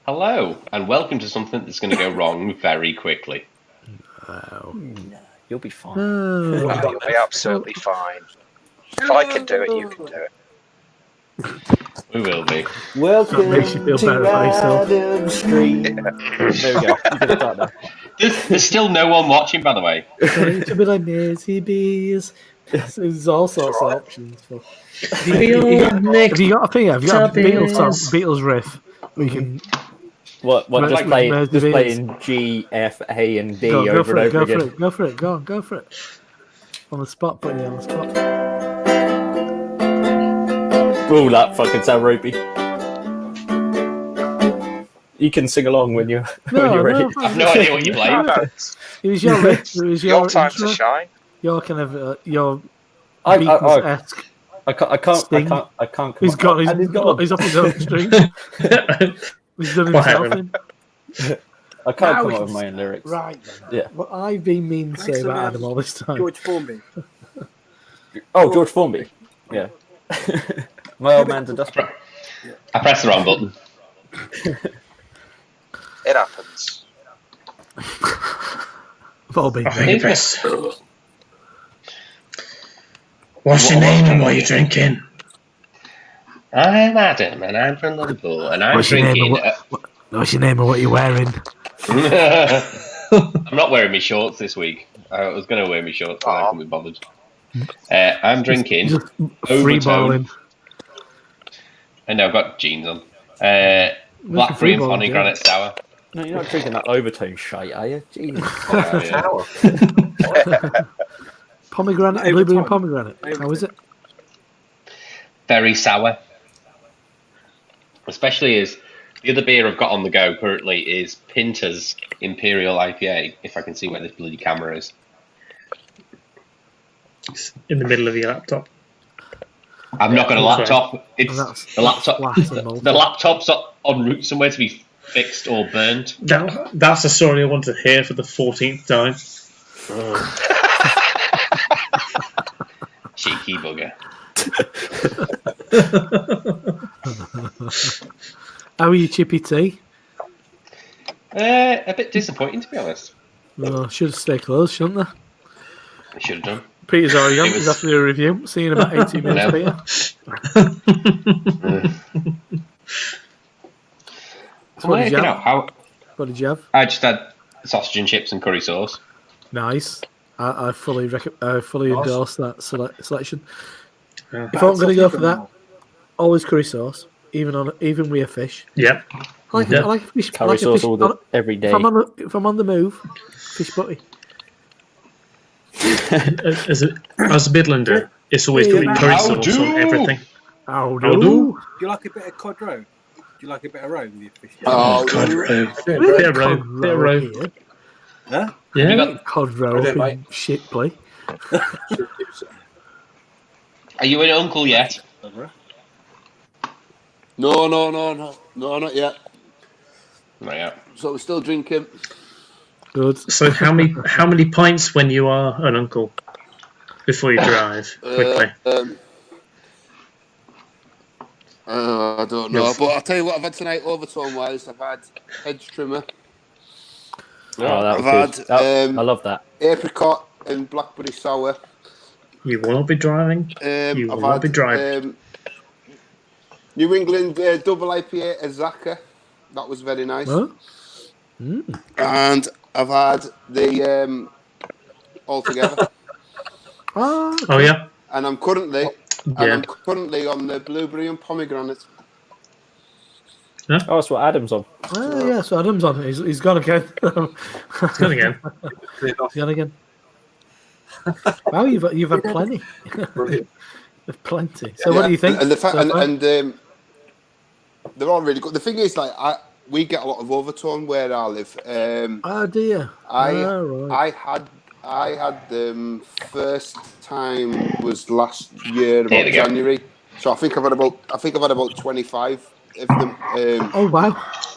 Hello, and welcome to something that's going to go wrong very quickly. No, you'll be fine. No, you'll be absolutely fine. If I can do it, you can do it. We will be. Welcome makes you feel to better about yourself. Adam Street. There we go. You can start now. There's still no one watching, by the way. It should be like Missy Bees. There's all sorts of options for. Have you got a thing? Have you got a Beatles song, Beatles riff? We can. What? Just Where's the playing G, F, A, and D go over for and it. over Go again. for it. Go for it. Go for it. On the spot, put you on the spot. Oh, that fucking sound ropey. You can sing along when you're ready. I've no idea what you're playing. It was your riff. It was Your time intro. to shine. Your kind of your I Beatles-esque. can't. He's off his own string. He's done himself in. I can't come up with my own lyrics. Right. Yeah. What I've been mean to say about Adam all this time. George Formby. Oh, George Formby. Yeah. My old man's a dustbin. I pressed the wrong button. It happens. We've all been there. What's your name and what are you drinking? I'm Adam, and I'm from Liverpool, and I'm drinking. What's your name and what you're wearing? I'm not wearing my shorts this week. I was going to wear my shorts, but I couldn't be bothered. I'm drinking Just free balling. And I've got jeans on. Blackberry and pomegranate sour. No, you're not drinking that Overtone shite, are you? Jesus. Pomegranate, blueberry and pomegranate. How is it? Very sour. Especially as the other beer I've got on the go currently is Pinter's Imperial IPA, if I can see where this bloody camera is. It's in the middle of your laptop. I've not got a laptop. It's That's the laptop. flat and moldy. The laptop's en route somewhere to be fixed or burnt. That's the story I wanted to hear for the 14th time. Cheeky bugger. How are you, Chippy T? A bit disappointing, to be honest. Well, should have stayed close, shouldn't they? I should have done. Peter's already on. He's after the review. See you in about 18 minutes, Peter. So what did you have? What did you have? I just had sausage and chips and curry sauce. Nice. I fully endorse that selection. If I'm going to go for that, always curry sauce, even with a fish. Yep. I like a fish. Curry sauce every day. If I'm on the move, fish butty. As a Midlander, it's always going to be curry sauce on everything. How do? Do you like a bit of cod roe? Do you like a bit of roe with your fish? Oh, cod roe. Bit of roe. Huh? Yeah. Cod roe in shit play. Are you an uncle yet? No, not yet. Not yet. So we're still drinking. Good. So how many pints when you are an uncle before you drive? Quickly. I don't know, but I'll tell you what I've had tonight. Overtone wise, I've had hedge trimmer. That was I've good. had I love that. apricot and blackberry sour. You will not be driving. You will not be driving. New England double IPA Azaka. That was very nice. Huh? And I've had the all together. Oh, yeah. And I'm currently on the blueberry and pomegranate. Oh, that's what Adam's on. oh yeah. So Adam's on. He's gone again. It's good again. He's gone again. Wow, you've had plenty. Plenty. So what do you think? And they're all really good. The thing is, we get a lot of Overtone where I live. Oh dear. I had them first time was last year about January. So I think I've had about 25 of them. Oh wow.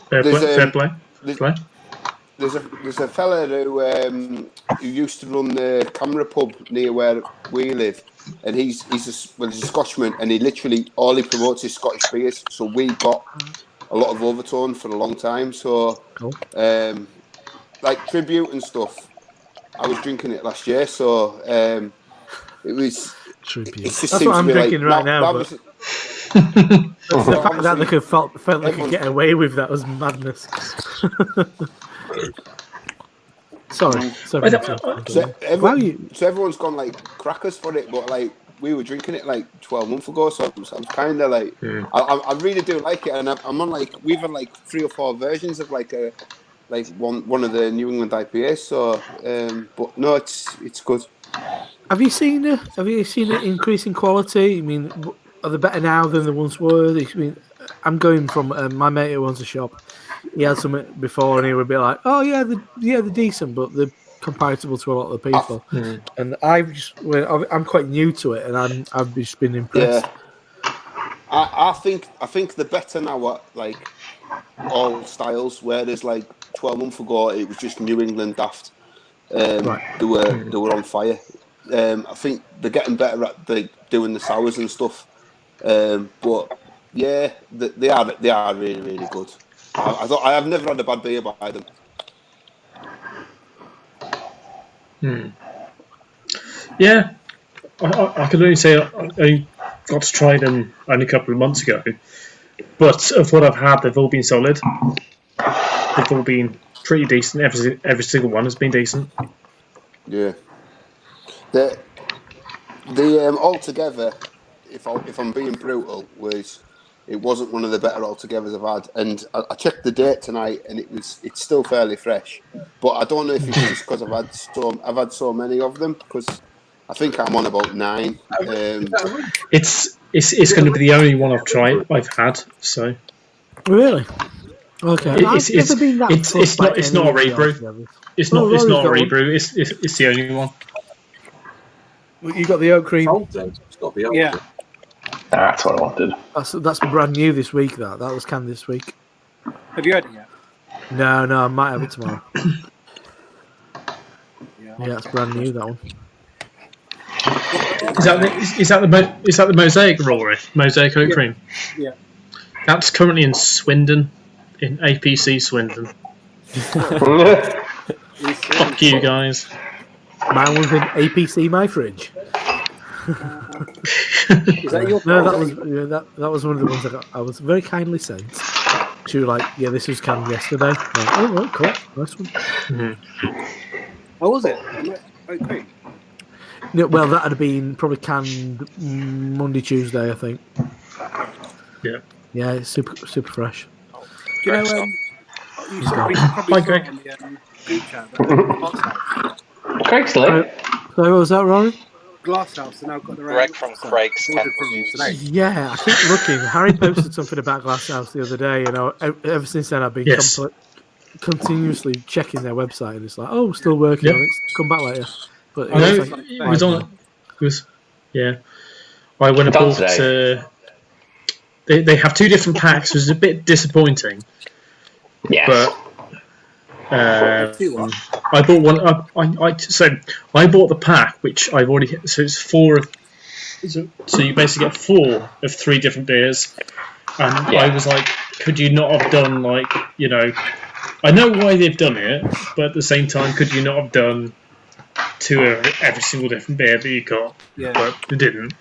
Fair play. There's a fella who used to run the Camera Pub near where we live, and he's a Scotsman, and he literally all he promotes is Scottish beers. So we got a lot of Overtone for a long time. So, Cool. like Tribute and stuff, I was drinking it last year. So it was. Tribute. It just That's seems what I'm to be drinking right now. But obviously- the fact that they felt they could everyone's- get away with that was madness. Sorry. So, so everyone's gone like crackers for it, but like we were drinking it like 12 months ago, so I'm kind of like I really do like it, and I'm on like we've had like 3 or 4 versions of like one of the New England IPAs. So, but no, it's good. Have you seen it increase in quality? I mean, are they better now than they once were? I mean, I'm going from my mate who owns a shop. He had some before, and he would be like, "Oh yeah, they're decent, but they're comparable to a lot of the people." And I'm quite new to it, and I've just been impressed. Yeah, I think the better now at like all styles. Whereas like 12 months ago, it was just New England daft. They were on fire. I think they're getting better at doing the sours and stuff. But yeah, they are really, really good. I have never had a bad beer by them. Yeah, I can only say I got to try them only a couple of months ago, but of what I've had, they've all been solid. They've all been pretty decent. Every single one has been decent. Yeah. The altogether, if I'm being brutal, it wasn't one of the better altogether's I've had. And I checked the date tonight, and it's still fairly fresh. But I don't know if it's just because I've had so many of them, because I think I'm on about 9. It's going to be the only one I've had. So really, okay. It's not a rebrew. It's not a rebrew. It's the only one. Well, you got the oak cream. It's got to be oak. Yeah. That's what I wanted. That's brand new this week. That was canned this week. Have you had it yet? No, I might have it tomorrow. Yeah, it's brand new, that one. Is that the mosaic Rory? Mosaic oak cream? Yeah. That's currently in Swindon, in APC Swindon. Fuck you guys. Mine was in APC My Fridge. Is that your? No, that was one of the ones I was very kindly sent. She was like, "Yeah, this was canned yesterday." Like, oh, right, cool, nice one. What was it? Oak cream. No, well, that had been probably canned Monday, Tuesday, I think. Yeah. Yeah, it's super fresh. You know, we should probably Hi, Greg. on the group chat. But Craig's late. So what was that, Rory? Glasshouse, and I've got the Greg from Craig's ordered Tent from Reviews. today. Yeah, I keep looking. Harry posted something about Glasshouse the other day, and ever since then I've been continuously checking their website, and it's like, oh, still working on it. Come back later. But I know it was on. It was, yeah. I went and bought. They have 2 different packs, which is a bit disappointing. Yes. But I bought one. I bought the pack, which I've already. So it's 4 of. So you basically get 4 of 3 different beers, and I was like, could you not have done like I know why they've done it, but at the same time, could you not have done 2 of every single different beer that you got? Yeah. But they didn't.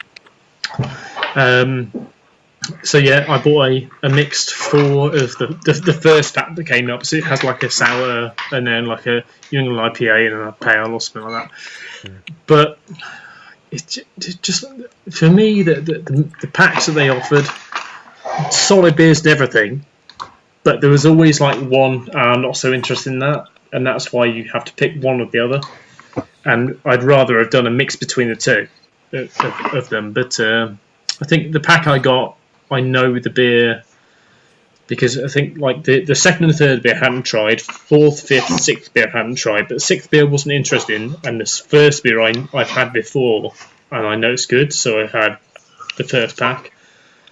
So yeah, I bought a mixed 4 of the first pack that came up. So it has like a sour and then like a New England IPA and a pale or something like that. But it's just for me the packs that they offered, solid beers and everything. But there was always like one I'm not so interested in that, and that's why you have to pick one or the other. And I'd rather have done a mix between the 2 of them. But I think the pack I got, I know the beer because I think like the second and third beer I hadn't tried, 4th, 5th, 6th beer I hadn't tried, but the 6th beer wasn't interested in, and this first beer I've had before and I know it's good, so I had the first pack.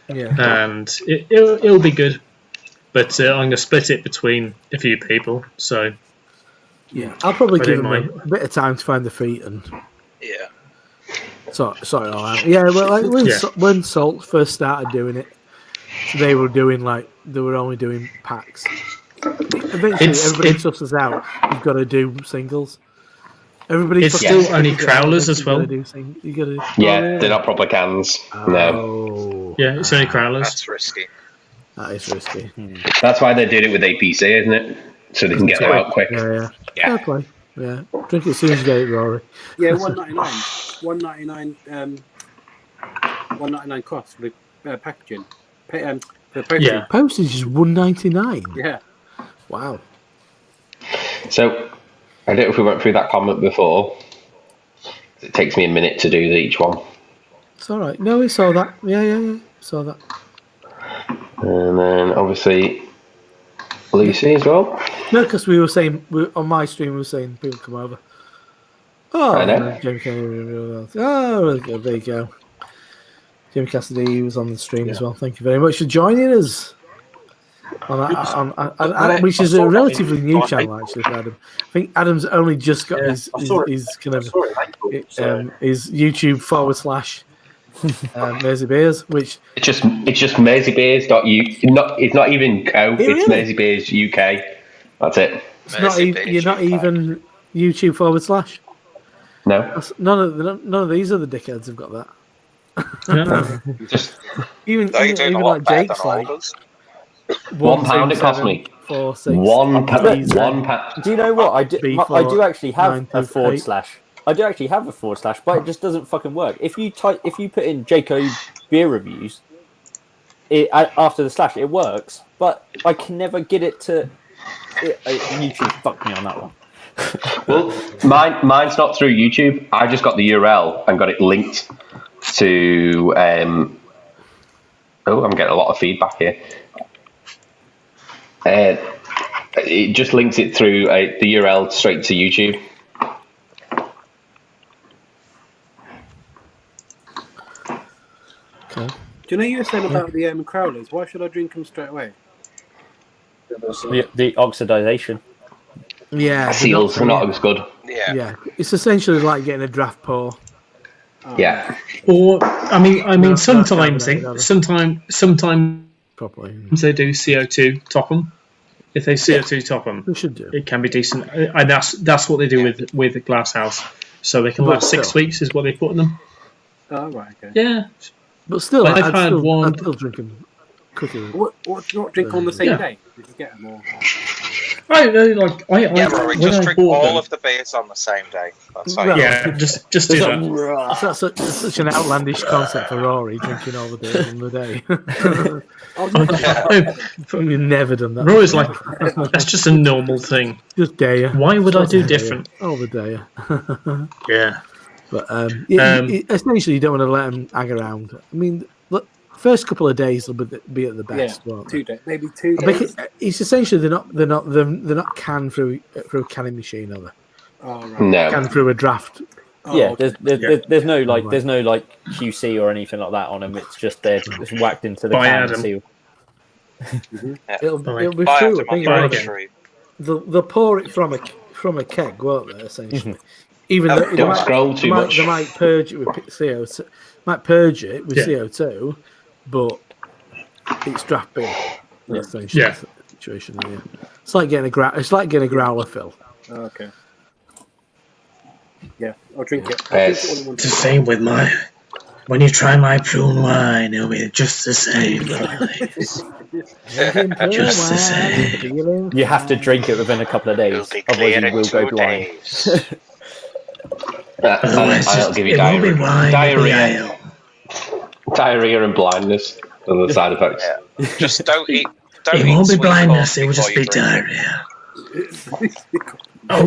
Yeah. And it'll be good, but I'm going to split it between a few people. So yeah, I'll probably give them a bit of time to find the feet and. Yeah. Sorry, all right. Yeah, well, like when Salt first started doing it, So they were only doing packs. Eventually, everybody susses out. You've got to do singles. Everybody. It's still only crowlers as well. You gotta. Yeah, they're not proper cans. No. Oh. Yeah, it's only crowlers. That's risky. That is risky. That's why they did it with APC, isn't it? So they can get them out quick. Yeah. Fair play. Yeah. Drink it as soon as you get it, Rory. Yeah, $1.99. $1.99 cost for the packaging. The postage. Yeah. Postage is $1.99. Yeah. Wow. So, I don't know if we went through that comment before. It takes me a minute to do each one. It's all right. No, we saw that. Yeah. Saw that. And then, obviously, Lucy as well. No, because we were saying on my stream, we were saying people come over. Oh, I know. Jamie Cassidy. Oh, really good. There you go. Jamie Cassidy was on the stream as well. Thank you very much for joining us. Which is a relatively new channel, actually, for Adam. I think Adam's only just got his kind of his YouTube / Mersey Beers, which It's just Mersey Beers. It's not even Co. Really? It's Mersey Beers UK. That's it. it's not even, you're not even YouTube / No. None of these other dickheads have got that. Just Even like Jake's like £1 it cost me. 4, 6. £1. Do you know what? I do actually have 9, a 2, 8. / I do actually have a / but it just doesn't fucking work. If you put in Jaco beer reviews, after the / it works, but I can never get it to. YouTube fucked me on that one. Well, mine's not through YouTube. I just got the URL and got it linked to. I'm getting a lot of feedback here. It just links it through the URL straight to YouTube. Okay. Do you know you were saying about the crowlers? Why should I drink them straight away? The oxidization. Yeah, Seals are not as good. Yeah, it's essentially like getting a draft pour. Yeah. Or I mean, sometimes Properly. they do CO2 top them. If they CO2 top them, They should do. it can be decent, and that's what they do with the glass house. So they can But last 6 still. weeks is what they put in them. Oh, right, okay. Yeah. But still, I've I'd had still, one- I'd still drink them quicker. What not drink on the same Yeah. day? Did you get them all? I like I Yeah, Rory, when just I drink bought all them, of the beers on the same day. That's how Well, you yeah, just do that. That's such an outlandish concept for Rory, drinking all the beers in the day. We've never done that. Rory's like, that's just a normal thing. Just dare you. Why would I do Dare you. different? All the day. Yeah. But essentially, you don't want to let them hang around. I mean, look, first couple of days will be at the best. Yeah, won't 2 they? days, maybe 2 days. It's essentially they're not canned through a canning machine, are they? Oh, right. No. Canned through a draft. Oh, Yeah, okay. there's no QC or anything like that on them. It's just they're just whacked into the By can Adam. and sealed. It'll be Buy true. them I think on Buy the again. street. they'll pour it from a keg, won't they? Essentially, even though they Don't might, scroll too much. They might purge it with CO2. Might purge it with Yeah. CO2, but it's draft beer. That's essentially Yeah. the situation. Yeah. It's like getting a growler fill. Oh, okay. Yeah, I'll drink it. Yes. All in one It's the same with when you try my prune wine, it'll be just the same. Just the same. You have to drink it within a couple of days, It'll be otherwise clear you in will 2 go blind. days. I'll give you diarrhea and blindness are the side effects. Yeah. Just don't eat. Don't It eat won't be sweet blindness, corn it will just before be you drink it. diarrhea.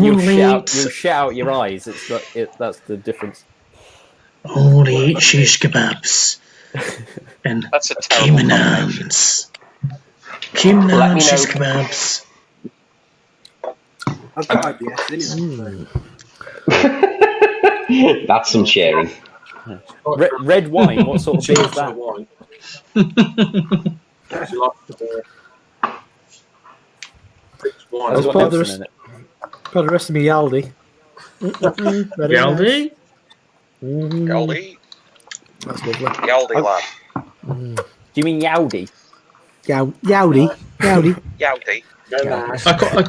You'll Only shit out your eyes. That's the difference. only eat shish kebabs and That's a terrible combination. Kimanans. Let me know. Shish kebabs. I've got IBS anyway. That's some sharing. Red wine. What sort of beer is that? That's part of the rest of me Aldi. Yaldi? Yaldi, That's lovely. Yaldi lad. Do you mean Yaudi? Yowdy. Yowdy. I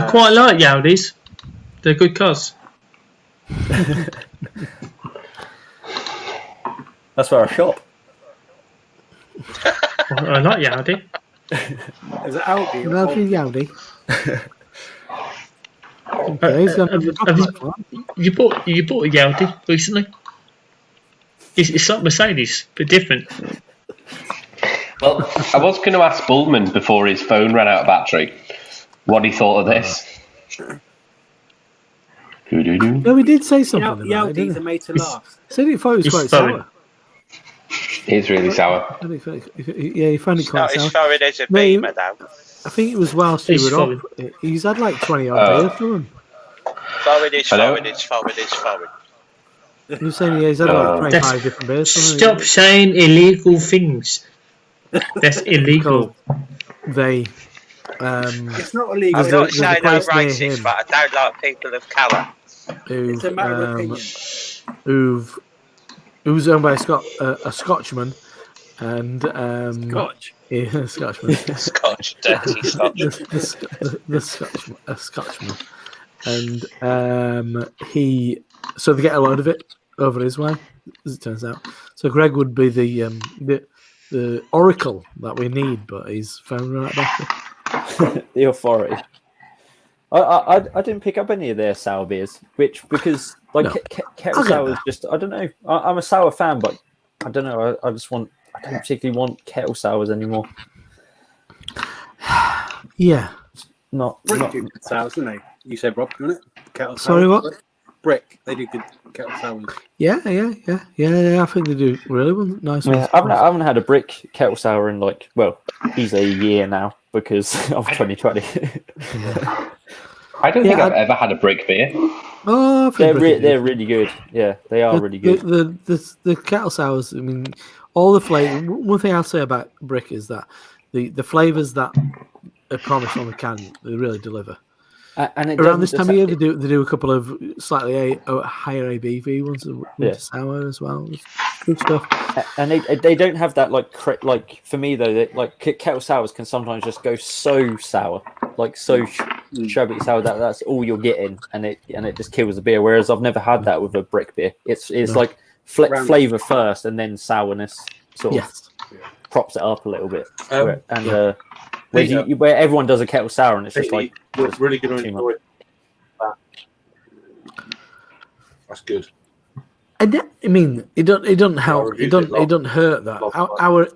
quite like Yaudis. They're good cars. That's where I shop. I like Yaudi. Is it Audi? Or Lovely Yowdy. Okay, he's got You bought a Yaudi recently? It's like Mercedes, but different. Well, I was going to ask Bullman before his phone ran out of battery what he thought of this. No, we did say something about it, Yowdies didn't are we? made to last. Said he thought it was It's quite flowing. sour. It's really sour. Yeah, he found it Not quite as sour. far as a No, Beamer, though. I think it was whilst you It's were up. He's had like 20 odd beers from him. Forward is Hello? forward is forward is forward. You were saying he's had like 25 different beers from him. Stop saying illegal things. That's illegal. They. It's not illegal. I'm not there's a saying I'm place near racist, him. but I don't like people of colour. It's a matter of opinion. Who's owned by a Scotchman, and Scotch. yeah, a Scotchman. Scotch, dirty Scotch. A Scotchman, and so they get a load of it over his way, as it turns out. So Greg would be the oracle that we need, but he's found right back. The authority. I didn't pick up any of their sour beers, because like No. kettle sour is just, I don't know. I'm a sour fan, but I don't know. I don't particularly want kettle sours anymore. Yeah. Not Brick do good sours, don't they? You said Rob, didn't it? Kettle Sorry, sours. what? Brick. They do good kettle sours. Yeah. I think they do really nice ones. Yeah, I haven't had a brick kettle sour in easily a year now because of 2020. I don't think I've ever had a brick beer. Oh, I think they're really good. Yeah, they are really good. The kettle sours. I mean, all the flavor. One thing I'll say about brick is that the flavors that are promised on the can, they really deliver. And it around this time of year, they do a couple of slightly higher ABV ones, winter sour as well. It's good stuff. And they don't have that like for me though. Kettle sours can sometimes just go so sour, like so shabby sour that's all you're getting, and it just kills the beer. Whereas I've never had that with a brick beer. It's like flavor first and then sourness sort of props it up a little bit. Where everyone does a kettle sour and it's just like really going to enjoy that. That's good. I mean, it doesn't help. It doesn't hurt that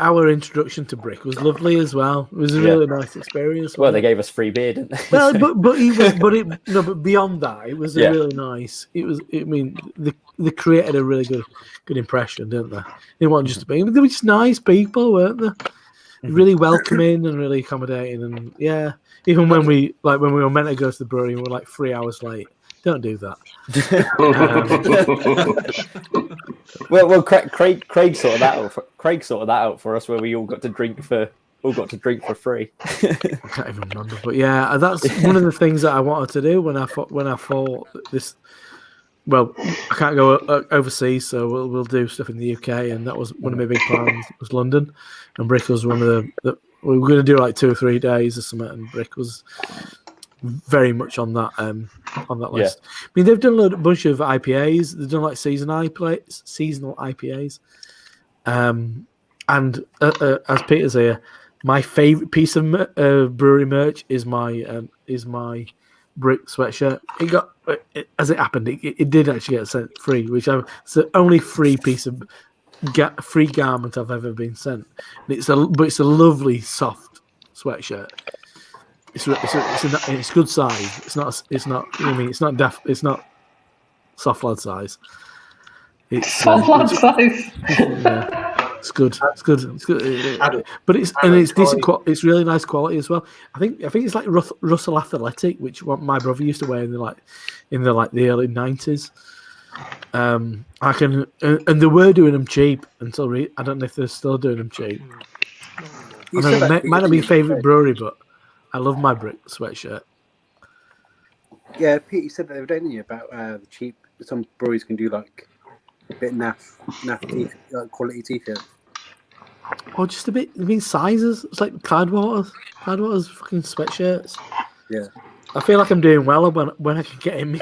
our introduction to brick was lovely as well. It was a really nice experience. Well, they gave us free beer, didn't they? Well, but beyond that, it was a really nice. It was. I mean, they created a really good impression, didn't they? They weren't just they were just nice people, weren't they? Really welcoming and really accommodating, and even when we were meant to go to the brewery and we were like 3 hours late. Don't do that. Well, Craig sorted that out. Craig sorted that out for us, where we all got to drink for free. I can't even remember, but that's one of the things that I wanted to do when I thought this. Well, I can't go overseas, so we'll do stuff in the UK, and that was one of my big plans. Was London, and Brick was one of the we were going to do like 2 or 3 days or something, and Brick was very much on that list. I mean, they've done a bunch of IPAs. They've done like seasonal IPAs. And as Peter's here, my favorite piece of brewery merch is my Brick sweatshirt. It got, as it happened, it did actually get sent free, which it's the only free piece of free garment I've ever been sent. It's a lovely soft sweatshirt. It's good size. It's not. I mean, it's not soft lad size. It's soft lad size. Yeah, it's good. It's good. But it's decent. It's really nice quality as well. I think it's like Russell Athletic, which my brother used to wear in the early 90s. And they were doing them cheap until I don't know if they're still doing them cheap. It might not be your favourite brewery, but I love my Brick sweatshirt. Yeah, Pete, you said that the other day, didn't you, about the cheap. Some breweries can do like a bit naff like quality t-shirts. Or just a bit. I mean, sizes. It's like Cloudwater's fucking sweatshirts. Yeah. I feel like I'm doing well when I can get in me.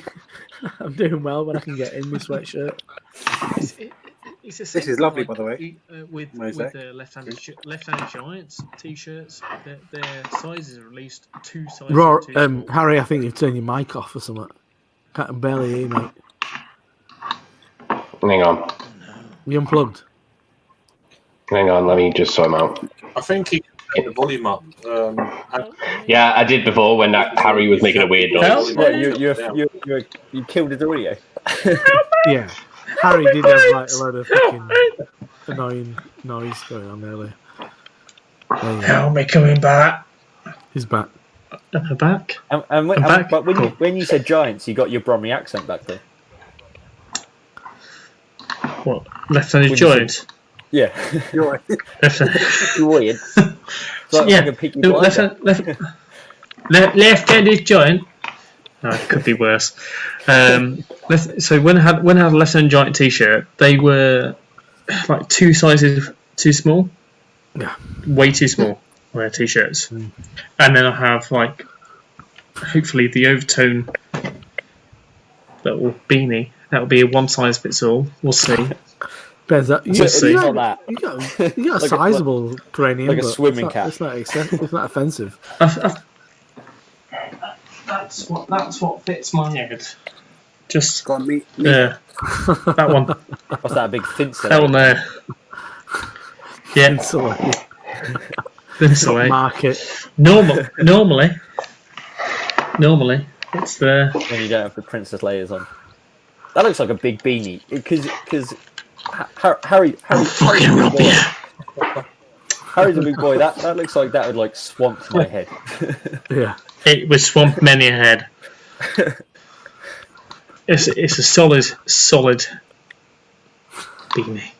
I'm doing well when I can get in my sweatshirt. It's the This same is lovely, like, by the way. with Mosaic. the left-handed Giants t-shirts. Their sizes are released 2 sizes too small. Harry, I think you've turned your mic off or something. Can't barely hear you, mate. Hang on. You unplugged. Hang on, let me just sort him out. I think he can turn the volume up. Yeah, I did before when Harry was making a weird noise. You killed his audio. Yeah. Harry did have like a load of fucking annoying noise going on earlier. Help me coming back. He's back. Am I back? And when, I'm back. but when, Cool. when you said Giants, you got your Bromley accent back there. What? Left-handed When you Giants? Yeah. You're right. Weird. Like Yeah. a Peaky Blinder. Left-handed Giant. No, it could be worse. So when I had a left-handed Giant t-shirt, they were like 2 sizes too small. Yeah. Way too small. Wear t-shirts. And then I have like hopefully the Overtone little beanie. That'll be a 1 size fits all. We'll see. Depends that We'll see. you got a sizable cranium, like a but swimming cap. It's not offensive. That's what fits my head. Just Got me. that one. What's that, a big finster? That one there. Yeah. This way. Market. Normally, it's there. When you don't have the princess layers on. That looks like a big beanie because Harry Fucking rub you. Harry's a big boy. That looks like that would like swamp my head. Yeah. It would swamp many a head. It's a solid beanie.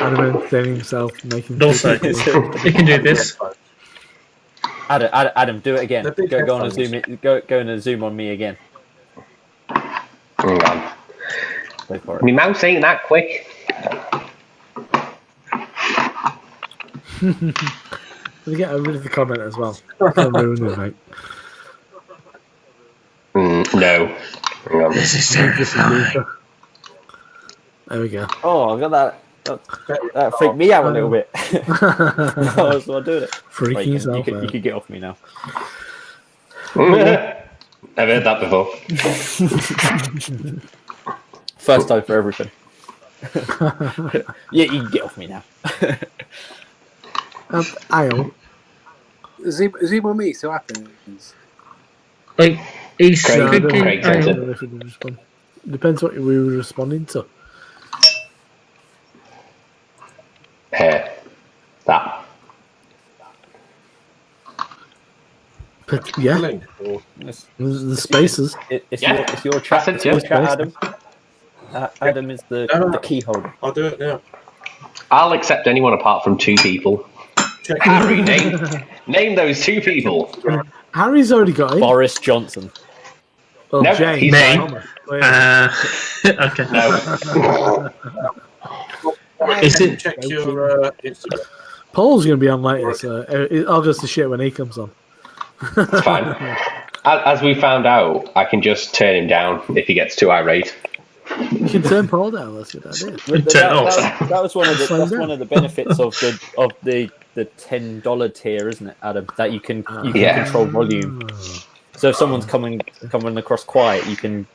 Adam entertaining himself, making. But also, you can do this. Adam, do it again. The big Go on and headphones. zoom it. Go and zoom on me again. Hang on. Go for it. My mouse ain't that quick. We get rid of the comment as well. Don't ruin it, mate. No. Hang on. This is terrifying. There we go. Oh, I got that. That freaked me out a little bit. I was doing it. Freaking Right, yourself you out. could get off me now. I've heard that before. First time for everything. Yeah, you can get off me now. I'll. Zoom on me, so happens. Like, he's Craig- cooking. Craig I sent don't it. know if we can respond. Depends what we were responding to. Here. That. But yeah, Link, or- the spaces. It's Yeah. your chat. I said It's your yes, chat, please. Adam. Adam is the key holder. I'll do it now. I'll accept anyone apart from 2 people. Check Harry, name those 2 people. Harry's already got it. Boris Johnson. Well, No, James. he's Me. Thomas. Oh, yeah. Okay. No. Is it? Check your Instagram. Paul's going to be on later, so I'll just shit when he comes on. It's fine. As we found out, I can just turn him down if he gets too irate. You can turn Paul down. That's a good idea. Turn off. That was one of the Slow that's down. one of the benefits of the $10 tier, isn't it, Adam? That you can Yeah. control volume. So if someone's coming across quiet, you can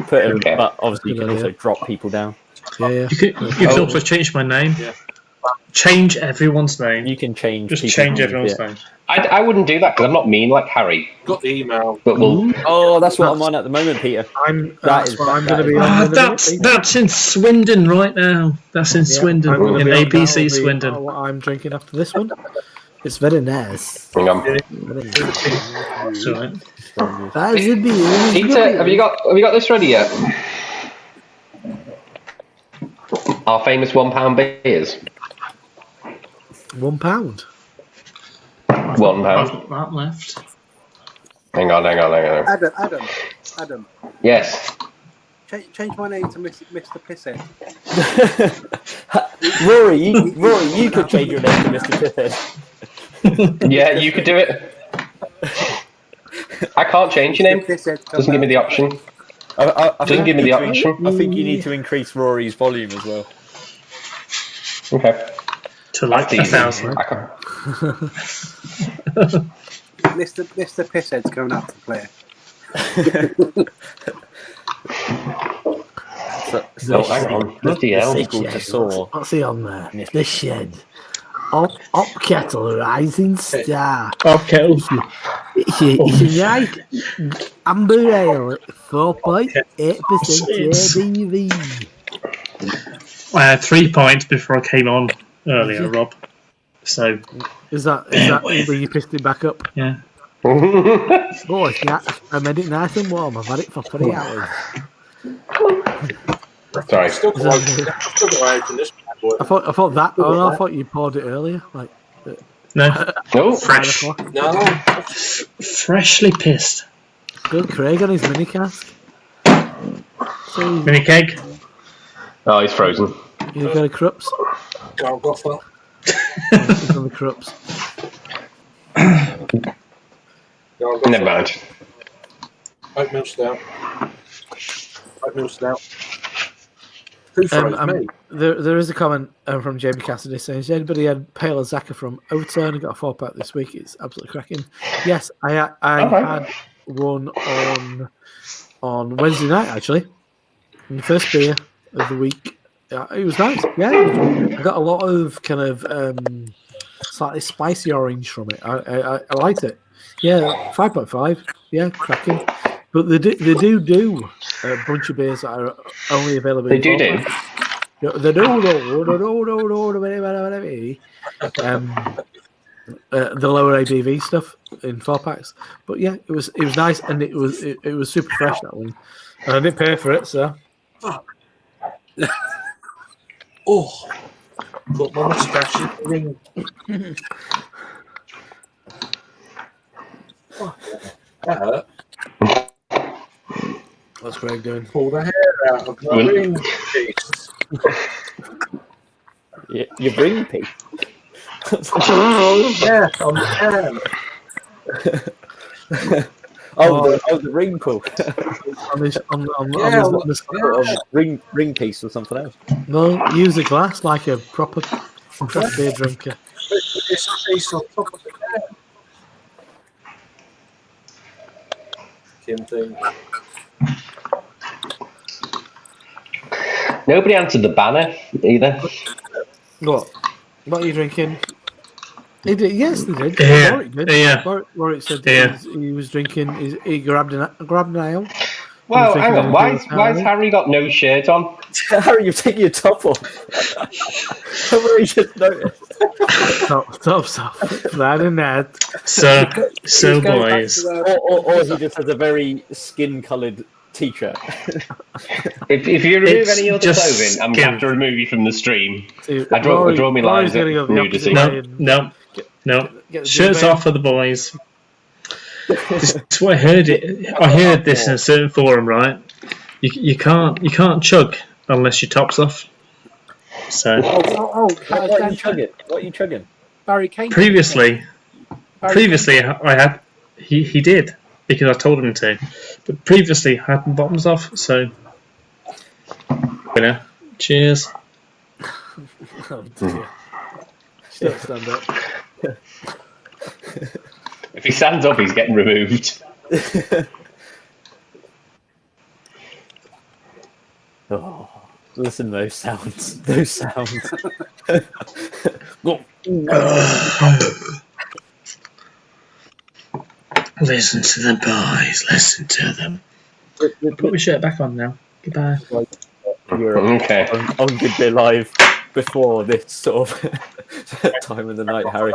put them, Okay. but obviously you Good can idea. also drop people down. Yeah. You could also change my name. Yeah. Change everyone's name. You can change. Just people's change names, everyone's yeah. name. I wouldn't do that because I'm not mean like Harry. Got the email. But we'll. Oh, that's what I'm on at the moment, Peter. That's what I'm going to be on. Oh, in a minute. that's in Swindon right now. That's in I'm Swindon, gonna in be on APC now, Swindon. what I'm drinking after this one. It's very nice. Hang on. Very nice. That's all right. That's a beer. Peter, have you got this ready yet? Our famous £1 beers. £1. £1. I've got that left. Hang on. Adam. Yes. Change my name to Mr. Pisshead. Rory, you could change your name to Mr. Pithead. Yeah, you could do it. I can't change your name. Doesn't give me the option. I Doesn't give me the option. I think you need to increase Rory's volume as well. Okay. To like That's easy. 1,000. I can't. Mr. Pisshead's coming out to play. Oh, hang on. Bloody hell. Sequel to Saw. What's he on there? The Shed. Up Kettle Rising Star. Okay. It's a nice amber ale at 4.8% ABV. I had 3 pints before I came on earlier, Rob. So Is that where you pissed it back up? yeah. Oh, yeah. I made it nice and warm. I've had it for 3 hours. Sorry. Still quite in this boy. I thought that. Oh, no, I thought you poured it earlier. Like No. No. Fresh. 5 o'clock. No, Freshly pissed. Good Craig on his mini cask. So Mini keg. Oh, he's frozen. you got a crups. Golgotha. He's on the crups. Golgotha. Never mind. Oatmeal stout. Oatmeal stout. Who froze me? There is a comment from Jamie Cassidy saying, has anybody had Pale Azaka from Overtone? I got a 4-pack this week. It's absolutely cracking. Yes, I had one on Wednesday night, actually. And the first beer of the week. Yeah, it was nice. Yeah, I got a lot of kind of slightly spicy orange from it. I liked it. Yeah, 5.5. Yeah, cracking. But they do a bunch of beers that are only available. They do. The lower ABV stuff in 4-packs. But yeah, it was nice and it was super fresh, that one. And I didn't pay for it, so. Oh, got my moustache in the ring. Oh, that hurt. What's Greg doing? Pull the hair out of my ring piece. Your ring piece. Yeah, on the hand. The ring pull. Ring piece or something else. No, use a glass like a proper craft beer drinker. It's a piece on top of the can. Kim thing. Nobody answered the banner either. What are you drinking? He did. Yes, they did. Yeah. Warwick did. Yeah. Warwick said Yeah. he was drinking. He grabbed an ale. Well, hang on. Why's Harry got no shirt on? Harry, you're taking your top off. Somebody just noticed. Stop. That and that. So boys. Or he just has a very skin-coloured t-shirt. If you remove It's any other just clothing, I'm going to have to remove you from the stream. I draw my lines at nudity. No. Get the Shirts big off for the boys. This is what I heard. I heard this in a certain forum, right? You can't chug unless your top's off. So What are you chugging? Barry Kane. previously I had he did because I told him to, but previously I had my bottoms off. So cheers. Oh dear. Still stand up. If he stands up, he's getting removed. Oh, listen to those sounds. Listen to the boys. Listen to them. Put my shirt back on now. Goodbye. You're Okay. on Good Day Live before this sort of time of the night, Harry.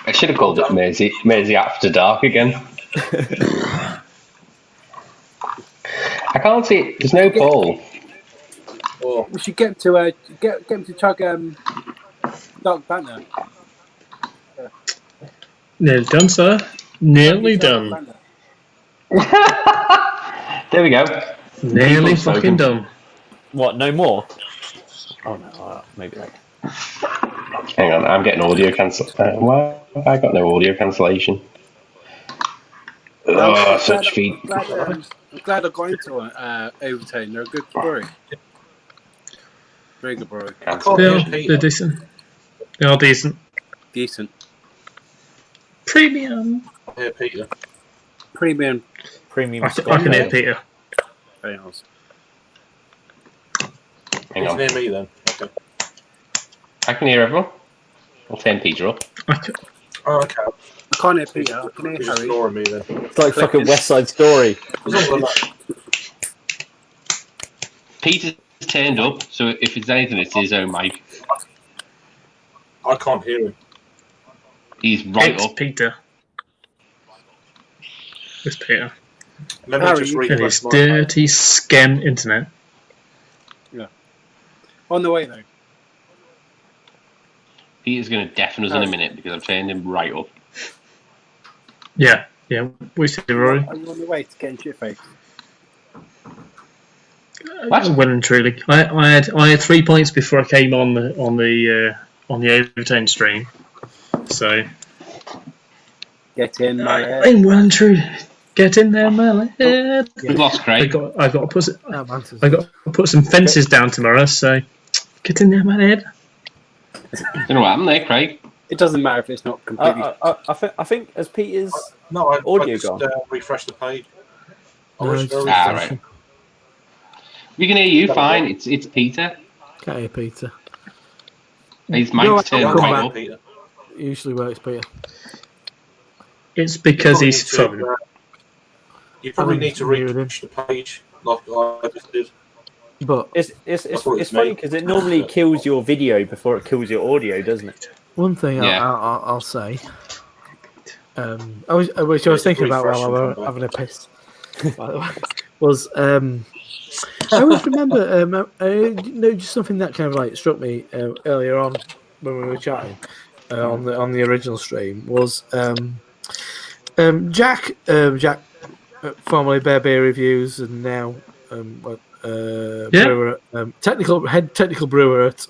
I should have called it Maisie After Dark again. I can't see it. There's no poll. We should get him to get him to chug Dark Banner. Nearly done, sir. Nearly done. There we go. Nearly People fucking spoken. done. What? No more? Oh no, maybe like. Hang on, I'm getting audio cancel. Why have I got no audio cancellation? Oh, such feed. I'm glad I got into Overtone. They're a good brewery. Very good brewery. I can't hear Peter. They're decent. They are decent. Decent. Premium. I hear Peter. Premium. Premium I Scotch can hear ale. Peter. Very nice. Hang You on. can hear me then. Okay. I can hear everyone. I'll turn Peter up. Oh, okay. I can't hear Peter. I can hear You're just Harry. ignoring me then. It's like fucking West Side Story. As long as Peter's turned up, so if it's anything, it's his own mic. I can't hear him. He's right It's up. Peter. It's Peter. Let me Harry, just you- It refresh is my dirty scam internet. On the way though. Peter's going to deafen us in a minute because I've turned him right up. Yeah, we see Rory. Are you on the way to getting shit faced? What? Well and truly, I had 3 points before I came on the Overtone stream, so Get in, my I'm well and truly get in there, man. We've lost Craig. I've got to put Mantis. I got to put some fences down tomorrow, so get in there, man. Don't know what happened there, Craig. It doesn't matter if it's not completely. I think as Peter's No, I audio just gone. refreshed the page. No, it's- Right. We can hear you fine. It's Peter. Can't hear Peter. His No, mic's turned come right back. up. Peter. It usually works, Peter. It's because Probably he's need to, phone. You probably I'm need to muted. refresh the page like I just did. But It's thought it was funny me. because it normally kills your video before it kills your audio, doesn't it? one thing Yeah. I'll say, which I was thinking about while I was having a piss, by the way, was I always remember just something that kind of like struck me earlier on when we were chatting on the original stream was Jack formerly Bear Beer Reviews and now brewer, head technical brewer at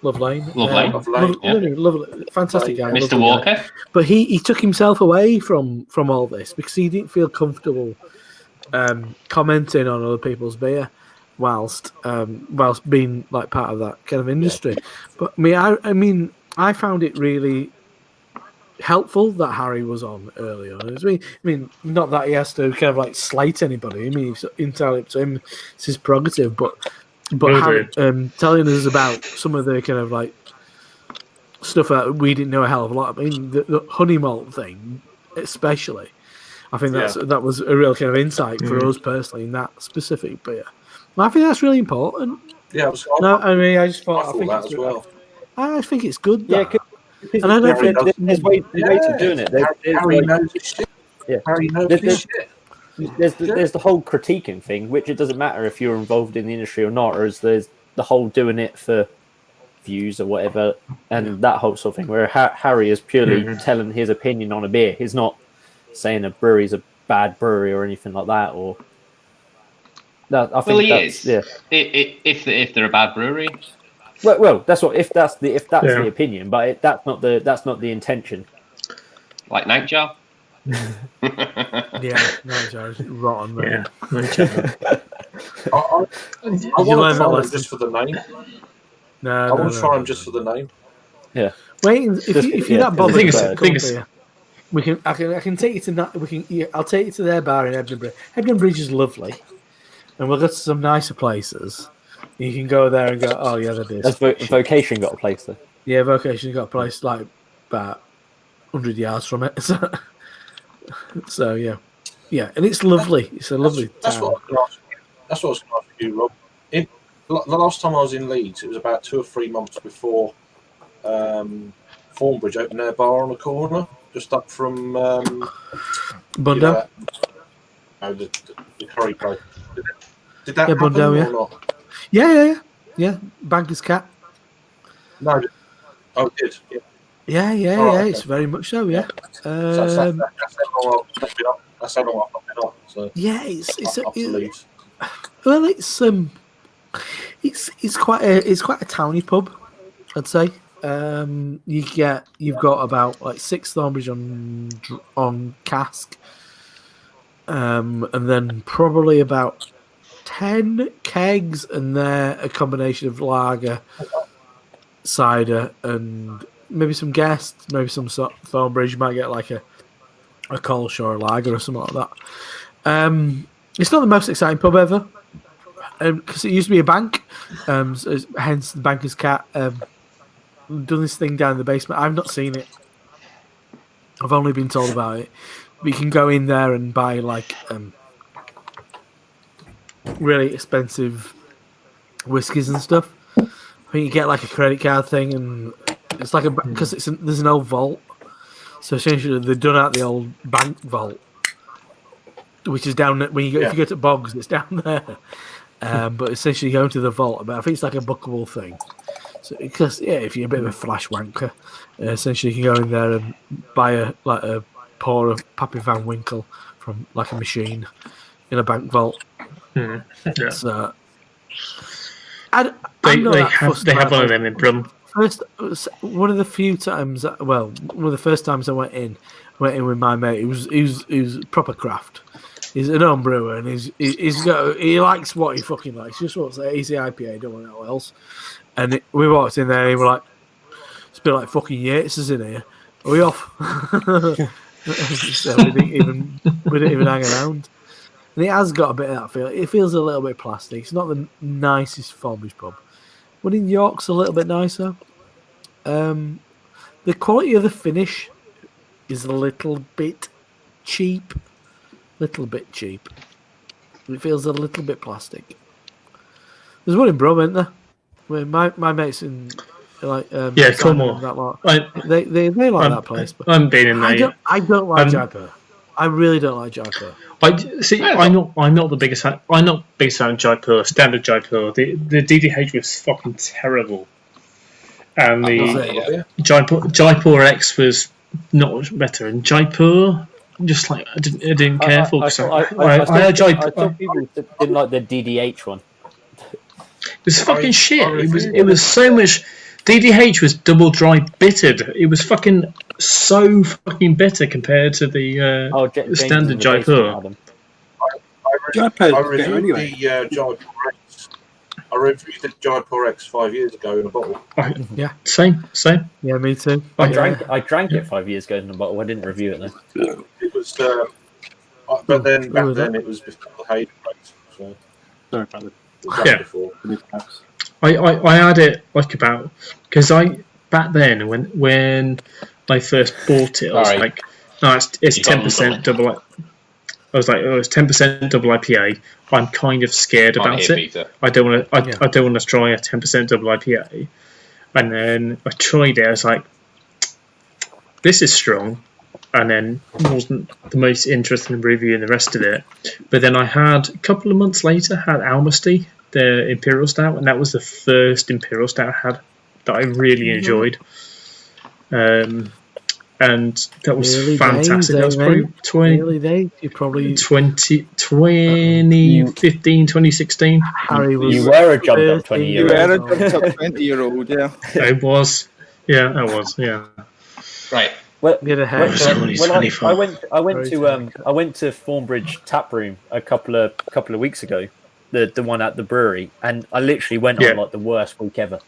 Love Lane. Love Lane, yeah. Lovely, fantastic guy, Mr. lovely guy. Walker. But he took himself away from all this because he didn't feel comfortable commenting on other people's beer whilst being like part of that kind of industry. But I mean I found it really helpful that Harry was on earlier. I mean, not that he has to kind of like slate anybody. I mean, it's entirely up to him. It's his prerogative. But Harry telling us about some of the kind of like stuff that we didn't know a hell of a lot. I mean, the honey malt thing, especially. I think that was a real kind of insight for us personally in that specific beer. And I think that's really important. Yeah, I just thought I think that as well. I think it's good. Yeah, That. And I don't think there's ways of doing it. Harry knows his shit. Yeah. Harry knows his shit. There's the whole critiquing thing, which it doesn't matter if you're involved in the industry or not, or as there's the whole doing it for views or whatever, and that whole sort of thing. Where Harry is purely telling his opinion on a beer. He's not saying a brewery's a bad brewery or anything like that. Or that I think Well, he that's, is. yeah. If they're a bad brewery. Well, that's what if that's the opinion, but that's not the intention. Like Nightjar. Yeah, Nightjar's rotten. Man. I Did you want learn to that try him lesson? just for the name. No, I want to try him just for the name. Yeah. Wait, if you're that bothered, The thing is, we can. I can take you to that. I'll take you to their bar in Hebden Bridge. Hebden Bridge is lovely, and we'll go to some nicer places. You can go there and go. Oh yeah, that is. Has Vocation got a place there? Yeah, Vocation's got a place like about 100 yards from it. So yeah, and it's lovely. It's a lovely That's town. what I was going to ask you, Rob. The last time I was in Leeds, it was about 2 or 3 months before Thornbridge opened their bar on the corner, just up from Bundo. The curry place. Did that Yeah, happen Bundo, or yeah. not? Yeah. Banker's Cat. No. Oh, it did. Yeah. Yeah. okay. It's very much so. Yeah. So that's how long I've not been up. So Yeah, it's up to Leeds. well, It's quite a towny pub, I'd say. You've got about like 6 Thornbridge on cask, and then probably about 10 kegs, and they're a combination of lager, cider, and maybe some guests, maybe some sort of Thornbridge. You might get like a Colsh or a lager or something like that. It's not the most exciting pub ever, because it used to be a bank, so hence the banker's cat. Done this thing down in the basement. I've not seen it. I've only been told about it. But you can go in there and buy like really expensive whiskies and stuff. I think you get like a credit card thing, and it's like because there's an old vault. So essentially, they've done out the old bank vault, which is down when you go. If you go to Boggs, it's down there. But essentially, you go into the vault. But I think it's like a bookable thing. So because if you're a bit of a flash wanker, essentially you can go in there and buy a pour of Pappy Van Winkle from like a machine in a bank vault. Yeah. So They have one of them in Brum. One of the few times, one of the first times I went in with my mate. He was proper craft. He's an home brewer, and he likes what he fucking likes. He just wants an easy IPA. Don't want no else. And we walked in there, and we were like, "It's a bit like fucking Yates is in here. Are we off?" So we didn't even hang around. And it has got a bit of that feel. It feels a little bit plastic. It's not the nicest Thornbridge pub. One in York's a little bit nicer. The quality of the finish is a little bit cheap. It feels a little bit plastic. There's one in Brum, isn't there? Where my mates in like Cornwall. They like that place. But I haven't been in there. I don't like Jaipur. I really don't like Jaipur. I'm not the biggest fan. I'm not the biggest fan of Jaipur. Standard Jaipur. The DDH was fucking terrible, and the Jaipur X was not much better. And Jaipur, just like I didn't care for. I thought people didn't like the DDH one. It was fucking shit. It was so much. DDH was double dry bittered. It was fucking so fucking bitter compared to the standard Jaipur. I reviewed the Jaipur X 5 years ago in a bottle. Yeah, same. Yeah, me too. I drank it 5 years ago in a bottle. I didn't review it though. It was, but then back then it was before the heyday. So Sorry about that. Before. I had it like about because back then when I first bought it, I was like, no, it's 10% double. I was like, it's 10% double IPA. I'm kind of scared about it. Peter. I don't want to. I don't want to try a 10% double IPA. And then I tried it. I was like, this is strong. And then wasn't the most interested in reviewing the rest of it. But then I had a couple of months later had Almasty, the Imperial Stout, and that was the first Imperial Stout I had that I really enjoyed. And that was early fantastic. Days, that was probably you probably 2015, 2016. Harry was. You were a jumped up 20 year old. You were a jumped up 20-year-old, yeah. I was. Yeah, I was. Yeah. Right. Well, I went to Thornbridge Tap Room a couple of weeks ago, the one at the brewery, and I literally went on like the worst week ever.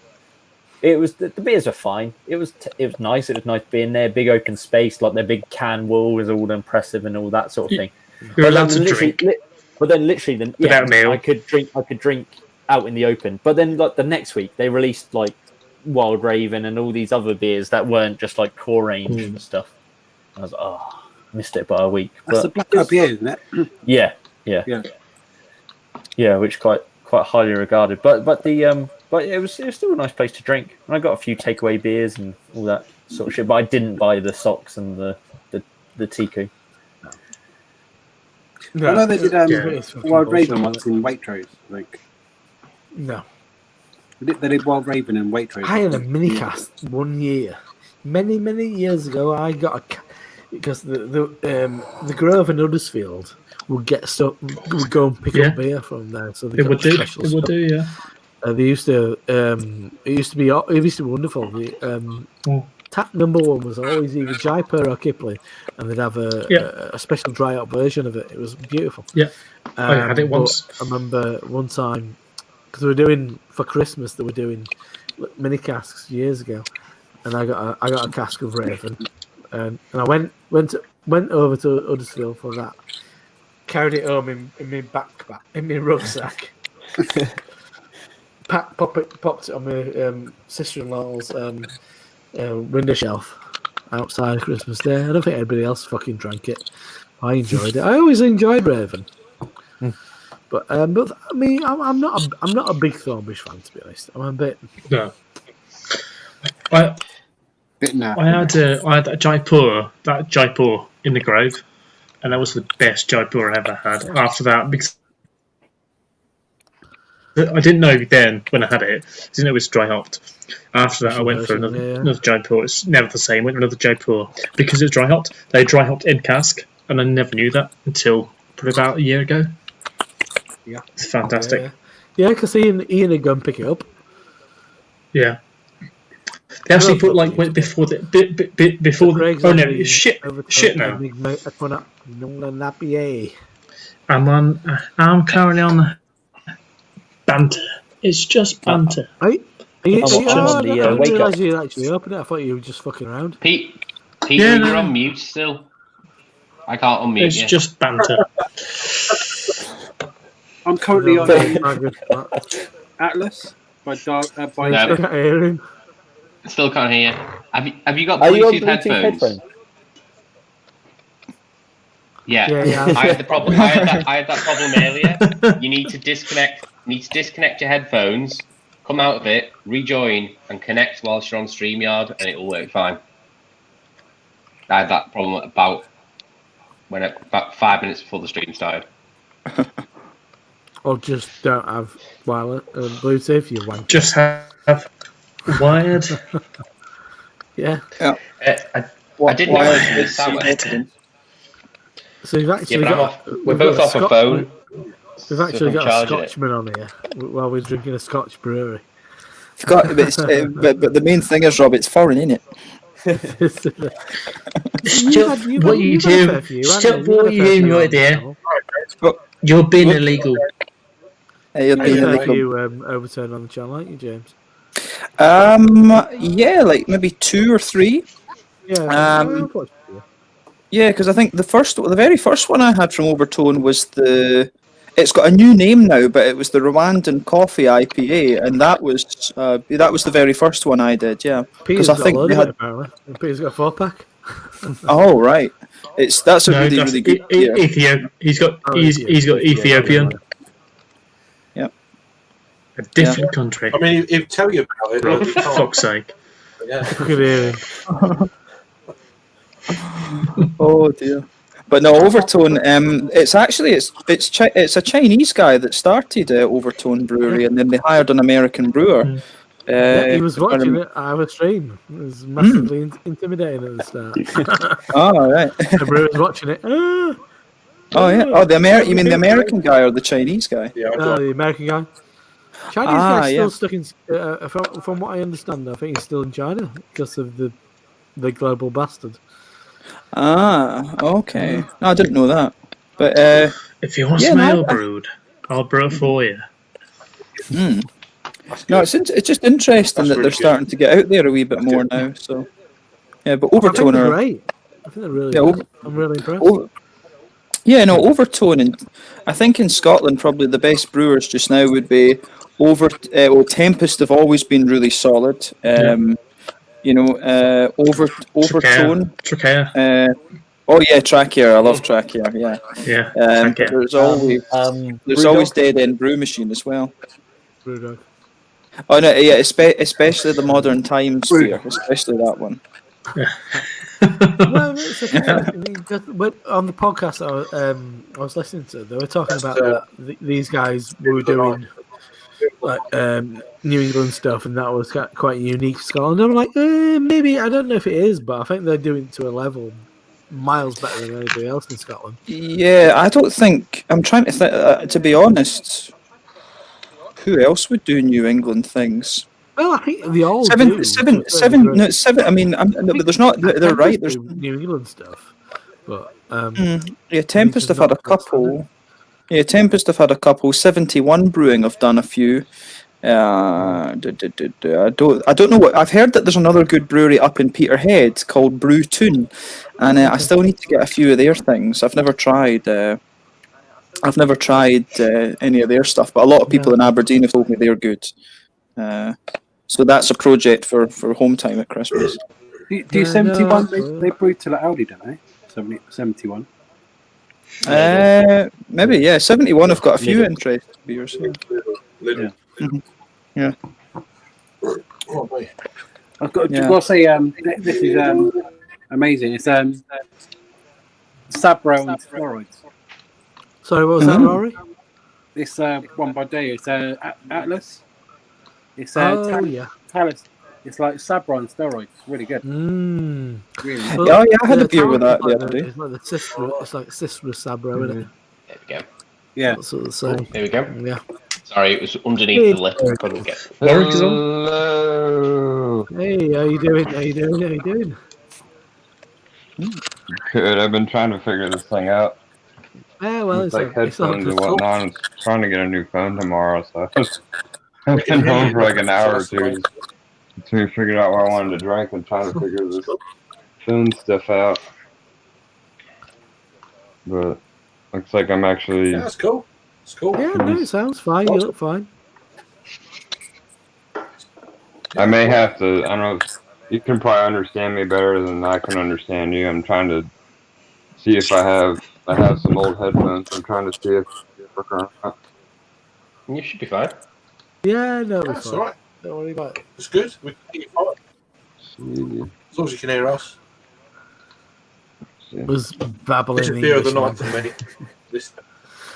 It was the beers were fine. It was nice. It was nice being there. Big open space, like their big can wall was all impressive and all that sort of thing. You're allowed to drink, but then literally, I could drink out in the open. But then, like the next week, they released like Wild Raven and all these other beers that weren't just like core range and stuff. I was like, missed it by a week. That's the black IPA, isn't it? Yeah, which quite highly regarded. But it was still a nice place to drink. And I got a few takeaway beers and all that sort of shit. But I didn't buy the socks and the Tiku. No, I know they did Wild Raven once in Waitrose. No. They did Wild Raven and Waitrose. I had a minicast one year. Many years ago, I got because the Grove in Huddersfield would get stuff. Would go and pick up beer from there. So they would do. Yeah. They used to. It used to be wonderful. The tap number one was always either Jaipur or Kipling, and they'd have a special dry up version of it. It was beautiful. Yeah, I had it once. I remember one time because we were doing for Christmas. They were doing mini casks years ago, and I got a cask of Raven, and I went over to Huddersfield for that. Carried it home in my backpack, in my rucksack. Popped it on my sister-in-law's window shelf outside Christmas Day. I don't think anybody else fucking drank it. I enjoyed it. I always enjoyed Raven, but I mean, I'm not a big Thornbush fan, to be honest. I'm a bit. No. I had that Jaipur in the Grove, and that was the best Jaipur I ever had. After that, because I didn't know then when I had it, I didn't know it was dry hopped. After that, I went for another Jaipur. It's never the same. Went for another Jaipur because it was dry hopped. They dry hopped in cask, and I never knew that until probably about a year ago. Yeah, it's fantastic. Yeah, because Ian had gone pick it up. Yeah. They actually put before the oh no, shit now. I'm currently on banter. It's just banter. I didn't realise you actually opened it. I thought you were just fucking around. Pete, you're on mute still. I can't unmute It's you. just banter. I'm currently on Atlas by No. Still can't hear you. Have you got Bluetooth headphones? Yeah. I had the problem. I had that problem earlier. You need to disconnect. Your headphones, come out of it, rejoin, and connect whilst you're on StreamYard, and it will work fine. I had that problem about 5 minutes before the stream started. Or just don't have wireless Bluetooth. You wank. Just have wired. Yeah. I didn't know it. So you've actually we're both off a phone. We've actually got a Scotchman on here while we're drinking a Scotch brewery. But the main thing is, Rob, it's foreign, isn't it? What you do? Stop what you doing right there. You're being illegal. You're being illegal. You Overtone on the channel, aren't you, James? Yeah, like maybe 2 or 3. Yeah. Yeah, because I think the very first one I had from Overtone was it's got a new name now, but it was the Rwandan Coffee IPA, and that was the very first one I did. Yeah, because I think they had. Peter's got a 4-pack. Oh right, that's a really good. Ethiopia. He's got Ethiopian. Yeah, a different country. I mean, he'll tell you about it. For fuck's sake. Yeah. Oh dear. But no, Overtone. It's a Chinese guy that started Overtone Brewery, and then they hired an American brewer. He was watching it. I have a stream. It was massively intimidating at the start. Oh right. The brewer's watching it. Oh yeah. Oh, you mean the American guy or the Chinese guy? Yeah, the American guy. Chinese guy's still stuck in. From what I understand, I think he's still in China because of the global bastard. Ah, okay. No, I didn't know that. But if you want some ale brewed, I'll brew it for you. No, it's just interesting that they're starting to get out there a wee bit more now. So yeah, but Overtone are great. I think they're really good. I'm really impressed. Overtone, and I think in Scotland probably the best brewers just now would be Tempest have always been really solid. Overtone. Trachea. Trachea. I love Trachea. Yeah. Yeah. There's always Dead End Brew Machine as well. Brewdog. Oh no, yeah, especially the Modern Times beer, especially that one. Well, it's okay. I mean, on the podcast I was listening to, they were talking about these guys were doing like New England stuff, and that was quite unique for Scotland. And I'm like, maybe, I don't know if it is, but I think they're doing it to a level miles better than anybody else in Scotland. Yeah, I don't think. I'm trying to think. To be honest, Who else would do New England things? Well, I think they all Seven. do. No, it's 7. I mean, no, but there's not. They're right. There's New England stuff, but yeah. Tempest have had a couple. Yeah, Tempest have had a couple. 71 Brewing have done a few. I don't know what I've heard that there's another good brewery up in Peterhead called Brewtune, and I still need to get a few of their things. I've never tried. Any of their stuff, but a lot of people in Aberdeen have told me they're good. So that's a project for home time at Christmas. Do 71? They brew till at Aldi, don't they? 71. Maybe, yeah. 71 have got a few interesting beers. Little. Yeah. Oh, boy. I've got to say, this is amazing. It's Sabro and steroids. Sorry, what was that, Rory? This one by day. It's Atlas. It's Talus. It's like Sabro and steroids. It's really good. Really. Well, I had a beer with that the other day. It's like the sister. It's like sister of Sabro, isn't it? There we go. Yeah. That's what they say. There we go. Yeah. Sorry, it was underneath the lip. I couldn't get. Hello. Hey, how you doing? How you doing? Good. I've been trying to figure this thing out. Yeah, well, it's like headphones and whatnot. I'm trying to get a new phone tomorrow, so I've been home for like an hour or two to figure out what I wanted to drink and trying to figure this phone stuff out. But looks like I'm actually. Yeah, that's cool. It's cool. Yeah, no, it sounds fine. You look fine. I may have to. I don't know. You can probably understand me better than I can understand you. I'm trying to see if I have some old headphones. I'm trying to see if You should be fine. Yeah, no, That's all right. Don't worry about it. It's good. We can hear you fine. As long as you can hear us. Was babbling. It's a beer of the night for many.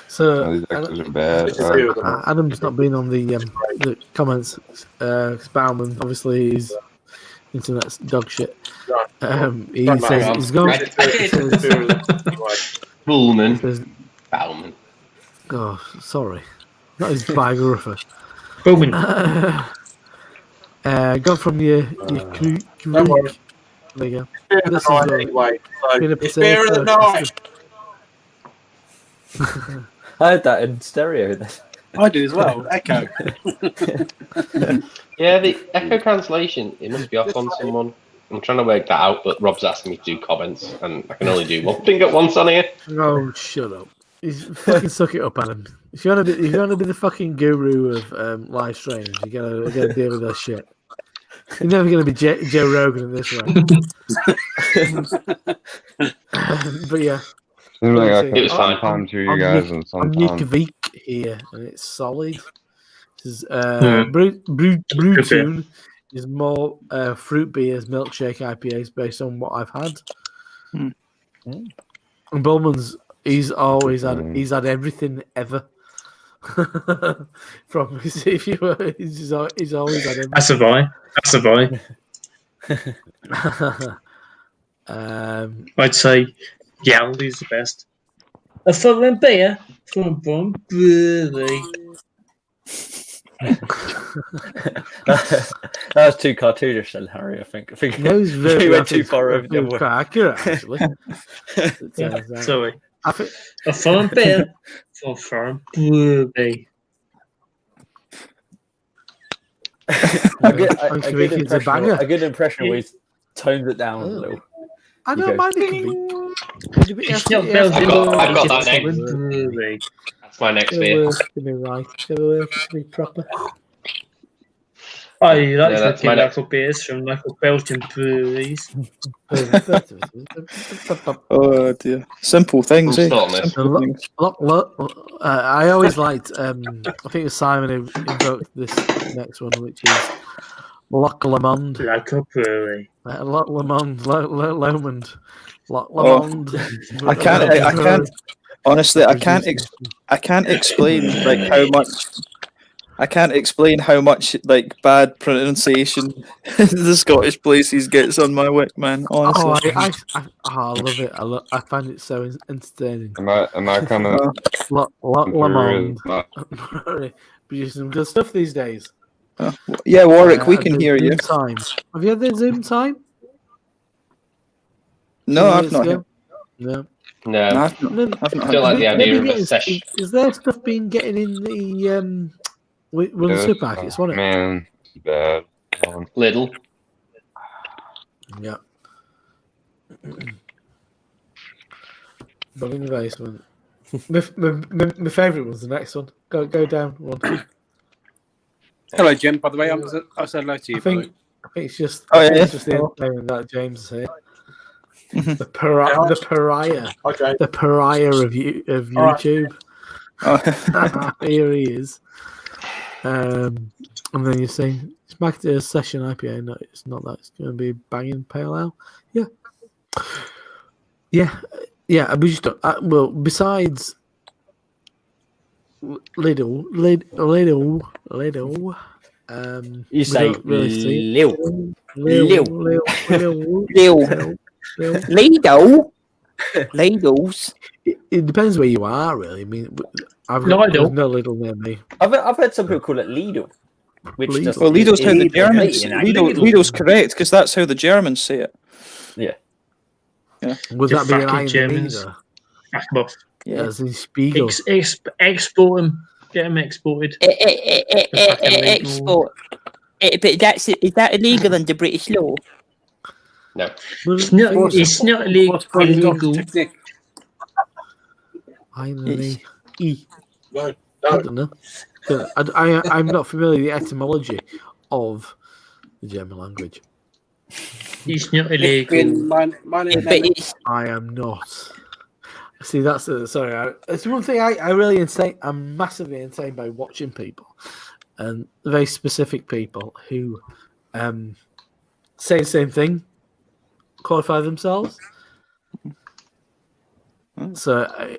So these extras are bad. Adam's not been on the comments. Bauman, obviously, his internet's dog shit. He says he's going. Bauman. Oh, sorry, not his biographer. Bowman. Go from your crew. There you go. This is anyway. it's beer of the night. I heard that in stereo then. I do as well. Echo. Yeah, the echo cancellation, it must be off on someone. I'm trying to work that out, but Rob's asking me to do comments, and I can only do one thing at once on here. Oh, shut up. Fucking suck it up, Adam. If you want to be the fucking guru of live streams, you gotta deal with that shit. You're never gonna be Joe Rogan in this way. But yeah. Seems like I can sometimes hear you guys and sometimes. I'm Nick Veek here, and it's solid. This is Brewtune is more fruit beers, milkshake IPAs based on what I've had. And Bullman's, he's had everything ever. From if you were, he's always had everything. That's a buy. I'd say Aldi's the best. A foreign beer from Brewery. That was too cartoonish then, Harry. I think that was very, we went too far over the quite accurate, actually. Sorry. A foreign beer from Brewery. A good impression we toned it down a little. I don't mind it. I've got that next. That's my next beer. Be proper. I like drinking local beers from local Belgian breweries. Oh dear. Simple things, eh? I always liked, I think it was Simon who invoked this next one, which is Loch Lomond. Local brewery. Loch Lomond. Lomond. I can't. Honestly, I can't explain like how much. I can't explain how much like bad pronunciation the Scottish places gets on my wick, man. Honestly, I love it. I find it so entertaining. Am I coming? Lomond. producing some good stuff these days. Yeah, Warwick, we At can the hear Zoom you. Time. Have you had the Zoom time? No, I've not. No. No, I've not still like the idea of a Is session. there stuff being getting in the one of the supermarkets? Wasn't it? Man, it's bad. Lidl. Yeah. But in the basement. My favourite was the next one. Go down one. Hello, Jim. By the way, I said hello to you. I think it's just. yeah. It's just the entertainment that James is here. The pariah of YouTube. Here he is. And then you're saying it's back to a session IPA. No, it's not that. It's going to be banging pale ale. Yeah. We just well, besides Lidl. You say Lil. Lidls. It depends where you are, really. I mean, there's no Lidl near me. I've heard some people call it Lidl. Which Lidl. Well, Lidl's how the Lidl. Germans. Lidl's correct because that's how the Germans say it. Yeah. Would that be an I in the Germans. either? Back them off. Yeah, as in Spiegel. Export them. Get them exported. Export. But is that illegal under British law? No. It's not illegal. Finally. No. I don't know. I'm not familiar with the etymology of the German language. It's not illegal. I am not. See, that's sorry. It's one thing I really insane. I'm massively insane by watching people, and very specific people who say the same thing, qualify themselves. So,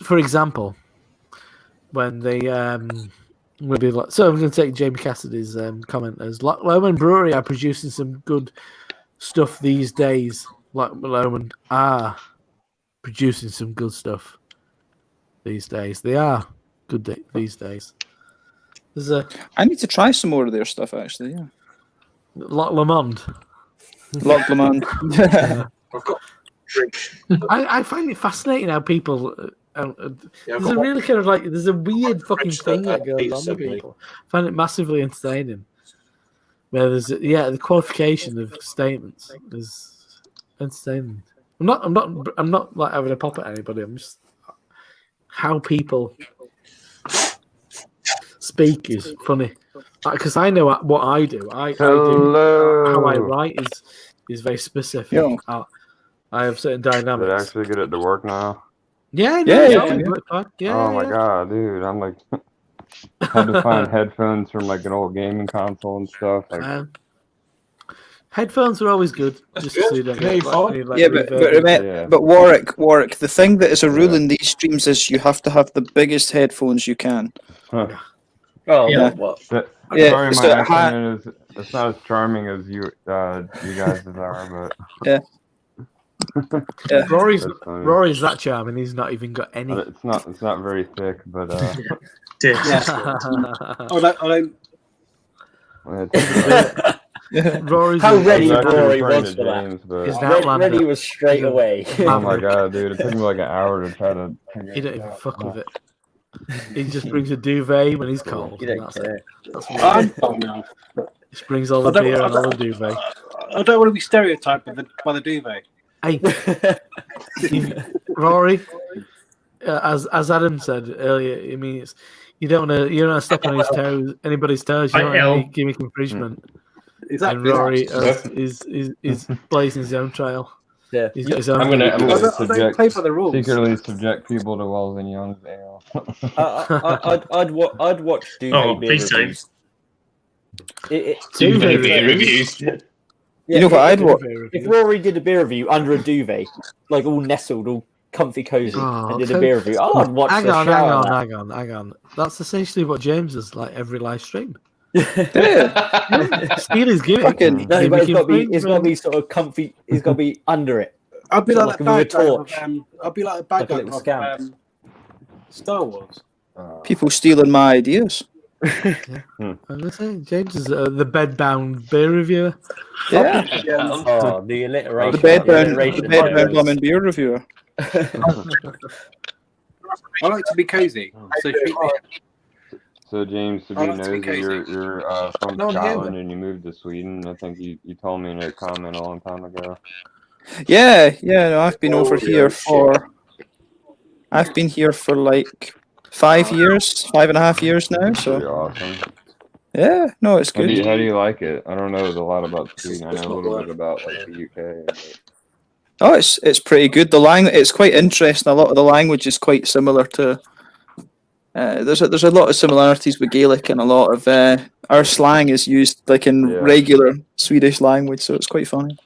for example, when they will be like, so I'm going to take Jamie Cassidy's comment as Lomond Brewery are producing some good stuff these days. Like Lomond are producing some good stuff these days. They are good these days. I need to try some more of their stuff, actually. Yeah. Loch Lomond. Loch Lomond. I find it fascinating how people. There's a really kind of there's a weird fucking thing that goes on with people. I find it massively entertaining. Where there's the qualification of statements is entertaining. I'm not like having a pop at anybody. I'm just how people speak is funny because I know what I do. I do how I write is very specific. Yeah. I have certain dynamics. Did I actually get it to work now? Yeah. Oh my god, dude! I'm like, had to find headphones from like an old gaming console and stuff. Like, headphones are always good. Just so you don't get but Warwick, the thing that is a rule in these streams is you have to have the biggest headphones you can. Huh. Oh, yeah. Sorry, my accent is it's not as charming as you guys are, but yeah. Rory's that charming. He's not even got any. It's not very thick, but How ready Rory was for that? Ready was straight away. Oh my god, dude! It took me like an hour to try to. He don't even fuck with it. He just brings a duvet when he's cold. You don't care. That's what he just brings all the beer and all the duvet. I don't want to be stereotyped by the duvet. Hey, Rory, as Adam said earlier, I mean, you don't want to step on his toes, anybody's toes. You don't want to give him infringement. Exactly. And Rory is blazing his own trail. Yeah, he's got his own. I'm gonna play by the rules. Secretly subject people to Wells and Young's ale. I'd watch duvet beer reviews. Duvet beer reviews. Yeah, you know what I'd watch? If Rory did a beer review under a duvet, like all nestled, all comfy cozy, and did a beer review, I'd watch hang on. That's essentially what James is like every live stream. Steal his gimmick. No, but it's got to be sort of comfy. It's got to be under it. I'd be like a bad guy. torch. I'd be like a bad guy of Star Wars. People stealing my ideas. I'm gonna say James is the bedbound beer reviewer. Yeah. Oh, the alliteration. The bedbound alliteration lemon beer reviewer. I like to be cozy. So So James, I Sabine like to be knows that cozy. you're from No one here, Scotland and you moved to Sweden. I think you told me in a comment a long time ago. Yeah, no, I've been over Audio here shit. for. I've been here for like 5 years, 5.5 years now. Pretty So awesome. yeah, no, it's How good. do you like it? I don't know a lot about Sweden. I It's know a not little bit working. about like the UK. But... Oh, it's pretty good. It's quite interesting. A lot of the language is quite similar to. There's a lot of similarities with Gaelic, and a lot of our slang is used like in Yeah. regular Swedish language, so it's quite funny.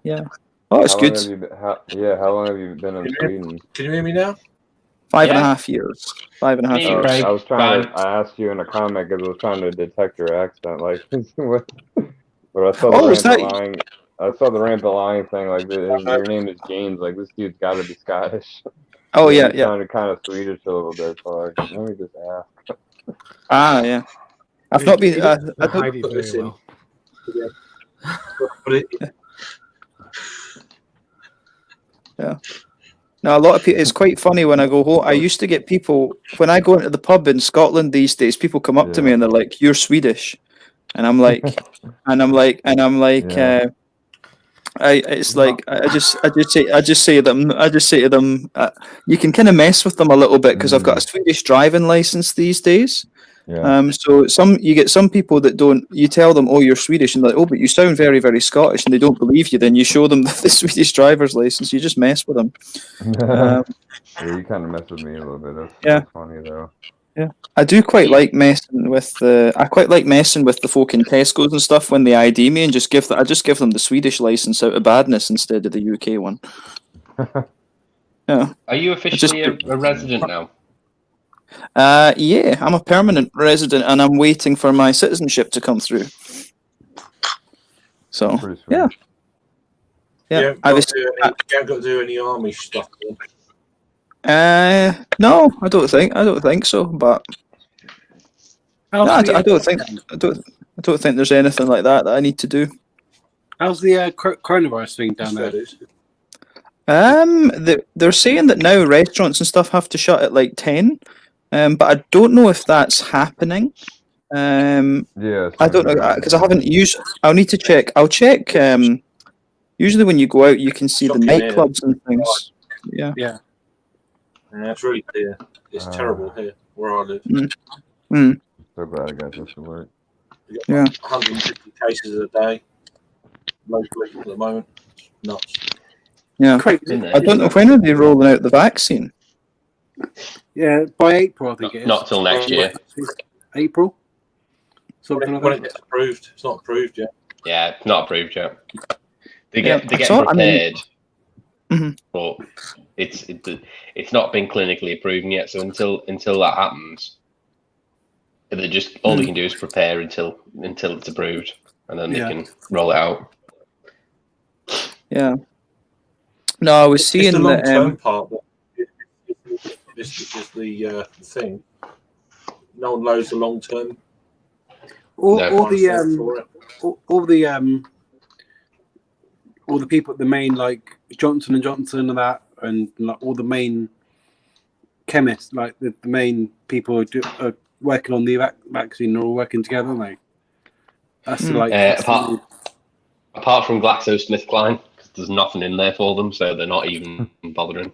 Yeah. Oh, it's How good. long have you been, how long have you been in Sweden? Can you hear me now? 5.5 years. 5.5 Me, years. Craig. I was trying Fine. I asked you in a comment because I was trying to detect your accent, like, but I saw the Oh, was that? rampant lying thing, like, your name is James, like, this dude's got to be Scottish. Oh And yeah, he yeah. sounded kind of Swedish a little bit, so like, let me just ask. Ah, yeah. I've not been. I don't, hide it very well. But it, Yeah. No, a lot of people. It's quite funny when I go home. I used to get people when I go into the pub in Scotland these days. People come up to me and they're like, "You're Swedish," and I'm like, Yeah. It's like I just say to them, you can kind of mess with them a little bit because I've got a Swedish driving license these days. Yeah. So you get some people that don't. You tell them, "Oh, you're Swedish," and they're like, "Oh, but you sound very, very Scottish," and they don't believe you. Then you show them the Swedish driver's license. You just mess with them. Yeah, you kind of messed with me a little bit. That's funny though. Yeah, I do quite like messing with the. I quite like messing with the folk in Tesco's and stuff when they ID me and just give them the Swedish license out of badness instead of the UK one. Yeah. Are you officially a resident now? Yeah, I'm a permanent resident and I'm waiting for my citizenship to come through. So yeah. you haven't got to do any army stuff. No, I don't think so. But no, I don't think there's anything like that I need to do. How's the coronavirus thing down there? They're saying that now restaurants and stuff have to shut at like 10. But I don't know if that's happening. Yeah. I don't know because I haven't used. I'll need to check. I'll check. Usually when you go out, you can see the nightclubs and things. Yeah. Yeah. It's really clear. It's terrible here where I live. So glad I got this alert. Yeah. 150 cases a day locally at the moment. Nuts. Yeah. I don't know when are they rolling out the vaccine. Yeah, by April, I think it is. Not till next year. April? Something like that. When it gets approved. It's not approved yet. Yeah, it's not approved yet. They get prepared, but it's not been clinically approved yet. So until that happens, they just all they can do is prepare until it's approved, and then they can roll it out. Yeah. No, I was seeing the that. long-term part. This is the thing. No one knows the long term. All the people at the main like Johnson and Johnson and that, and like all the main chemists, like the main people who are working on the vaccine, are all working together, mate. That's like apart from GlaxoSmithKline, because there's nothing in there for them, so they're not even bothering.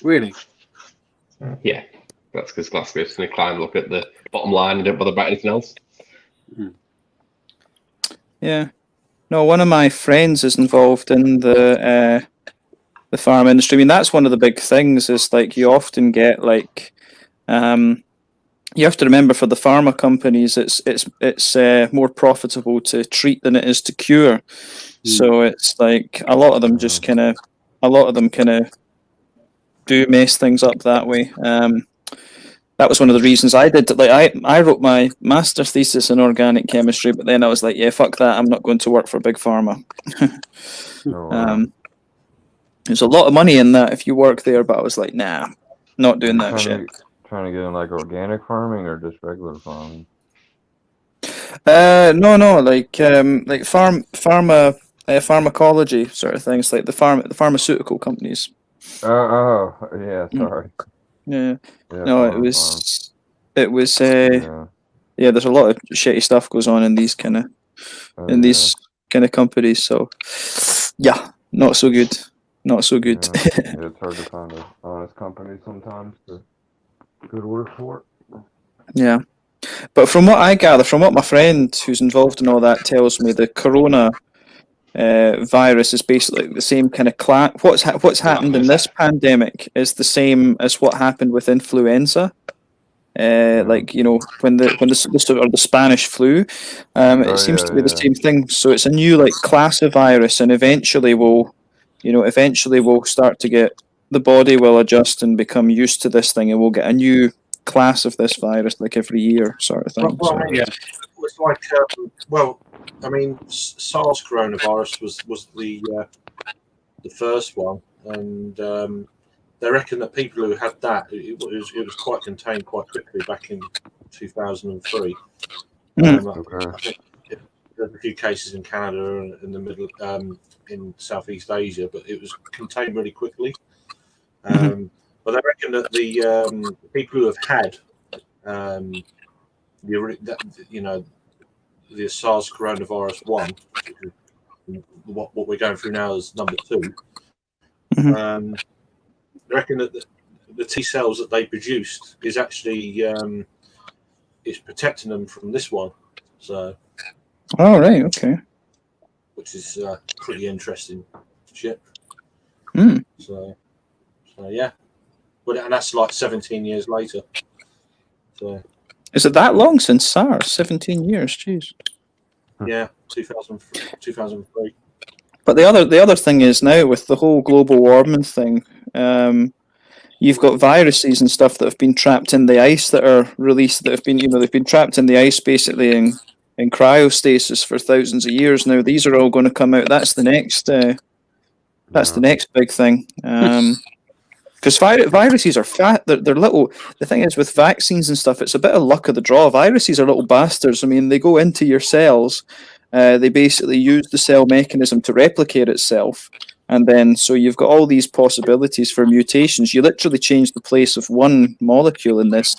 Really? Yeah, that's because GlaxoSmithKline look at the bottom line and don't bother about anything else. Yeah. No, one of my friends is involved in the farm industry. I mean, that's one of the big things. Is like you often get like, you have to remember for the pharma companies, it's more profitable to treat than it is to cure. So it's like a lot of them kind of do mess things up that way. That was one of the reasons I did. Like I wrote my master's thesis in organic chemistry, but then I was like, yeah, fuck that. I'm not going to work for big pharma. There's a lot of money in that if you work there, but I was like, nah, not doing that shit. trying to get in like organic farming or just regular farming? No, like pharmacology sort of things, like the pharmaceutical companies. Yeah, sorry. Yeah. Yeah, No, farm. it was Yeah. yeah. There's a lot of shitty stuff goes on in these kind of these kind of companies. So yeah, not so good. Not so good. Yeah, it's hard to find an honest company sometimes to go to work for. Yeah. But from what I gather, from what my friend who's involved in all that tells me, the corona virus is basically the same kind of what's happened in this pandemic is the same as what happened with influenza. Like when the Spanish flu, it seems to be the same thing. So it's a new like class of virus, and eventually we'll start to get, the body will adjust and become used to this thing, and we'll get a new class of this virus like every year, sort of thing. Well, yeah, it's like I mean, SARS coronavirus was the first one, and they reckon that people who had that, it was quite contained quite quickly back in 2003. I think there's a few cases in Canada and in the middle, in Southeast Asia, but it was contained really quickly. But they reckon that the people who have had the SARS coronavirus 1, what we're going through now is number 2. I reckon that the T cells that they produced is actually it's protecting them from this one. So. Oh right, okay. Which is pretty interesting shit. So yeah, and that's like 17 years later. So. Is it that long since SARS? 17 years, jeez. Yeah, 2003. But the other thing is now with the whole global warming thing, you've got viruses and stuff that have been trapped in the ice that are released, that have been they've been trapped in the ice basically in cryostasis for thousands of years now. These are all going to come out. That's the next the next big thing. Because viruses are fat. They're little. The thing is with vaccines and stuff, it's a bit of luck of the draw. Viruses are little bastards. I mean, they go into your cells. They basically use the cell mechanism to replicate itself, and then so you've got all these possibilities for mutations. You literally change the place of one molecule in this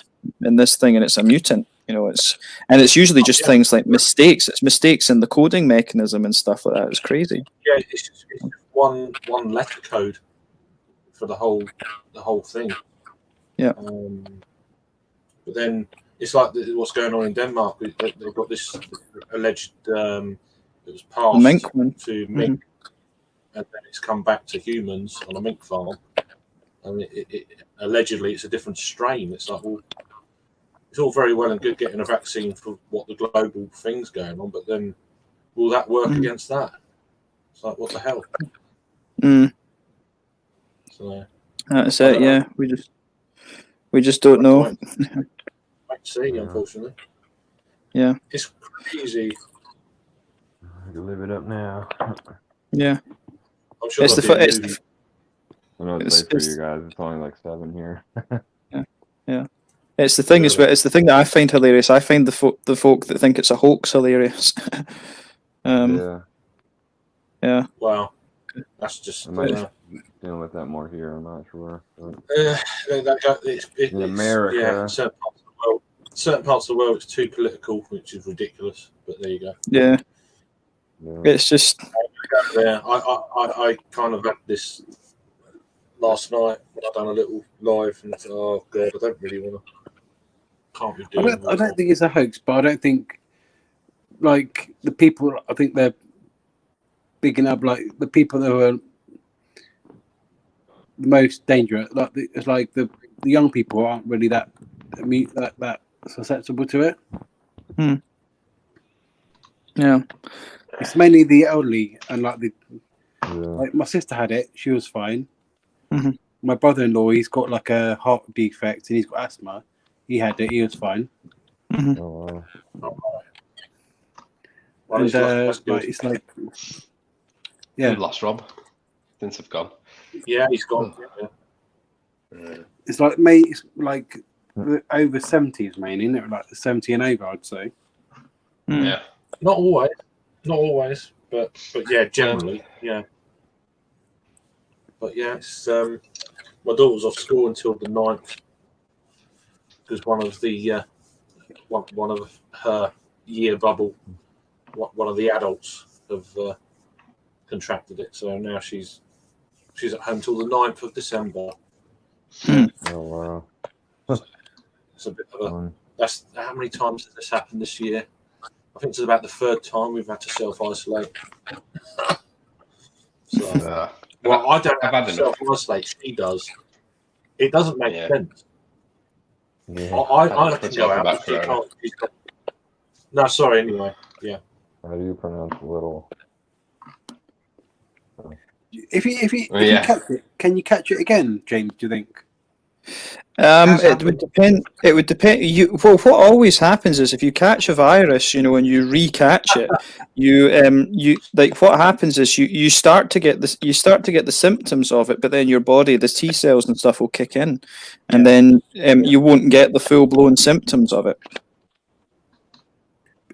thing, and it's a mutant. It's usually just things like mistakes. It's mistakes in the coding mechanism and stuff like that. It's crazy. Yeah, it's just one letter code for the whole thing. Yeah. But then it's like what's going on in Denmark. They've got this alleged it was passed to mink, and then it's come back to humans on a mink farm, and it allegedly it's a different strain. It's like, well, it's all very well and good getting a vaccine for what the global thing's going on, but then will that work against that? It's like, what the hell? So that's it. Yeah, we just don't know. Wait to see, unfortunately. Yeah, it's crazy. I can live it up now. Yeah, I'm sure I know it's late for you guys. It's only like 7 here. Yeah. It's the thing it's the thing that I find hilarious. I find the folk that think it's a hoax hilarious. Yeah. Wow. That's just dealing with that more here. I'm not sure. In America, yeah, certain parts of the world, it's too political, which is ridiculous. But there you go. Yeah. It's just. Yeah, I kind of had this last night when I done a little live, and I thought, oh god, I don't really want to. Can't be doing. I don't think it's a hoax, but I don't think like the people. I think they're bigging up like the people that are the most dangerous. Like it's like the young people aren't really that susceptible to it. Yeah, it's mainly the elderly and like my sister had it. She was fine. My brother-in-law, he's got like a heart defect and he's got asthma. He had it. He was fine. Oh, wow. And it's like, yeah, we've lost Rob since I've gone. Yeah, he's gone. It's like, mate, it's like the over 70s mainly, isn't it? Like the 70 and over, I'd say. Yeah. Not always, but yeah, generally, yeah. But yeah, it's my daughter's off school until the 9th because one of her year bubble, one of the adults have contracted it. So now she's at home till the 9th of December. Oh wow. It's a bit of a. That's how many times has this happened this year? I think it's about the 3rd time we've had to self-isolate. So, well, I don't have to self-isolate. She does. It doesn't make sense. Yeah. I can go out, but she can't. No, sorry. Anyway, yeah. How do you pronounce little? If you catch it, can you catch it again, James? Do you think? It would depend. It would depend. What always happens is if you catch a virus, and you recatch it, you like what happens is you start to get this. You start to get the symptoms of it, but then your body, the T cells and stuff, will kick in, and then you won't get the full blown symptoms of it.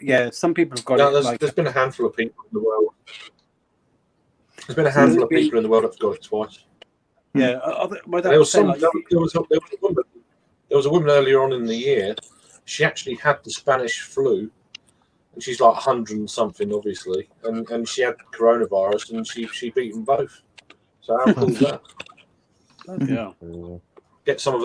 Yeah, some people have got it. There's been a handful of people in the world. There's been a handful of people in the world that've got it twice. Yeah, there was a woman earlier on in the year. She actually had the Spanish flu, and she's like 100 and something, obviously, and she had coronavirus, and she beat them both. So how cool is that? Yeah. Get some of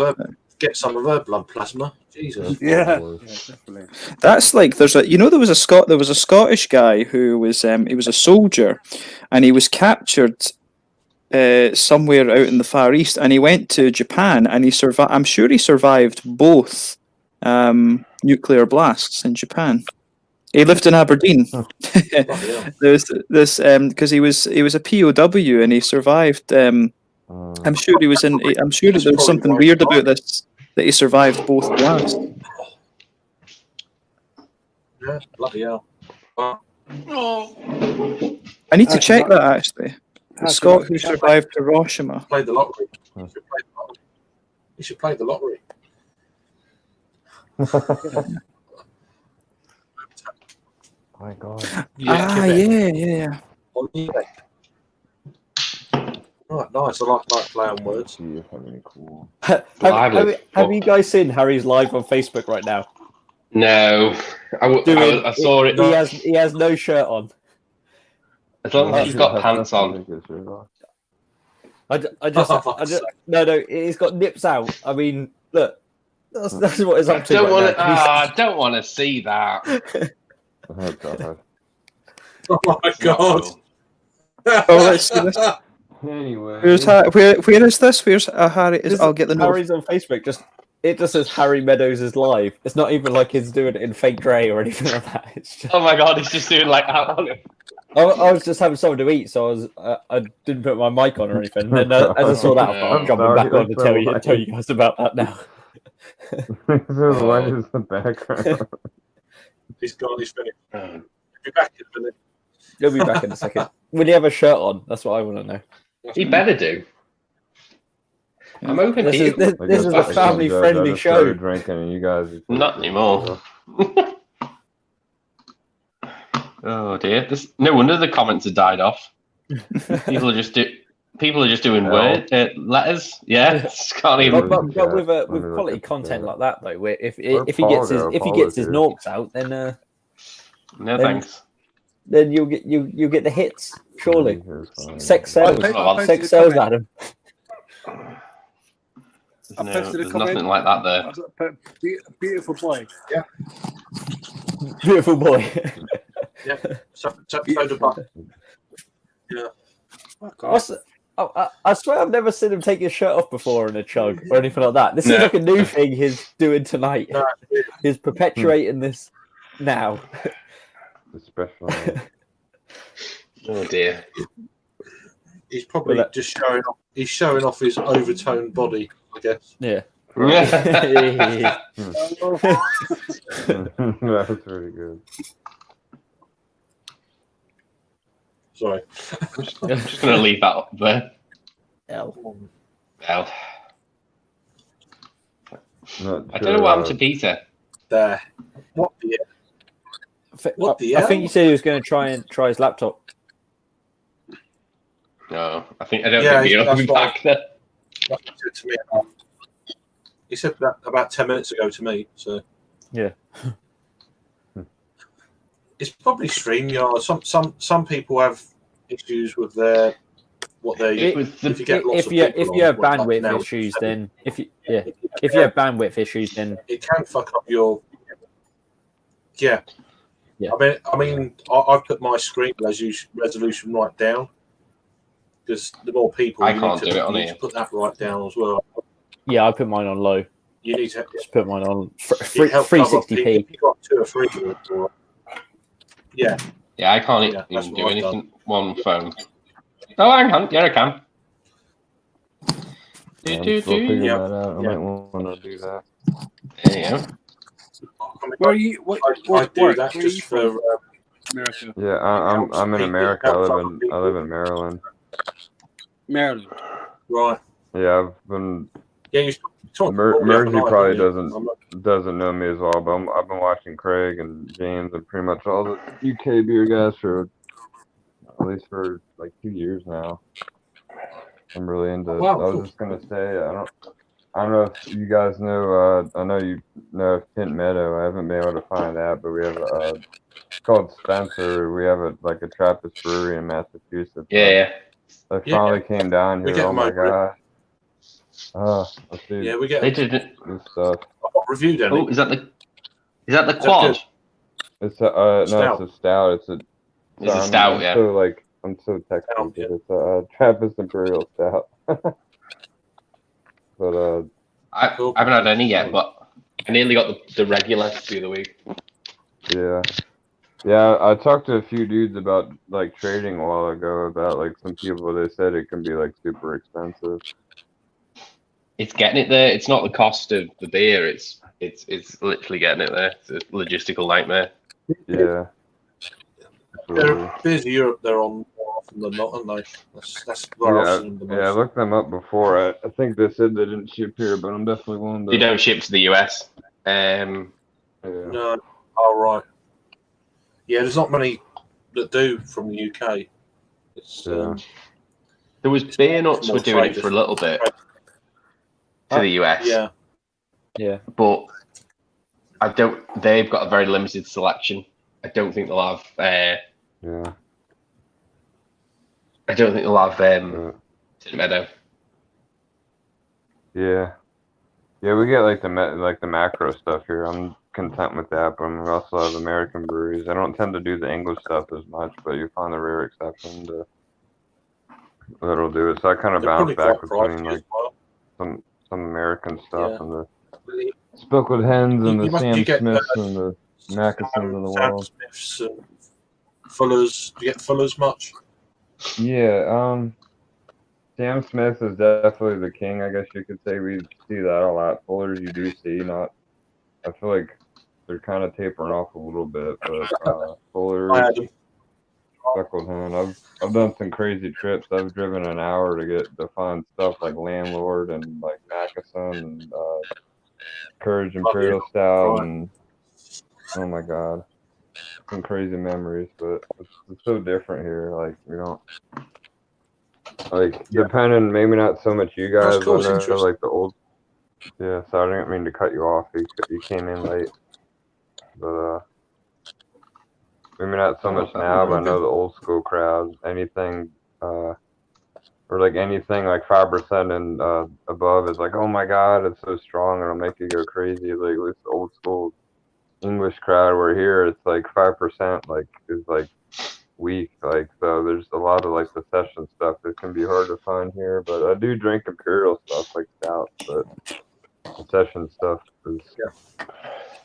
her blood plasma. Jesus. Yeah, definitely. That's like there was a Scottish guy who was he was a soldier, and he was captured somewhere out in the Far East, and he went to Japan, and he survived. I'm sure he survived both nuclear blasts in Japan. He lived in Aberdeen. There's this because he was a POW, and he survived. I'm sure he was in. I'm sure that there was something weird about this, that he survived both blasts. Yeah, bloody hell. I need to check that actually. The Scot who survived Hiroshima. Played the lottery. You should play the lottery. My God. Yeah. On eBay. Right, nice. I like play on words. Cool. Have you guys seen Harry's live on Facebook right now? No, I saw it. He has no shirt on. As long as he's got pants on. No, he's got nips out. I mean, look, that's what he's up to. I don't want to see that. Oh God. Oh my God. Oh, let's see this. Anyway, where is this? Where's Harry? I'll get the note. Harry's on Facebook. It just says Harry Meadows is live. It's not even like he's doing it in fake Dre or anything like that. It's just... Oh my God, he's just doing like that on it. I was just having something to eat, so I didn't put my mic on or anything. And then as I saw that, I'm jumping back on to tell you guys about that now. There's light in the background. He's gone. He's finished. He'll be back in a minute. He'll be back in a second. Will he have a shirt on? That's what I want to know. He better do. I'm hoping this is a family-friendly show. Drinking and you guys not anymore. Oh dear! No wonder the comments have died off. People are just doing letters. Yeah, can't even. But with quality content like that though, where if he gets his norks out, then no thanks. Then you'll get the hits. Surely, sex sells, Adam. There's nothing like that there. Beautiful boy. Yeah. Beautiful boy. Yeah. Yeah. I swear I've never seen him take his shirt off before in a chug or anything like that. This is like a new thing he's doing tonight. No. He's perpetuating this now. Especially. Oh dear. He's probably just showing off. He's showing off his overtone body, I guess. Yeah. That was pretty good. Sorry. I'm just going to leave that up there. L. Not I don't know what happened to Peter. There. What the? What the I hell? think he said he was going to try his laptop. No, I don't Yeah, think you're that's what back there. That's what he said to me. He said that about 10 minutes ago to me. So Yeah. it's probably StreamYard. Some people have issues with their what they. If you get lots of people if you have on, like bandwidth now, issues, then if you have bandwidth issues, then it can fuck up your. Yeah. Yeah. I mean, I've put my screen resolution right down because the more people, I you can't need do it on to here. put that right down as well. yeah, I put mine on low. You need to Just put mine on it helps cover 360p. If you got 2 or 3, yeah. Yeah, I can't Yeah, even that's do what I've anything on phone. Oh, hang on. Yeah, I can. Yeah, I'm still figuring Yeah. that out. I Yeah. might want to do that. There you go. Where are you? I do that where are you just for. America? Yeah, I'm in America. I live in Maryland. Maryland. Right. Yeah, I've been. Yeah, you Mersey probably doesn't know me as well, but I've been watching Craig and James and pretty much all the UK beer guys for at least for like 2 years now. I'm really into it. Wow, I was just gonna say I don't know if you guys know. I know you know of Tint Meadow. I haven't been able to find that, but we have it's called Spencer. We have a Trappist brewery in Massachusetts. Yeah. They finally came down We here. get Oh them my over god. Let's see. Yeah, we get They did it. This stuff. reviewed any. Oh, is that the quad? It's no, Stout. it's a stout. It's a stout, yeah. I'm so technical. Stout, yeah. It's a Trappist Imperial Stout. But I haven't had any yet, but I nearly got the regular the other week. yeah, I talked to a few dudes about like trading a while ago about like some people. They said it can be like super expensive. It's getting it there. It's not the cost of the beer. It's literally getting it there. It's a logistical nightmare. Yeah. Beers in Europe, they're on more often than not, aren't they? That's where I've seen them the I most. looked them up before. I think they said they didn't ship here, but I'm definitely willing to. They don't ship to the US. Yeah. No. Oh, right. Yeah, there's not many that do from the UK. It's, there was Beer Nuts were doing it for a little bit to the US. Yeah. But they've got a very limited selection. I don't think they'll have. I don't think they'll have Tint Meadow. Yeah, we get like the macro stuff here. I'm content with that, but we also have American breweries. I don't tend to do the English stuff as much, but you find the rare exception that'll do it. So I kind of bounce back between like some American stuff and the Speckled Hens and the Sam Smiths and the Mackesons of the world. Smiths and Fullers. Do you get Fullers much? Yeah, Sam Smith is definitely the king, I guess you could say. We see that a lot. Fullers you do see, not. I feel like they're kind of tapering off a little bit, but Fullers, Speckled Hen. I've done some crazy trips. I've driven an hour to find stuff like Landlord and like Mackeson and Courage Imperial Stout and oh my god, some crazy memories. But it's so different here. Like we don't. Like, depending, maybe not so much you guys, That's cool, I know, interesting. like the old. Yeah, so I didn't mean to cut you off. You came in late, but maybe not so much now. But I know the old school crowd. Anything, or like anything like 5% and above is like, oh my god, it's so strong, it'll make you go crazy. Like this old school English crowd. Where here it's like 5%, like is like weak, like so there's a lot of like the session stuff that can be hard to find here, but I do drink imperial stuff like stout, but the session stuff is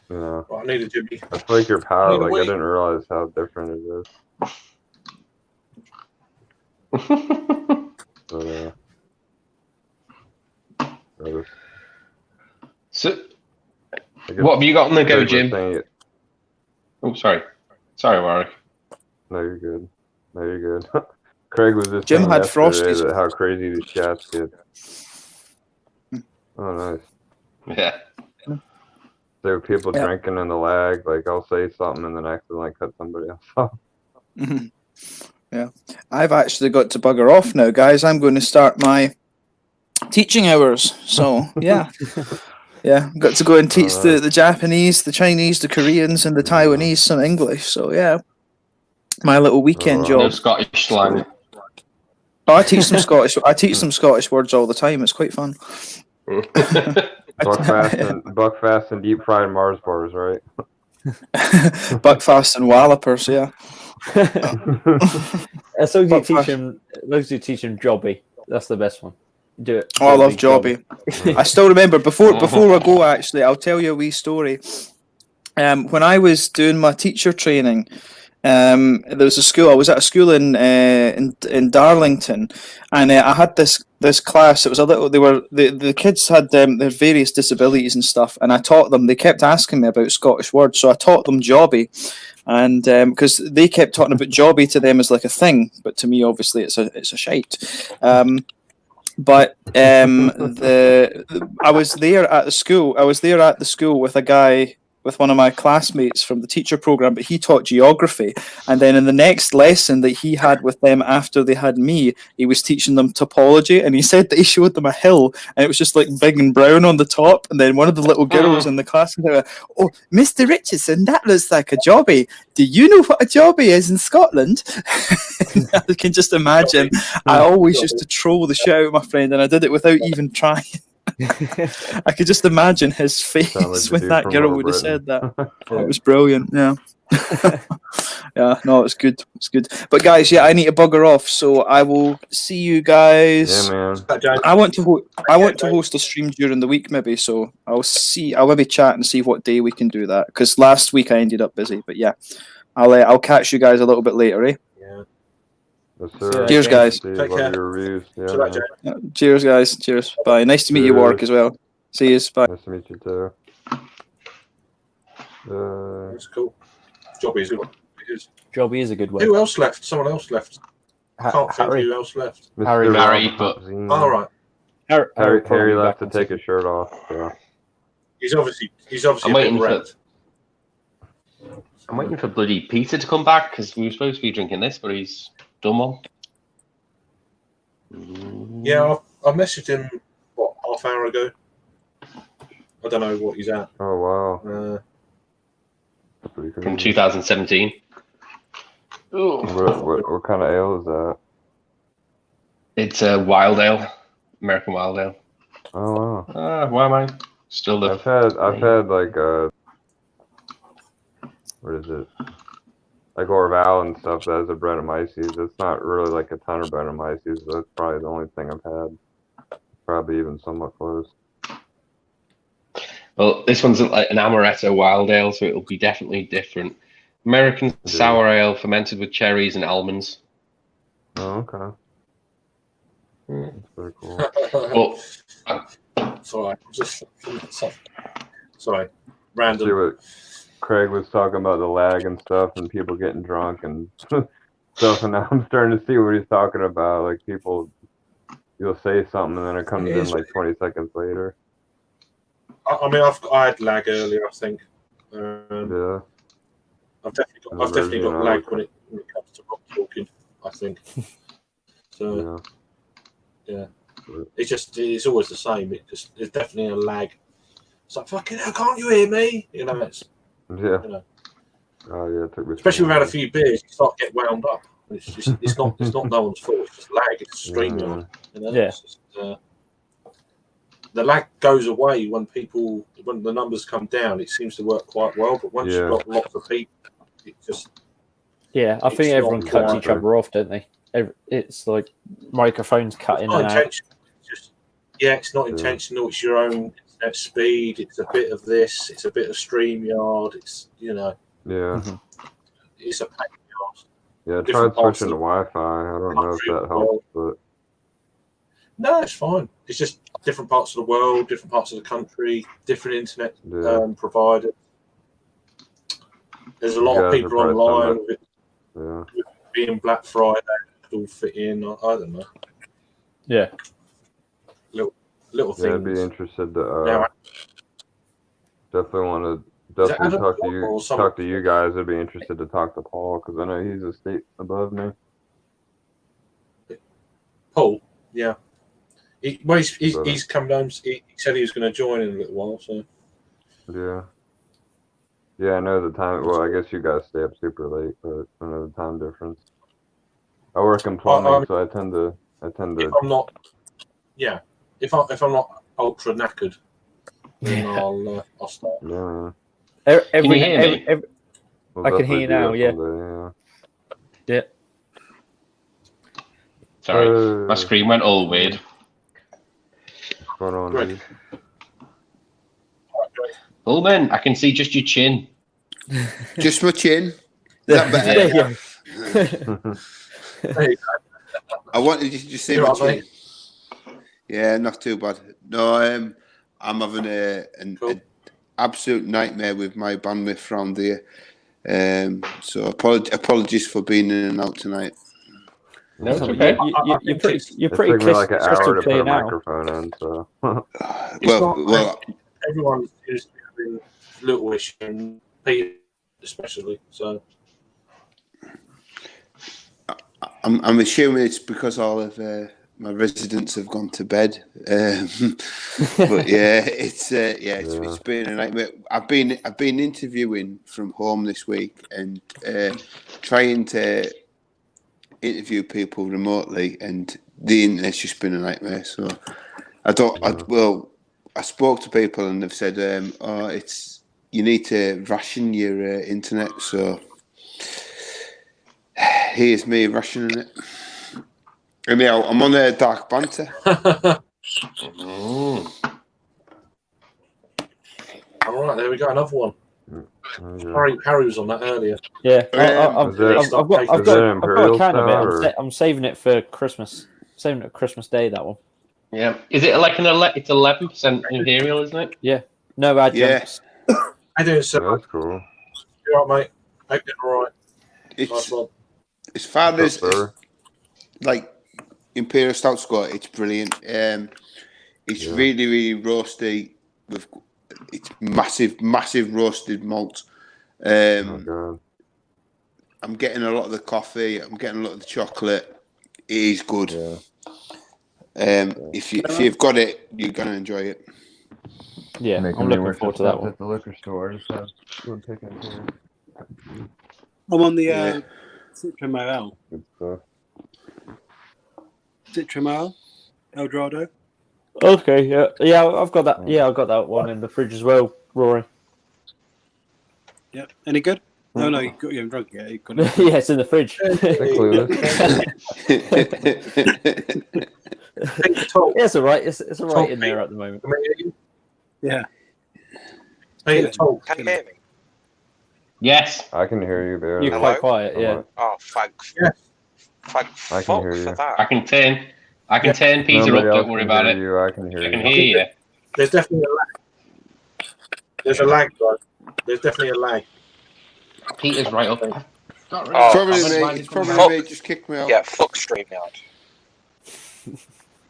you know I need a Jimmy. I feel like your palate, like I didn't realize how different it is. So what have you got on the go, Jim? Oh, sorry Warwick. No, you're good. Craig was just Jim saying had yesterday Frosties. that how crazy these chats get. Oh, nice. Yeah. So people drinking in the lag, like I'll say something and then accidentally cut somebody else off. Yeah, I've actually got to bugger off now, guys. I'm going to start my teaching hours. So yeah, got to go and teach the Japanese, the Chinese, the Koreans, and the Taiwanese some English. So yeah, my little weekend job. No Scottish slang. Oh, I teach some Scottish. I teach some Scottish words all the time. It's quite fun. Buckfast and deep fried Mars bars, right? Buckfast and Wallopers, yeah. As long as you teach him Jobby, that's the best one. Do it. Oh, I love Jobby. I still remember before I go. Actually, I'll tell you a wee story. When I was doing my teacher training, there was a school. I was at a school in Darlington, and I had this class. It was a little. The kids had their various disabilities and stuff, and I taught them. They kept asking me about Scottish words, so I taught them Jobby, and because they kept talking about Jobby to them as like a thing, but to me, obviously, it's a shite. But I was there at the school. I was there at the school with a guy, with one of my classmates from the teacher program, but he taught geography. And then in the next lesson that he had with them after they had me, he was teaching them topology. And he said that he showed them a hill and it was just like big and brown on the top. And then one of the little girls in the class was like, "Oh, Mr. Richardson, that looks like a jobby. Do you know what a jobby is in Scotland?" I can just imagine. I always used to troll the shit out of my friend, and I did it without even trying. I could just imagine his face when that girl would have said that. It was brilliant. Yeah. Yeah, no, it's good. It's good. But guys, I need to bugger off, so I will see you guys. Yeah, man. I want to host a stream during the week, maybe. So I'll maybe chat and see what day we can do that. Because last week I ended up busy. But yeah, I'll catch you guys a little bit later, eh? Yeah. Cheers, guys. Take care. Your reviews. Yeah, cheers, guys. Cheers. Bye. Nice to meet you, Warwick, as well. See you. Bye. Nice to meet you too. That's cool. Jobby is a good one. Jobby is a good one. Who else left? Someone else left. I can't think who else left. Harry, but all right. Harry left to take his shirt off. Yeah. He's obviously I'm waiting for bloody Peter to come back because we were supposed to be drinking this, but he's done one. Yeah, I messaged him half hour ago. I don't know what he's at. Oh wow. From 2017. What kind of ale is that? It's a wild ale, American wild ale. Oh wow. Why am I still the? I've had like what is it? Like Orval and stuff that has a Brettanomyces. It's not really like a ton of Brettanomyces. That's probably the only thing I've had. Probably even somewhat close. Well, this one's like an Amaretto wild ale, so it'll be definitely different. American sour ale fermented with cherries and almonds. Oh, okay. That's very cool. Sorry, sorry. Random. See what Craig was talking about, the lag and stuff, and people getting drunk and stuff, and now I'm starting to see what he's talking about. Like people, you'll say something and then it comes in like 20 seconds later. I mean, I had lag earlier, I think. Yeah. I've definitely got lag when it comes to rock talking, I think. So yeah. It's always the same. There's definitely a lag. It's like, fucking hell, can't you hear me? You know, it's Oh yeah, it took me. Especially when we've had a few beers, you start to get wound up. It's not no one's fault. It's just lag. It's streaming. You know? Yeah. The lag goes away when the numbers come down. It seems to work quite well, but once you've got lots of people, it just I think everyone cuts each other off, don't they? It's like microphones cut in and out. It's not intentional. It's your own internet speed. It's a bit of this. It's a bit of StreamYard. It's it's a pain in the arse. Yeah, I tried switching to Wi-Fi. I don't know if that helps, but no, it's fine. It's just different parts of the world, different parts of the country, different internet providers. There's a lot of people online with it being Black Friday. Could all fit in. I don't know. Yeah. Little things. I'd be interested to definitely want to Is it definitely Adam talk to or you. someone? Talk to you guys. I'd be interested to talk to Paul because I know he's a state above me. Paul, yeah. He's come down. He said he was going to join in a little while. So Yeah. Yeah, I know the time. Well, I guess you guys stay up super late, but I know the time difference. I work in plumbing, so I tend to. if I'm not, yeah, if I'm not ultra knackered, then I'll start. Yeah. Can you hear me? I can hear you now. Yeah. Yeah. Sorry, my screen went all weird. What's going on, dude? Ullman, I can see just your chin. Just my chin. Is that better? Yeah. I wanted you to just see my chin. Yeah, not too bad. No, I'm having an absolute nightmare with my bandwidth around here. So apologies for being in and out tonight. No, it's okay. You're pretty It took me like an hour to put clear a now. microphone in, so. well, everyone's used to having little issue, and Peter especially. So I'm assuming it's because all of my residents have gone to bed. But yeah, it's been a nightmare. I've been interviewing from home this week and trying to interview people remotely, and the internet's just been a nightmare. So I spoke to people and they've said, you need to ration your internet. So here's me rationing it. Anyhow, I'm on a dark banter. all right, there we go, another one. Harry was on that earlier. Yeah, I've got a can of it. I'm saving it for Christmas. Saving it for Christmas Day. That one. Yeah, is it like it's 11% imperial, isn't it? Yeah, no adjuncts. I do. So that's cool. You all right, mate? I did all right. As far as like Imperial Stout score, it's brilliant. It's really, really roasty with it's massive roasted malt. I'm getting a lot of the coffee. I'm getting a lot of the chocolate. It is good. If you've got it, you're gonna enjoy it. Yeah, I'm looking forward to that one. At the liquor store, I just have one picking here. I'm on the Citra Morel. Good stuff. Citra Morel, Eldorado. Okay, yeah, I've got that. Yeah, I've got that one in the fridge as well, Rory. Yep. Any good? No, you haven't drunk yet. You got yeah, it's in the fridge. Yeah, it's all right. It's all right in there at the moment. Yeah. Can you hear me? Yes. I can hear you, Bear. You're quite quiet, yeah. Oh, thank I can hear you. for that. I can turn Peter up. Don't worry about it. I can hear you. I can hear you. There's definitely a lag. There's a lag, guys. There's definitely a lag. Peter's right up. Probably me. Just kick me out. Yeah, fuck StreamYard.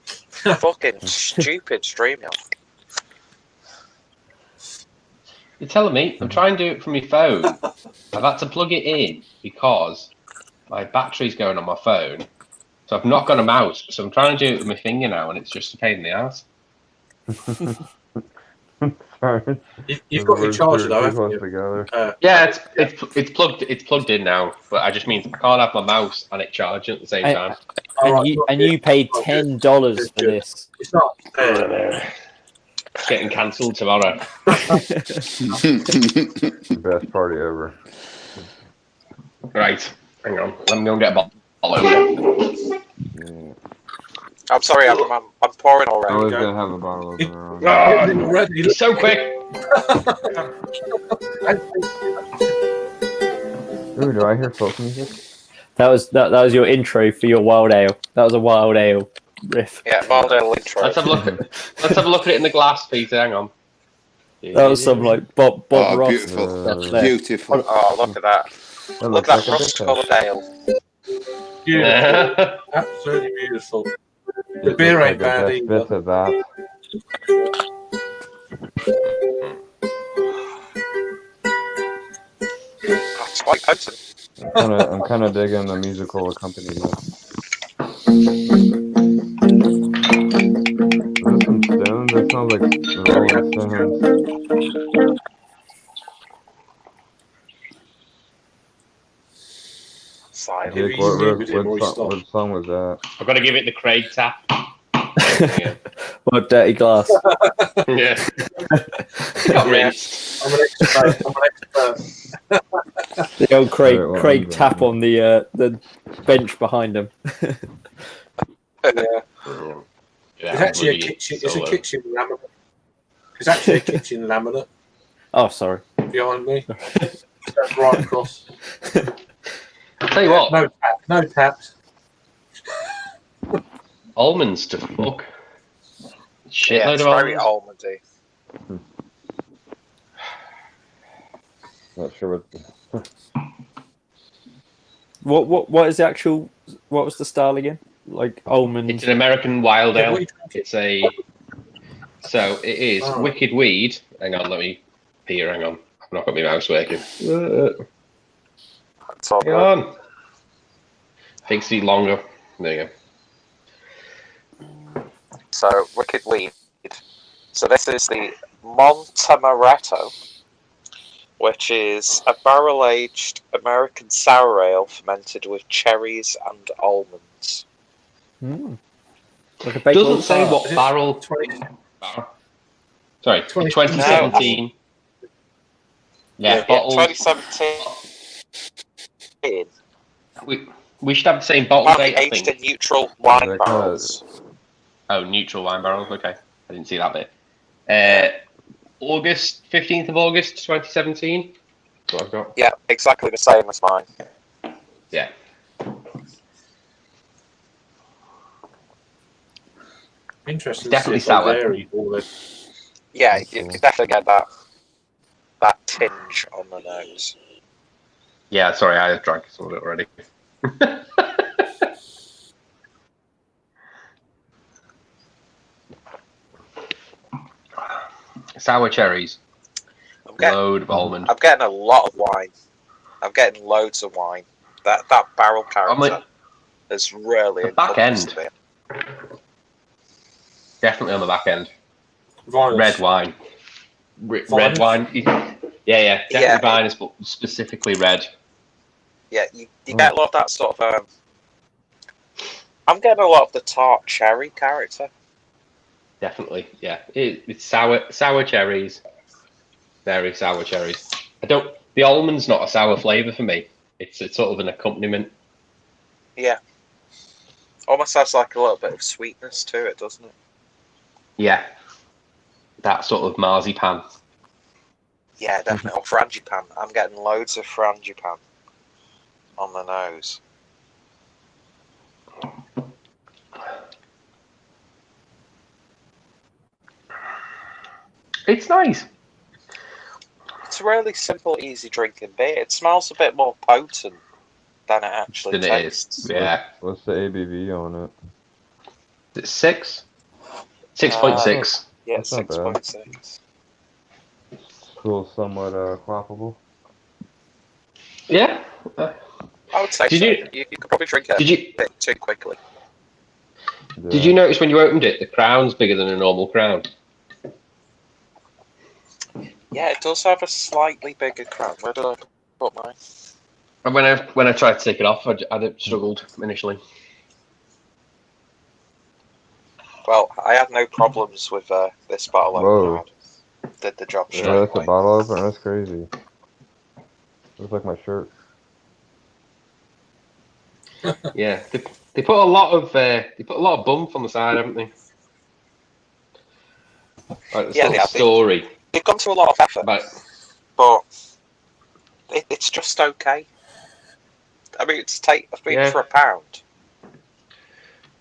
Fucking stupid StreamYard. You're telling me I'm trying to do it from my phone. I've had to plug it in because my battery's going on my phone. So I've not got a mouse. So I'm trying to do it with my finger now, and it's just a pain in the ass. Sorry. You've got your charger though, haven't you? Yeah, it's plugged in now. But I just mean I can't have my mouse and it charging at the same time. And you paid $10 for this. It's not. It's getting cancelled tomorrow. Best party ever. Right, hang on. I'm going to get a bottle opener. I'm sorry, I'm pouring already. I was going to have a bottle opener. It's so quick. Ooh, do I hear folk music? That was your intro for your wild ale. That was a wild ale riff. Yeah, wild ale intro. Let's have a look at it in the glass, Peter. Hang on. That was some like Bob Ross. Beautiful. Oh, look at that. Look at that rust-coloured ale. Beautiful. Absolutely beautiful. The beer ain't bad either. Bit of that. quite potent. I'm kind of digging the musical accompaniment. Is this some Stones? That sounds like the Rolling Stones. Silent. Jake, what song was that? I've got to give it the Craig tap. What dirty glass? Yeah. Got rinsed. I'm an expert. The old Craig Alright, well, Craig I'm tap done. on the bench behind him. Yeah. Yeah, It's actually really a kitchen. solo. It's a kitchen laminate. It's actually a kitchen laminate Oh, sorry. behind me. It goes right across. I'll tell you what, No taps. almonds to fuck. Shitload Yeah, it's of very almonds. almondy. Not sure What is the actual? What was the style again? Like almond. It's an American wild Yeah, ale. what are you drinking? So it is Oh. Wicked Weed. Hang on, let me peer. Hang on, I've not got my mouse working. It's all Hang good. on. Takes me longer. There you go. So, Wicked Weed. So this is the Montmaretto, which is a barrel-aged American sour ale fermented with cherries and almonds. Like a baked Doesn't say tart. what barrel. Sorry, 2017. Yeah, bottles. 2017. We should have the same bottle Barley date, I aged think. in neutral wine They're barrels. Oh, neutral wine barrels. Okay, I didn't see that bit. August 15th of August 2017. That's what I've got. Yeah, exactly the same as mine. Yeah. Interesting. Definitely to see if they sour. vary all this. Yeah, you can definitely get that tinge on the nose. Yeah, sorry, I drank some of it already. Sour cherries. Load of almond. I'm getting a lot of wine. I'm getting loads of wine. That barrel character is really the back end. it. Definitely on the back end. Vinous. Red wine. Red wine. Yeah. Definitely Vinous, but specifically red. Yeah, you get a lot of that sort of. I'm getting a lot of the tart cherry character. Definitely, yeah. It's sour cherries. Very sour cherries. The almond's not a sour flavour for me. It's sort of an accompaniment. Yeah. Almost has like a little bit of sweetness to it, doesn't it? Yeah. That sort of marzipan. Yeah, definitely. Or frangipan. I'm getting loads of frangipan on the nose. It's nice. It's a really simple, easy drinking beer. It smells a bit more potent than it actually tastes. Yeah. What's the ABV on it? It's 6? 6.6. Yeah, That's not bad. 6.6. Still somewhat croppable. Yeah. I would say you could probably drink it a bit too quickly. Yeah. Did you notice when you opened it, the crown's bigger than a normal crown? Yeah, it does have a slightly bigger crown. Where did I put mine? And when I tried to take it off, I struggled initially. Well, I had no problems with this bottle opener. Did the job straight Yeah, that's away. a bottle opener. That's crazy. Looks like my shirt. Yeah, they put a lot of bump on the side, haven't they? Like Yeah, they have. Story. They've gone to a lot of effort, but it's just okay. I mean, for £1.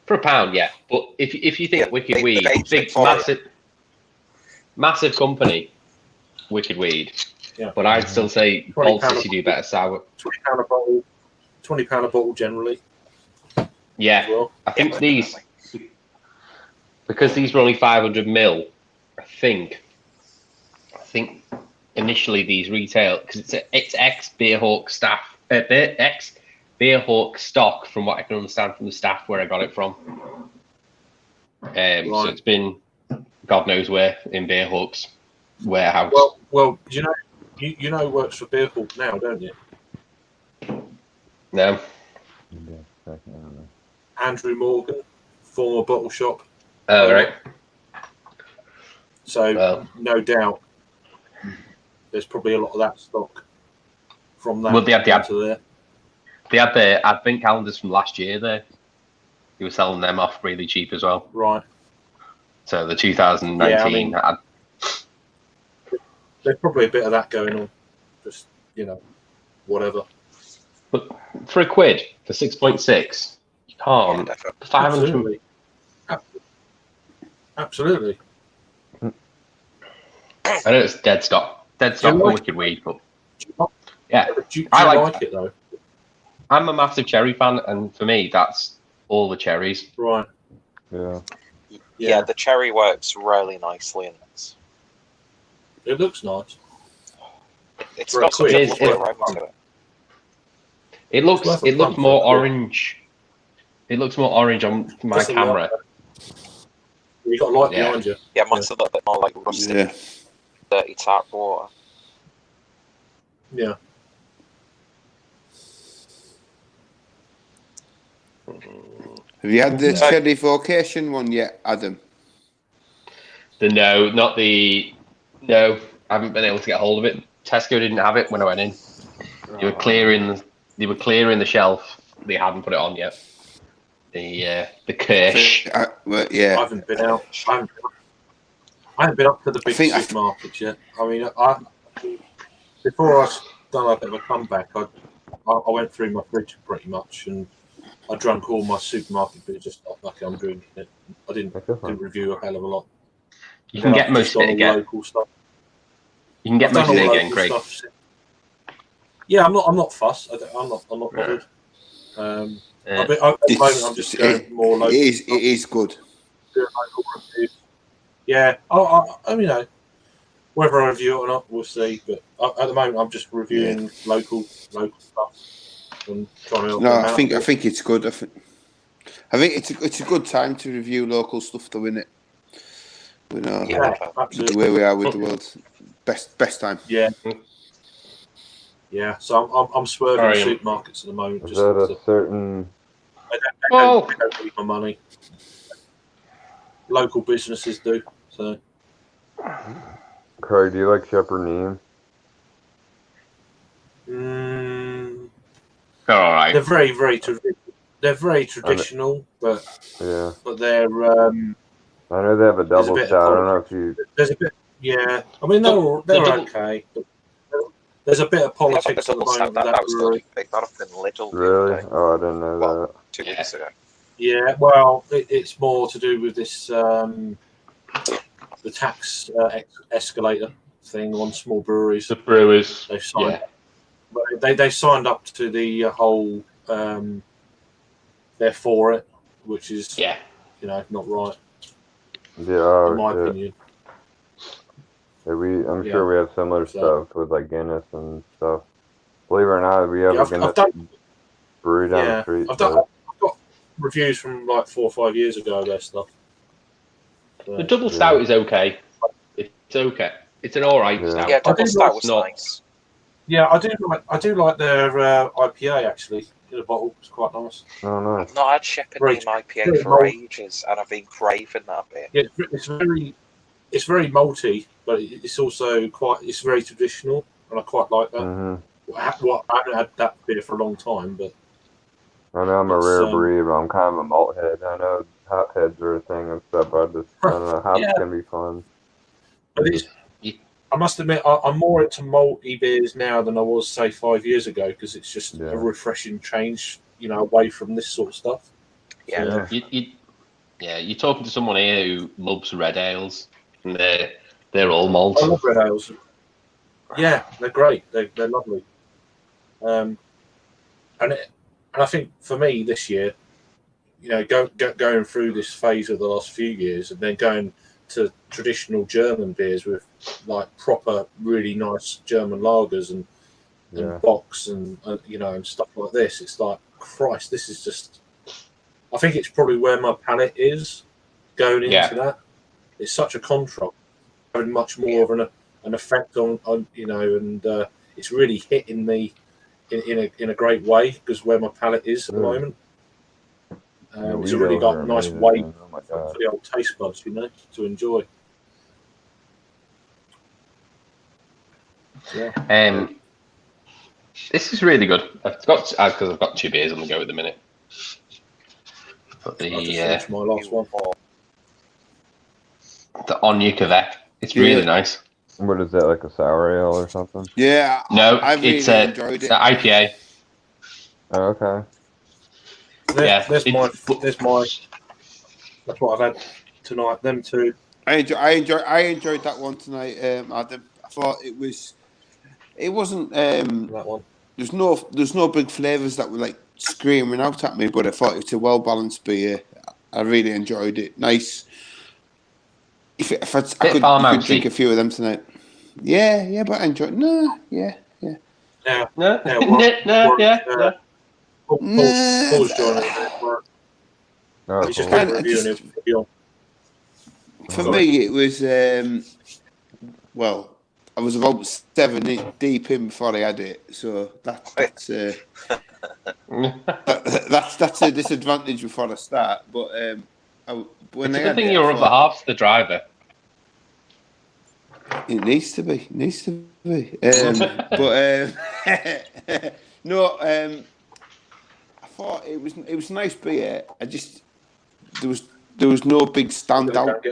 For £1, yeah. But if you think Wicked Weed, big massive company, Wicked Weed. Yeah. But I'd still say Bolt City do better sour. £20 a bottle. £20 a bottle generally. Yeah, Well. I think these, because these were only 500 ml. I think initially these retail, because it's ex Beerhawk staff, ex Beerhawk stock, from what I can understand from the staff where I got it from. So it's been God knows where in Beerhawk's warehouse. Well, you know, who works for Beerhawk now, don't you? No. Andrew Morgan, former bottle shop. Oh, right. So no doubt, there's probably a lot of that stock from that. Well, they had there. They had the advent calendars from last year there. He was selling them off really cheap as well. Right. So the 2019 had. There's probably a bit of that going on. Just, whatever. But for £1, for 6.6, you can't. 500. Absolutely. I know it's dead stock for Wicked Weed, but yeah, Do you I like it though? I'm a massive cherry fan, and for me, that's all the cherries. Right. Yeah, the cherry works really nicely in this. It looks nice. It's got such a lovely aroma to it. It looks more orange. It looks more orange on my camera. You got light behind you. Yeah, mine's a little bit more like rustic, dirty tap water. Yeah. Have you had the cherry vocation one yet, Adam? No, I haven't been able to get hold of it. Tesco didn't have it when I went in. They were clearing the shelf. They hadn't put it on yet. The Kirsch. I haven't been out. I haven't been up to the big supermarkets yet. I mean, before I done a bit of a comeback, I went through my fridge pretty much, and I drank all my supermarket beer just like I'm drinking it. I didn't review a hell of a lot. You can get most of it again. Local stuff. You can get most of it again, Craig. Yeah, I'm not fussed. I'm not bothered. At the moment, I'm just going more local. It is good. Yeah, I mean, whether I review it or not, we'll see. But at the moment, I'm just reviewing local stuff and trying to help them out. I think it's good. I think it's a good time to review local stuff, though, isn't it? We know absolutely. The way we are with the world. Best time. Yeah. Yeah, so I'm swerving supermarkets at the moment. Is that a certain? I don't need my money. Local businesses do. So. Craig, do you like Shepherd Neem? All right. They're very very traditional, but they're. I know they have a double stout. I don't know if you. There's a bit. Yeah, I mean they're okay. But there's a bit of politics at the moment. That was good. They got up in Lidl. Really? Oh, I didn't know that. 2 weeks ago. Yeah, well, it's more to do with this the tax escalator thing on small breweries. The brewers. They've signed. Yeah. They signed up to the whole. They're for it, which is not right. Yeah, in my opinion. Yeah, I'm sure we have similar stuff with like Guinness and stuff. Believe it or not, we have a Guinness brewery down the street. I've got reviews from like 4 or 5 years ago of their stuff. So, the double stout is okay. It's okay. It's an alright stout. Yeah, double stout was nice. Yeah, I do like their IPA actually in a bottle. It's quite nice. Oh, nice. I've not had Shepherd Neem IPA for ages, and I've been craving that bit. Yeah, it's very malty, but it's also it's very traditional, and I quite like that. Mm-hmm. I haven't had that beer for a long time, but I know I'm a rare breed, but I'm kind of a malt head. I know hop heads are a thing and stuff, but I don't know, hops can be fun. But I must admit, I'm more into malty beers now than I was, say, 5 years ago, because it's just a refreshing change, away from this sort of stuff. Yeah. You're talking to someone here who loves red ales, and they're all malt. I love red ales. Yeah, they're great. They're lovely. And I think for me this year, going through this phase of the last few years, and then going to traditional German beers with like proper, really nice German lagers and bocks and and stuff like this. It's like, Christ, this is just. I think it's probably where my palate is going into that. It's such a contrast, having much more of an effect on and it's really hitting me in a great way because where my palate is at the moment. It's really got a nice weight for the old taste buds, to enjoy. Yeah. This is really good. Because I've got 2 beers on the go at the minute. But I just finished my last one. The Anya Quebec. It's really nice. What is that, like a sour ale or something? Yeah, no, I really enjoyed it. The IPA. Oh, okay. That's what I've had tonight. Them two. I enjoyed that one tonight, Adam. I thought it wasn't that one. There's no big flavours that were like screaming out at me, but I thought it was a well balanced beer. I really enjoyed it. Nice. I could drink a few of them tonight. Yeah, but I enjoyed. No. Paul's joining us. He's just kind of reviewing it. For me, it was I was about 7 deep in before I had it, so that's a disadvantage before I start. But when it's a good thing you're up half the driver. It needs to be. No. I thought it was a nice beer. There was no big standout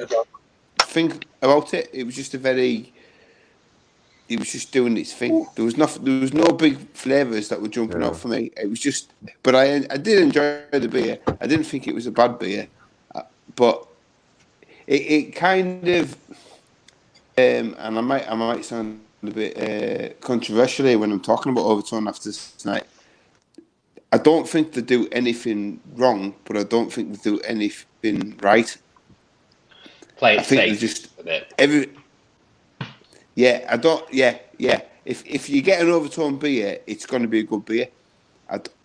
thing about it. It was just it was just doing its thing. There was no big flavours that were jumping out for me. It was just, but I did enjoy the beer. I didn't think it was a bad beer, but it kind of, and I might sound a bit controversial when I'm talking about Overtone after tonight. I don't think they do anything wrong, but I don't think they do anything right. Play it I think safe they just a bit. I don't. Yeah. If you get an Overtone beer, it's going to be a good beer.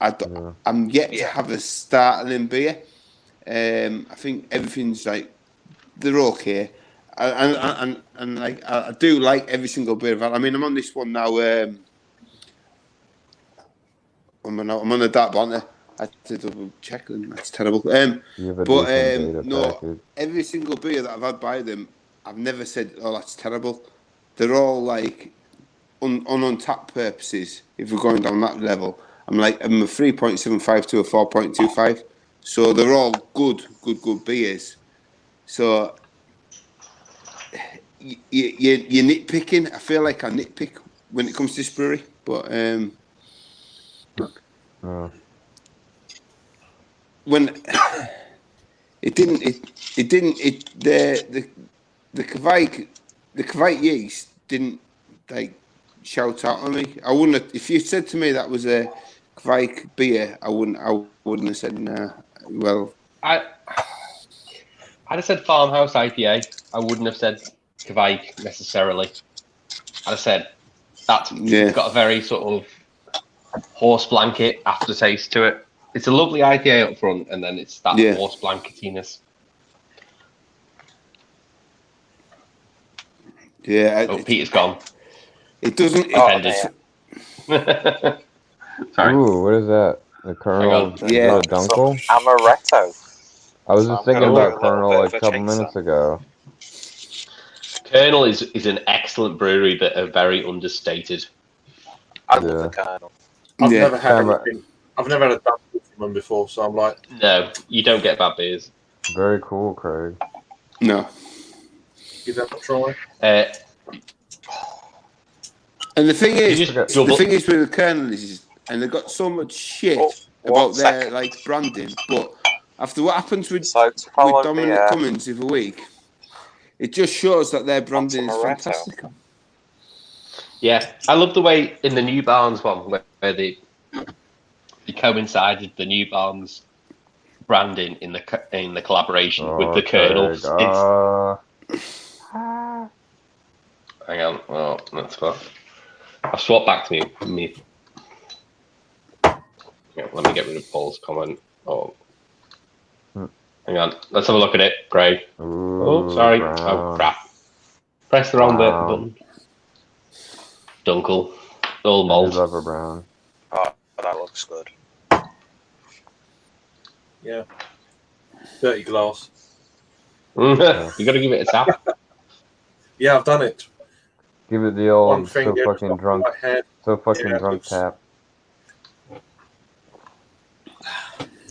I'm yet to have a startling beer. I think everything's like they're okay, and like I do like every single beer of it. I mean, I'm on this one now. I'm on the dark banter. I had to double check them. That's terrible. Every single beer that I've had by them, I've never said, "Oh, that's terrible." They're all like on untapped purposes. If we're going down that level, I'm a 3.75 to a 4.25. So they're all good beers. So you're nitpicking. I feel like I nitpick when it comes to this brewery, but when the Kvike yeast didn't like shout out on me. I wouldn't have, if you said to me that was a Kvike beer, I wouldn't have said nah. Well, I'd have said Farmhouse IPA. I wouldn't have said Kvike necessarily. I'd have said that's got a very sort of horse blanket aftertaste to it. It's a lovely IPA up front, and then it's that horse blanketiness. Yeah. Peter's gone. It doesn't. Sorry. Ooh, what is that? The Colonel? Yeah. Dunkel? Amaretto. I was just thinking about Colonel like a couple minutes ago. Colonel is an excellent brewery, but are very understated. I love the Colonel. I've never had a Dunkel from them before, so I'm like, no, you don't get bad beers. Very cool, Craig. No. Give that a try. And the thing is with the Colonel is, and they've got so much shit about their like branding, but after what happens with Dominic Cummings the other week, it just shows that their branding is fantastic. Yeah, I love the way in the New Barnes one where they coincided the New Barnes branding in the collaboration with the Colonels. Hang on. Well, that's fine. I've swapped back to me. Yeah, let me get rid of Paul's comment. Oh. Hang on. Let's have a look at it, Craig. Oh, sorry. Brown. Oh, crap. Press the wrong button. Dunkel. All I malt. love a brown. Oh, that looks good. Yeah. Dirty glass. You got to give it a tap. Yeah, I've done it. Give it the One old finger, so fucking drunk, right head. so fucking Yeah, drunk looks- tap.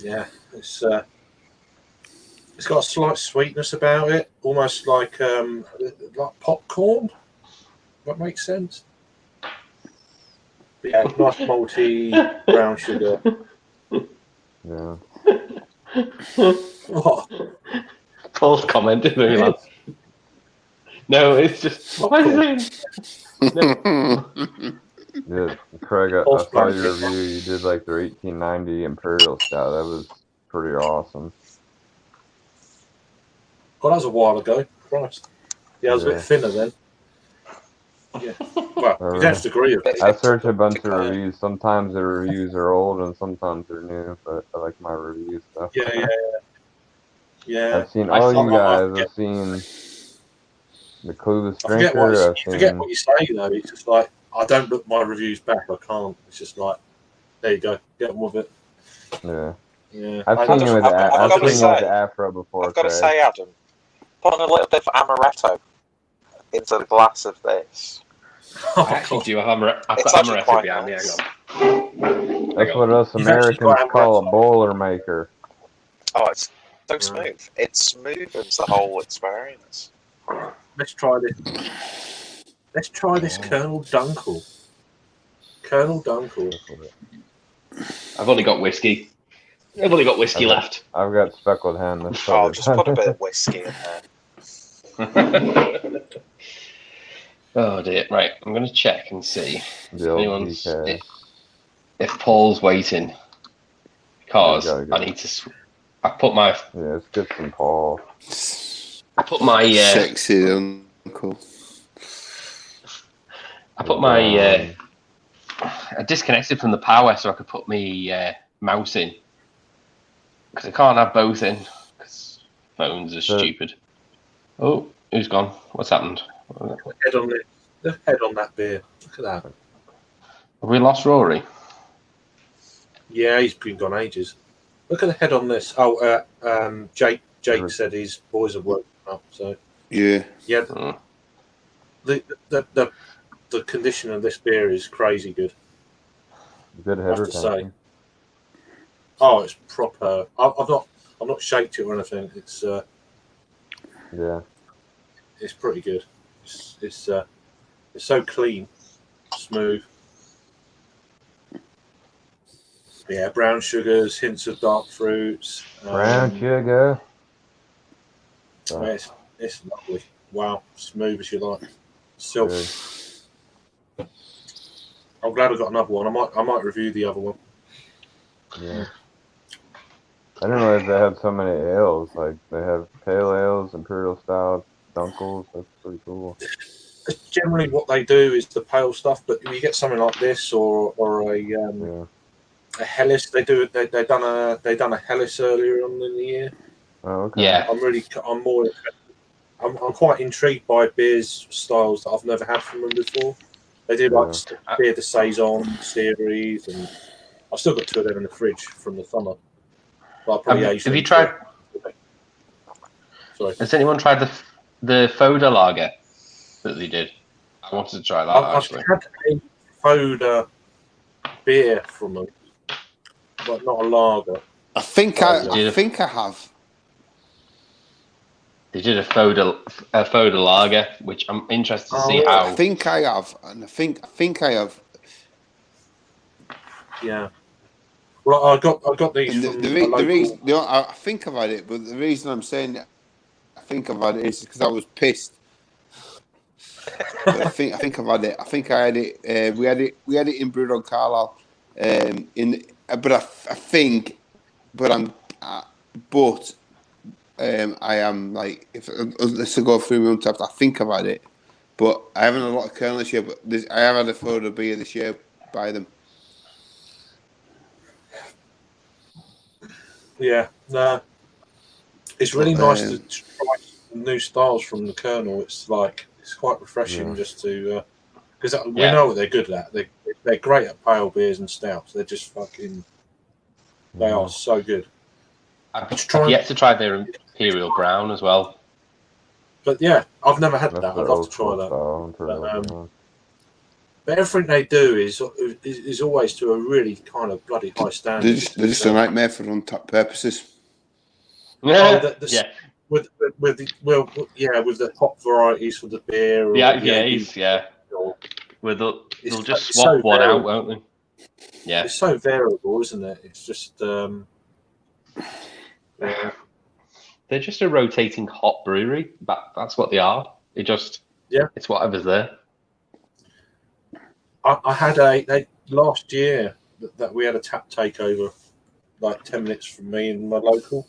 Yeah, it's got a slight sweetness about it, almost like popcorn. That makes sense. But yeah, nice malty brown sugar. Yeah. Oh, Paul's commented very loud. No, it's just. What am I saying? Yeah, Craig, I saw your review. You did like their 1890 Imperial Stout. That was pretty awesome. God, that was a while ago. Christ. Yeah, I was a bit thinner then. Yeah. Well, you don't have to agree with it. I searched a bunch of reviews. Sometimes the reviews are old and sometimes they're new, but I like my review stuff. Yeah. I've seen all you guys. I've seen the Clueless Drinker. You forget what you say, though. It's just like, I don't look my reviews back. I can't. It's just like, there you go. Get on with it. Yeah. Yeah. I've seen you with the Afro before, I've got to Craig. say, Adam, putting a little bit of amaretto into the glass of this. I actually do have amaretto behind me. Hang on. That's what us Americans call a boiler maker. Oh, it's so smooth. It smoothens the whole experience. Let's try this. Let's try this Colonel Dunkel. Colonel Dunkel. I've only got whiskey. Left. I've got speckled hen. Oh, just put a bit of whiskey in there. Oh dear. Right, I'm going to check and see if Paul's waiting. Because I need to. I put my. Yeah, let's get some Paul. I put my. Sexy uncle. I put my. I disconnected from the power so I could put my mouse in. Because I can't have both in. Because phones are stupid. Oh, who's gone? What's happened? The head on that beer. Look at that. Have we lost Rory? Yeah, he's been gone ages. Look at the head on this. Oh, Jake said his boys have woken up. So yeah. The condition of this beer is crazy good. Good head retention. Oh, it's proper. I've not shaked it or anything. It's it's pretty good. It's so clean, smooth. Yeah, brown sugars, hints of dark fruits. Brown sugar. It's lovely. Wow, smooth as you like. Silk. I'm glad I got another one. I might review the other one. Yeah. I didn't realize they had so many ales. Like they have pale ales, imperial stout, dunkels. That's pretty cool. Generally, what they do is the pale stuff. But when you get something like this or a Hellas, they done a Hellas earlier on in the year. Oh, okay. Yeah. I'm quite intrigued by beers styles that I've never had from them before. They do like beer de saison series, and I've still got two of them in the fridge from the summer. Have you tried? Sorry. Has anyone tried the Foda lager that they did? I wanted to try that actually. I've had a Foda beer from them, but not a lager. I think I have. They did a Foda lager, which I'm interested to see how. I think I have, and I think I have. Yeah. Well, I got these. And the reason, I think I've had it, but the reason I'm saying that I think I've had it is because I was pissed. I think I've had it. I think I had it. We had it in Brewed on Carlisle. But I am like, if let's go through my Untapped, I think I've had it, but I haven't had a lot of Kernel this year. But I have had a photo beer this year by them. Yeah, no, it's really nice to try new styles from the Kernel. It's quite refreshing just to because we know what they're good at. They're great at pale beers and stouts. They're just fucking. They are so good. I've yet to try their Imperial Brown as well. But yeah, I've never had that. I'd love to try that. But everything they do is always to a really kind of bloody high standard. They're just a nightmare for Untapped purposes. With the hop varieties for the beer. The IPAs, they'll just swap one out, won't they? Yeah, it's so variable, isn't it? It's just they're just a rotating hop brewery. That's what they are. It's whatever's there. I had last year that we had a tap takeover, like 10 minutes from me in my local,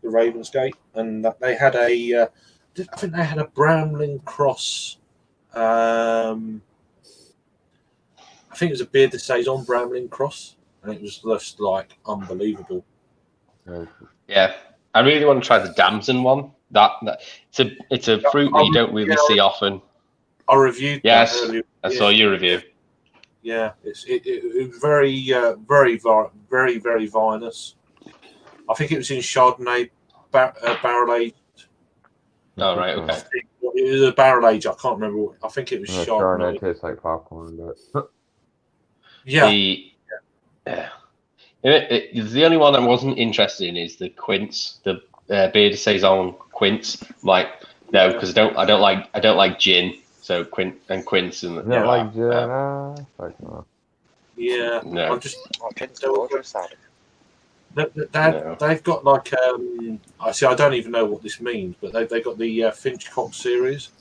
the Ravensgate, and they had I think they had a Bramlin Cross. I think it was a beer that says on Bramlin Cross, and it was just like unbelievable. Yeah, I really want to try the Damson one. It's a fruit that you don't really see often. I reviewed that earlier. I saw your review. Yeah, it was very vinous. I think it was in Chardonnay barrel aged. Oh right, okay. It was a barrel age. I can't remember. I think it was Chardonnay. Chardonnay tastes like popcorn, but the only one I wasn't interested in is the quince, the beer de saison quince. Like no, because I don't like gin. So quince and like gin. Yeah, no. I'm just. They've got like I see. I don't even know what this means, but they got the Finchcock series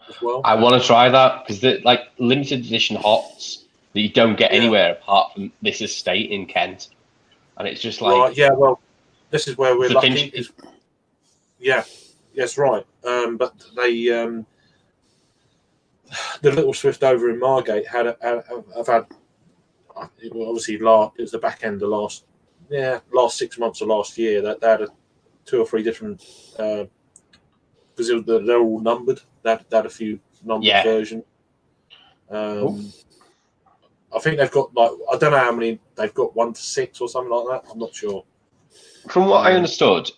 as well. I want to try that because they're like limited edition hops that you don't get anywhere apart from this estate in Kent, and it's just like well, this is where we're lucky. Yes, right. But they the Little Swift over in Margate have had. Obviously, it was the back end of last 6 months of last year that they had 2 or 3 different because they're all numbered. They had a few numbered versions. I think they've got I don't know how many they've got, 1 to 6 or something like that. I'm not sure. From what I understood,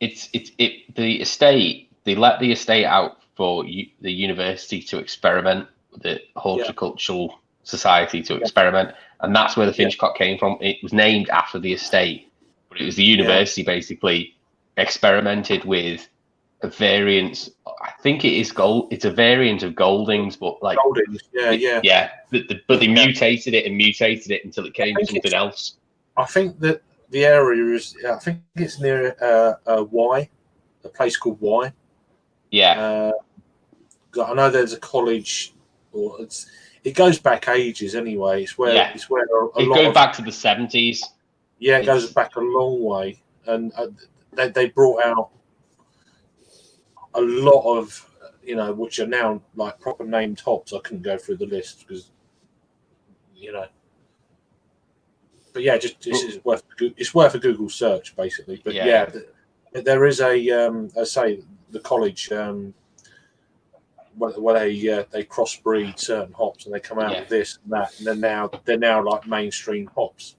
the estate, they let the estate out for the university to experiment with the horticultural society to experiment, and that's where the Finchcock came from. It was named after the estate, but it was the university basically experimented with a variant. I think it is gold. It's a variant of Goldings, but like Goldings, but they mutated it until it came to something else. I think that the area is. I think it's near Y, a place called Y. Yeah. I know there's a college, or it goes back ages anyway. It's where it goes back to the 70s. Yeah, it goes back a long way, and they brought out a lot of which are now like proper named hops. I couldn't go through the list because but yeah, it's worth a Google search basically. But there is a say the college where they crossbreed certain hops and they come out with this and that, and they're now like mainstream hops.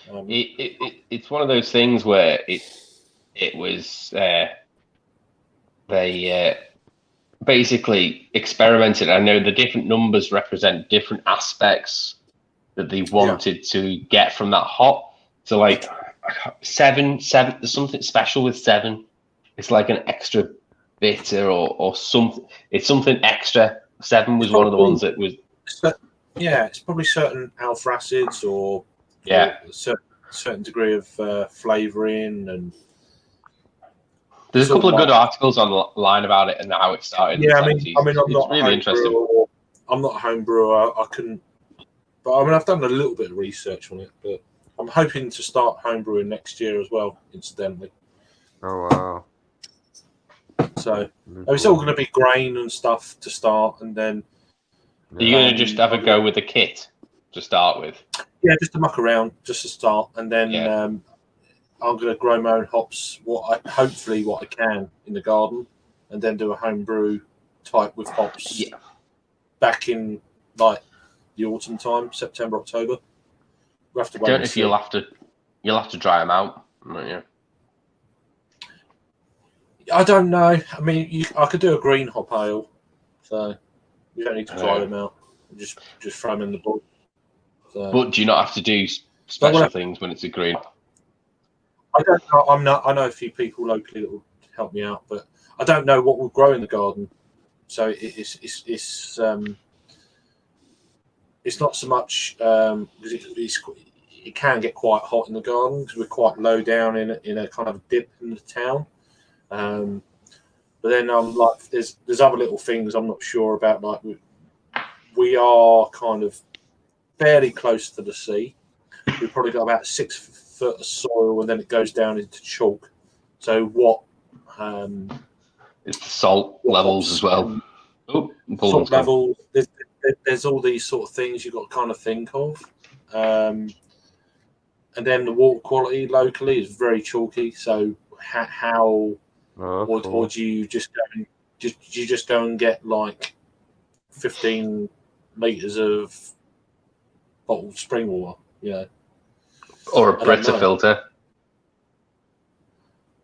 It's one of those things where it was they basically experimented. I know the different numbers represent different aspects that they wanted to get from that hop. So like 7, there's something special with 7. It's like an extra bitter or something. It's something extra. 7 was one of the ones that was. It's probably certain alpha acids or a certain degree of flavouring, and there's a couple of good articles online about it and how it started. Yeah, I'm not really interesting. I'm not a home brewer. I couldn't, but I mean I've done a little bit of research on it. But I'm hoping to start home brewing next year as well. Incidentally, Oh wow. So it's all going to be grain and stuff to start, and then. Are you going to just have a go with the kit to start with? Yeah, just to muck around, just to start, and then I'm going to grow my own hops. Hopefully what I can in the garden, and then do a home brew type with hops. Yeah. Back in like the autumn time, September, October. We'll have to wait. I don't know if you'll have to dry them out, won't you? I don't know. I mean, I could do a green hop ale, so you don't need to dry them out. Just throw them in the bowl. So. But do you not have to do special things when it's a green? I don't know. I know a few people locally that will help me out, but I don't know what will grow in the garden. So it's not so much because it can get quite hot in the garden because we're quite low down in a kind of dip in the town. But then I'm like, there's other little things I'm not sure about. Like we are kind of fairly close to the sea. We've probably got about 6 foot of soil, and then it goes down into chalk. So what? It's the salt levels as well. Salt levels. There's all these sort of things you've got to kind of think of. And then the water quality locally is very chalky. So how or do you just go and get like 15 litres of bottled spring water? You know, or a Brita filter.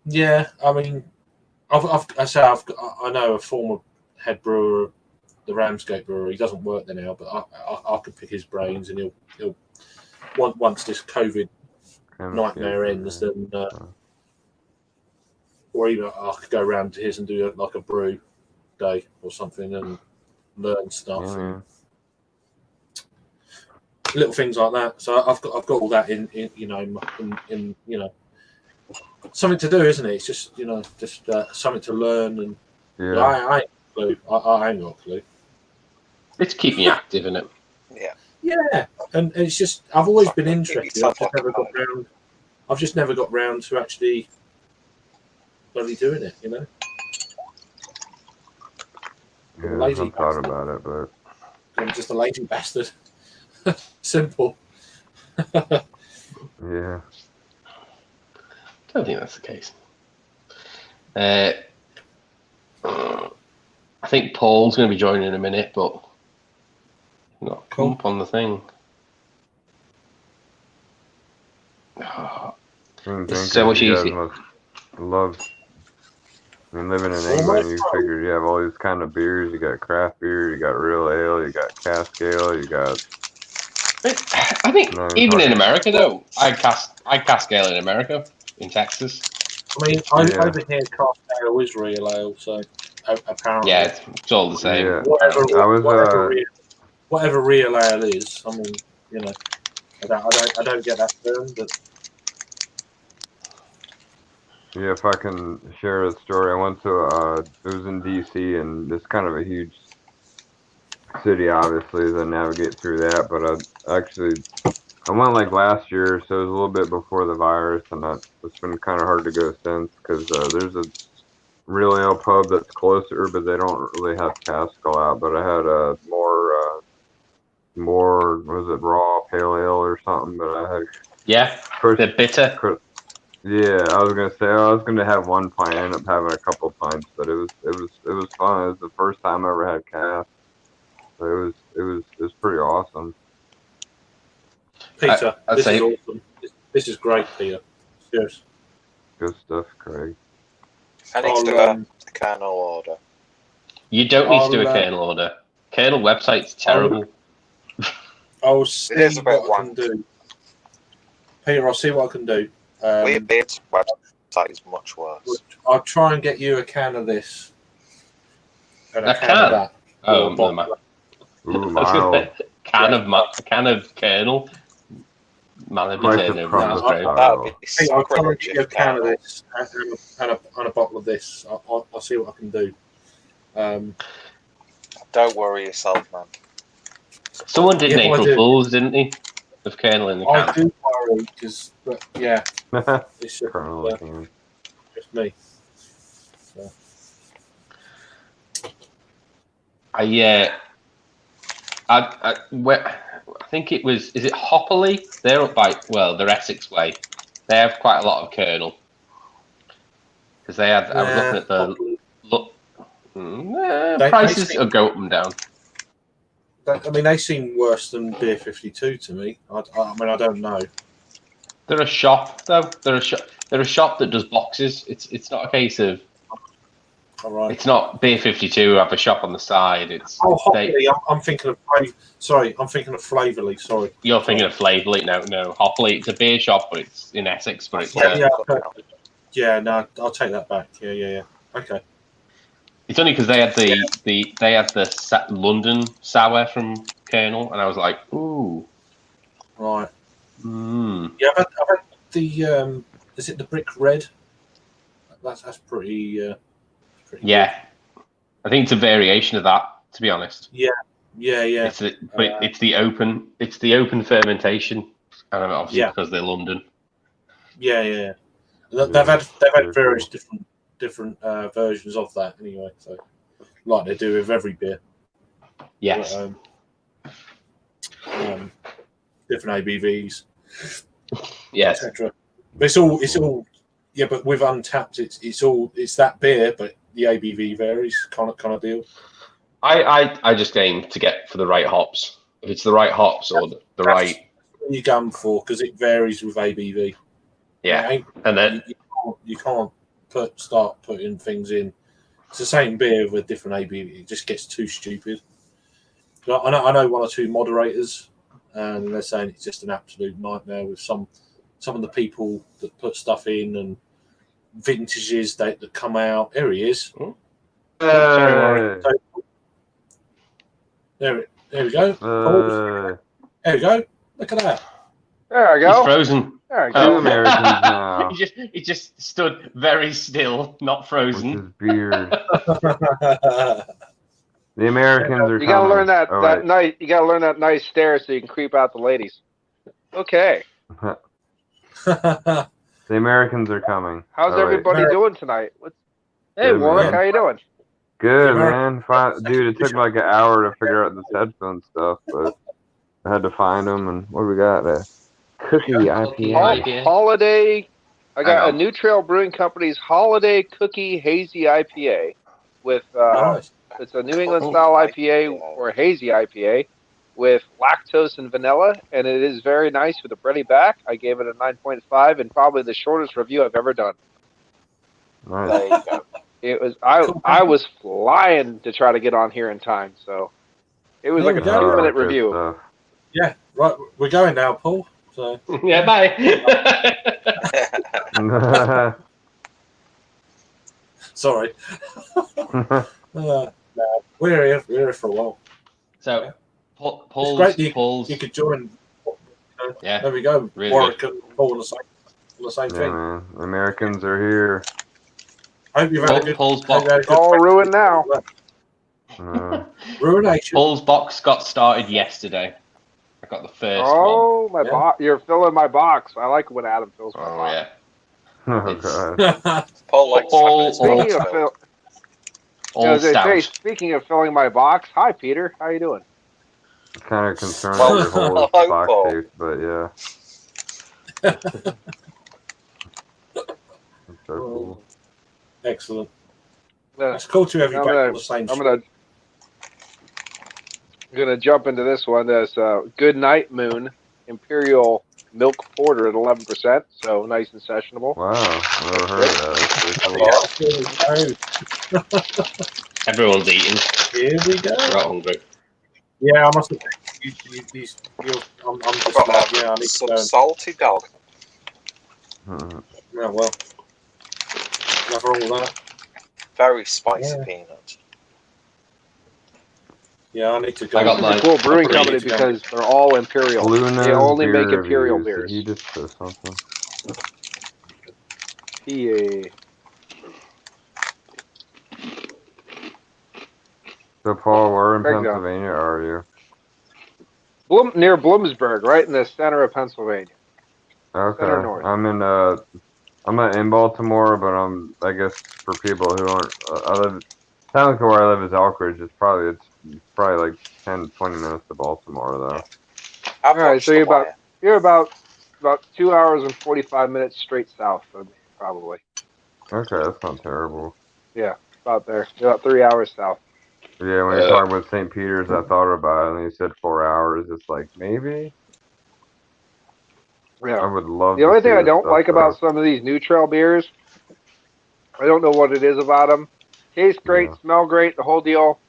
Yeah, I mean, I know a former head brewer of the Ramsgate Brewery. He doesn't work there now, but I could pick his brains, and he'll once this COVID nightmare ends, then or even I could go around to his and do like a brew day or something and learn stuff. And little things like that. So I've got all that in something to do, isn't it? It's just something to learn, and I ain't got a clue. I ain't got a clue. It's keeping you active, isn't it? Yeah, and it's just I've always been interested. I've just never got round to actually bloody doing it. You know. Yeah, I've thought about it, but I'm just a lazy bastard. Simple. Yeah. I don't think that's the case. I think Paul's going to be joining in a minute, but not come up on the thing. It's so much easier. I mean, living in England, you figure you have all these kind of beers. You got craft beer, you got real ale, you got cask ale, you got. I think even in America, though, I cask ale in America, in Texas. I mean, over here, cask ale is real ale, so apparently. Yeah, it's all the same. Yeah. Whatever real ale is, I mean, you know, I don't get that term, but. Yeah, if I can share a story, I went to it was in DC, and it's kind of a huge city, obviously, as I navigate through that. But I went like last year, so it was a little bit before the virus, and it's been kind of hard to go since because there's a real ale pub that's closer, but they don't really have cask ale out. But I had a more was it raw pale ale or something? But I had the bitter. Yeah, I was gonna say I was gonna have one pint. I ended up having a couple pints, but it was fun. It was the first time I ever had cask. So it was pretty awesome. Peter, this is awesome. This is great, Peter. Cheers. Good stuff, Craig. I need to do a kernel order. You don't need to do a kernel order. Kernel website's terrible. I'll see what I can do. Peter, I'll see what I can do. Weirbeard's website is much worse. I'll try and get you a can of this. And a can of that. Oh, no, man. Can of kernel. Man, I'll try and get you a can of this and a bottle of this. I'll see what I can do. Don't worry yourself, man. Someone did an April Fools, didn't he? Of kernel in the can. I do worry because, yeah, it's me. I think it was. Is it Hopperley? They're up by they're Essex way. They have quite a lot of Colonel because they had. I was looking at the prices will go up and down. I mean, they seem worse than Beer 52 to me. I mean, I don't know. They're a shop though. They're a shop that does boxes. It's not a case of. All right. It's not Beer 52 who have a shop on the side. It's Hopperley. I'm thinking of sorry. I'm thinking of Flavorly. Sorry. You're thinking of Flavorly. No. Hopperley. It's a beer shop, but it's in Essex. But it's yeah. No, I'll take that back. Yeah. Okay. It's only because they had the London sour from Colonel, and I was like, ooh. Right. Mm. Yeah, I've had the is it the Brick Red? That's pretty. Yeah, good. I think it's a variation of that. To be honest. Yeah. It's the open fermentation, and obviously because they're London. Yeah. They've had various different versions of that anyway. So, like they do with every beer. Yes. Different ABVs. Yes. Etc. But it's all. Yeah, but with Untapped, it's that beer, but the ABV varies, kind of deal. I just aim to get for the right hops. If it's the right hops or the right, what you're going for, because it varies with ABV. Yeah, and then you can't start putting things in. It's the same beer with a different ABV. It just gets too stupid. I know one or two moderators, and they're saying it's just an absolute nightmare with some of the people that put stuff in and vintages that come out. There he is. There we go. There we go. Look at that. There I go. He's frozen. There I go. Americans now. He just stood very still, not frozen. With his beard. The Americans are. You gotta learn that nice. You gotta learn that nice stare so you can creep out the ladies. Okay. The Americans are coming. How's everybody doing tonight? Hey, Warwick, how you doing? Good, man. Dude, it took me like an hour to figure out this headphone stuff, but I had to find them. And what do we got? A cookie IPA. Holiday. I got a New Trail Brewing Company's Holiday Cookie Hazy IPA with it's a New England style IPA or a hazy IPA with lactose and vanilla, and it is very nice with a bready back. I gave it a 9.5 and probably the shortest review I've ever done. Nice. There you go. It was I was flying to try to get on here in time, so it was like a 2-minute review. Yeah, right. We're going now, Paul. So yeah, bye. Sorry. We're here for a while. So, Paul's you could join. Yeah, there we go. Really Warwick and Paul on the same thing. Man. The Americans are here. I hope you've had a good. It's all ruined now. Ruination. Paul's box got started yesterday. I got the first one. Oh, my box! You're filling my box. I like when Adam fills my box. Yeah. Oh god. Paul likes speaking of filling my box, hi Peter, how you doing? Kind of concerned with your whole box taste, but yeah. That's so cool. Excellent. It's cool to have you back on the same show. I'm gonna jump into this one. There's Good Night Moon Imperial Milk Porter at 11%, so nice and sessionable. Wow, I've never heard of that. Everyone's eating. Here we go. We're all hungry. Yeah, I must have. I'm just like, yeah, I need some salty dog. Yeah, well, nothing wrong with that. Very spicy peanuts. Yeah, I need to go. I got my cool brewing company because they're all imperial. They only make imperial beers. He just said something. Yeah. So, Paul, where in Pennsylvania are you? Near Bloomsburg, right in the center of Pennsylvania. Okay. Center north. I'm in I'm not in Baltimore, but I guess for people who aren't, town where I live is Elkridge. It's probably like 10, 20 minutes to Baltimore though. All right, so you're about 2 hours and 45 minutes straight south of me, probably. Okay, that's not terrible. Yeah, about there. You're about 3 hours south. Yeah, when you're talking about St. Peter's, I thought about it, and you said 4 hours. It's like maybe. Yeah. I would love. The only thing I don't stuff, like about some of these New Trail beers, I don't know what it is about them. Taste great, smell great, the whole deal.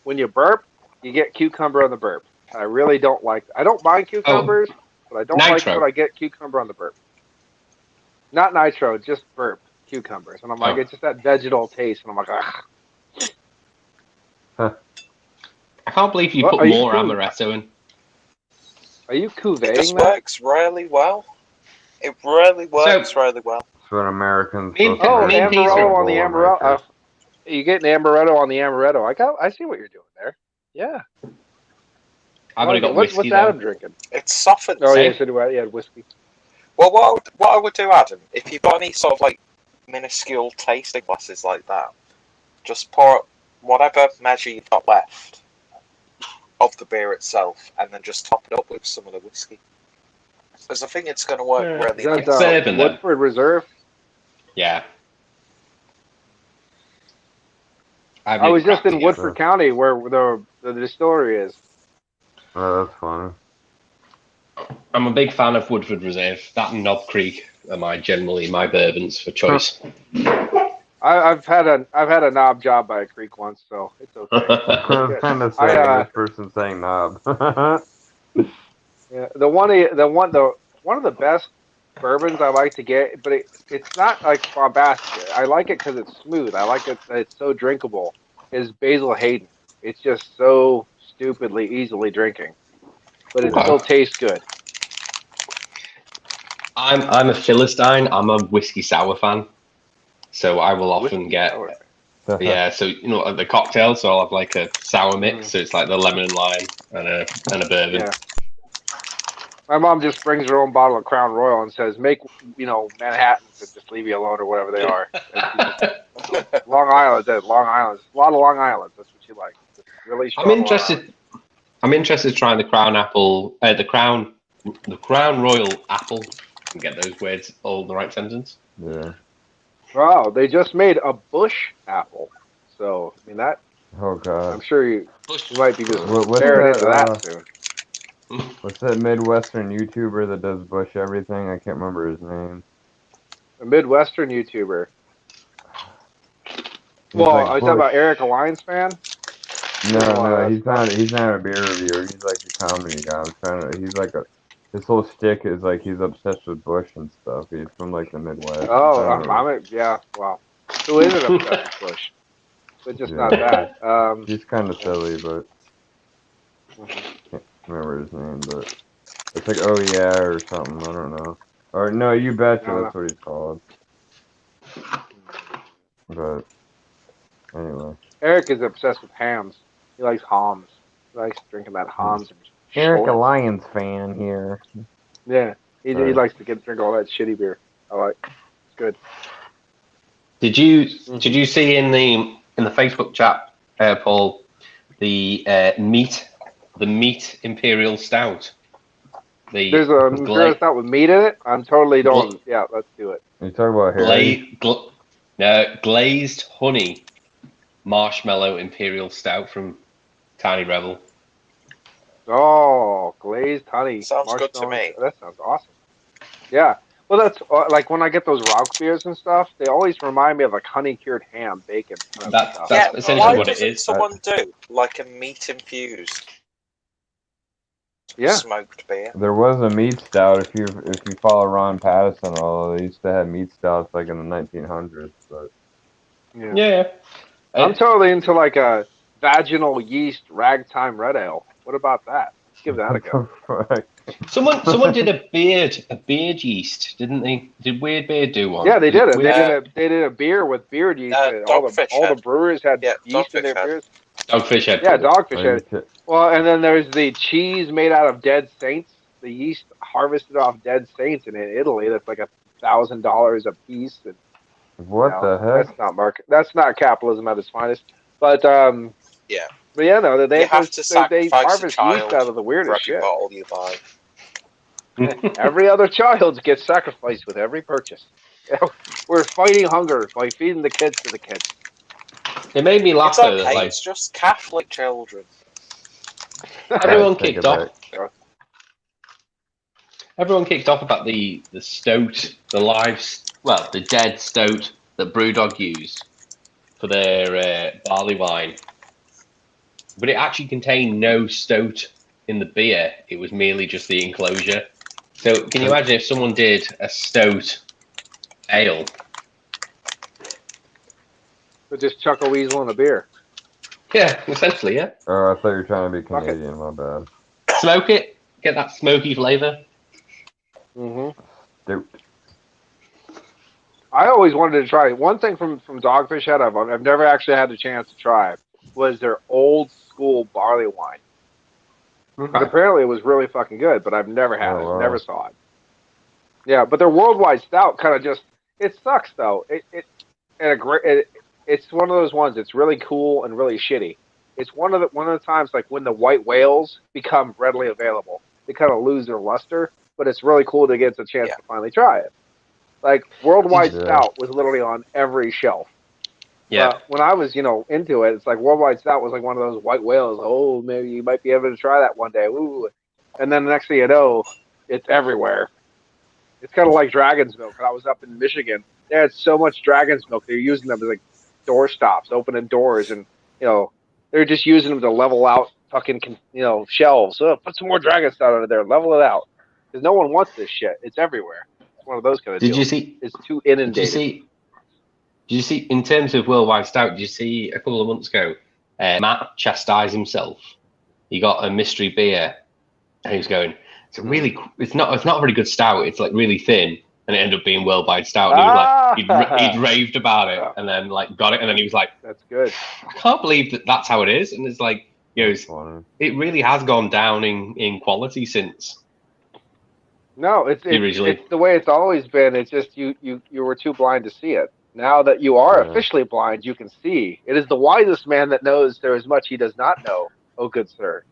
When you burp, you get cucumber on the burp. I really don't like that. I don't mind cucumbers, but I don't like when I get cucumber on the burp. Not nitro, just burp cucumbers. And I'm like, it's just that vegetal taste. And I'm like, ugh. I can't believe you put more amaretto in. Are you cuvée? It just works really well. It really works really well. That's what Americans. Amaretto on the Amaretto. You getting Amaretto on the Amaretto? I see what you're doing there. Yeah. I've only got whiskey. What's Adam drinking? It's softened. Oh yeah, so do I. Yeah, whiskey. Well, what I would do, Adam, if you've got any sort of like minuscule tasting glasses like that, just pour whatever measure you've got left of the beer itself, and then just top it up with some of the whiskey. Because I think it's going to work really nice. Woodford Reserve? Yeah. I was just in Woodford County where the distillery is. Oh, that's funny. I'm a big fan of Woodford Reserve. That and Knob Creek are generally my bourbons for choice. I've had a knob job by a creek once, so it's okay. I was kind of saying this person saying knob. Yeah, one of the best bourbons I like to get, but it's not like bombastic. I like it because it's smooth. I like it that it's so drinkable. Is Basil Hayden? It's just so stupidly easily drinking, but it still tastes good. I'm a Philistine. I'm a whiskey sour fan, so I will often get so the cocktail. So I'll have like a sour mix. So it's like the lemon and lime and a bourbon. Yeah. My mom just brings her own bottle of Crown Royal and says, "Make Manhattans and just leave you alone or whatever they are." Long Island, a lot of Long Island. That's what she likes. It's really strong. I'm interested in trying the Crown Apple, the Crown Royal Apple. And get those words all in the right sentence. Yeah. Wow, they just made a Bush apple. So I mean that. Oh God. I'm sure you might be just staring into that soon. What's that Midwestern YouTuber that does Bush everything? I can't remember his name. A Midwestern YouTuber. Are you talking about Eric Alliance fan? No, he's not a beer reviewer. He's like a comedy guy. His whole shtick is like he's obsessed with Bush and stuff. He's from like the Midwest. Wow. Who isn't obsessed with Bush? But just not that. He's kind of silly, but can't remember his name. But it's like oh yeah or something. I don't know. Or no, you betcha. That's what he's called. But anyway, Eric is obsessed with hams. He likes hams. He likes drinking that hams. Eric, a Lions fan here. Yeah, he likes to drink all that shitty beer. I like. It's good. Did you see in the Facebook chat, Paul, the meat Imperial Stout? There's a Imperial Stout with meat in it. I'm totally don't. Yeah, let's do it. You talking about Harry? Glazed honey marshmallow Imperial Stout from Tiny Rebel. Oh, glazed honey. Sounds good to me. That sounds awesome. Yeah. Well, that's like when I get those Rauch beers and stuff, they always remind me of like honey cured ham, bacon. That's essentially what it is. Someone do like a meat infused smoked beer? There was a meat stout. If you follow Ron Patterson, although they used to have meat stouts like in the 1900s, but yeah. I'm totally into like a vaginal yeast ragtime red ale. What about that? Let's give that a go. Someone did a beard yeast, didn't they? Did Weird Beard do one? Yeah, they did it. They did a beer with beard yeast. All the brewers had yeast in their beers. Dogfish Head. Yeah, Dogfish Head. Well, and then there's the cheese made out of dead saints. The yeast harvested off dead saints in Italy. That's like $1,000 a piece. And, What the heck? That's not market. That's not capitalism at its finest. But Yeah. But yeah, no, they You have to they sacrifice a harvest yeast child out of the for weirdest every shit. bottle you buy. Every other child gets sacrificed with every purchase. We're fighting hunger by feeding the kids to the kids. It made me laugh It's though that okay. like It's just Catholic children. everyone Take a kicked off. break. Everyone kicked off about the stoat, the dead stoat that Brewdog used for their barley wine, but it actually contained no stoat in the beer. It was merely just the enclosure. So can you imagine if someone did a stoat ale? But just chuck a weasel in a beer. Yeah, essentially, yeah. Oh, I thought you were trying to be Canadian. My bad. Smoke it, get that smoky flavour. Mm-hmm. Stoat. I always wanted to try one thing from Dogfish Head. I've never actually had the chance to try. Was their old school barley wine. But apparently it was really fucking good. But I've never had it. Wow. Never saw it. Yeah, but their worldwide stout kind of just it sucks though. It's one of those ones. It's really cool and really shitty. It's one of the times like when the white whales become readily available, they kind of lose their luster. But it's really cool to get the chance to finally try it. Like Worldwide Stout was literally on every shelf. Yeah. But when I was, into it, it's like Worldwide Stout was like one of those white whales. Oh, maybe you might be able to try that one day. Ooh. And then the next thing you know, it's everywhere. It's kind of like Dragon's Milk. When I was up in Michigan, they had so much Dragon's Milk. They're using them as like door stops, opening doors, and they're just using them to level out fucking shelves. So put some more Dragon Stout under there, level it out, because no one wants this shit. It's everywhere. It's one of those kind of. Did you see? It's too inundated. Did you see? In terms of Worldwide Stout, did you see a couple of months ago? Matt chastised himself. He got a mystery beer, and he was going, it's not a very good stout. It's like really thin, and it ended up being Worldwide Stout. And he was like, he'd raved about it, and then like got it, and then he was like, "That's good." I can't believe that's how it is. And it's like, it really has gone down in quality since. No, it's the way it's always been. It's just you were too blind to see it. Now that you are officially blind, you can see. It is the wisest man that knows there is much he does not know, oh good sir.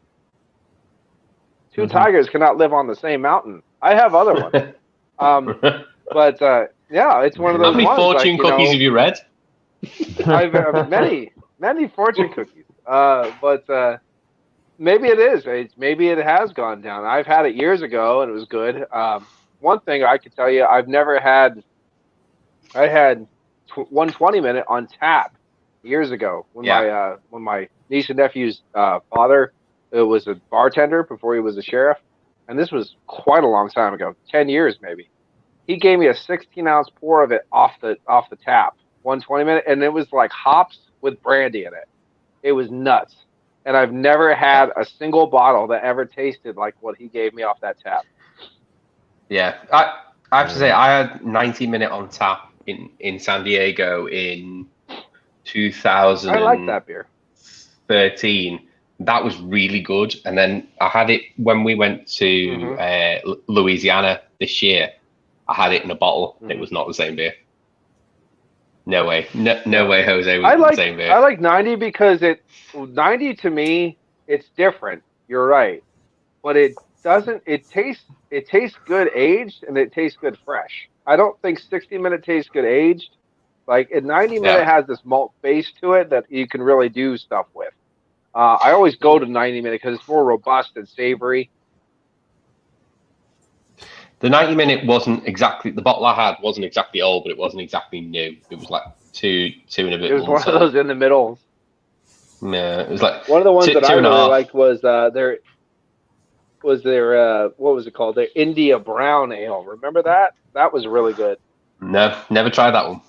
Two tigers cannot live on the same mountain. I have other ones. But it's one of those. How many fortune cookies have you read? I've many fortune cookies. But maybe it is. Maybe it has gone down. I've had it years ago and it was good. One thing I could tell you, I've never had. I had 120 minute on tap years ago when my niece and nephew's father was a bartender before he was a sheriff, and this was quite a long time ago, 10 years maybe. He gave me a 16-ounce pour of it off the tap, 120 minute, and it was like hops with brandy in it. It was nuts, and I've never had a single bottle that ever tasted like what he gave me off that tap. Yeah, I have to say I had 90 minute on tap in San Diego in 2000. I like that beer. 13. That was really good. And then I had it when we went to Louisiana this year. I had it in a bottle. It was not the same beer. No way. No way, Jose was the same beer. I like 90 because 90 to me, it's different. You're right. But it tastes good aged and it tastes good fresh. I don't think 60 minute tastes good aged. Like 90 minute has this malt base to it that you can really do stuff with. I always go to 90 minute because it's more robust and savory. The 90 minute wasn't exactly, the bottle I had wasn't exactly old, but it wasn't exactly new. It was like two and a bit. It was one of those in the middle. Yeah, it was like one of the ones that I really liked was their what was it called? Their India Brown Ale. Remember that? That was really good. No, never tried that one.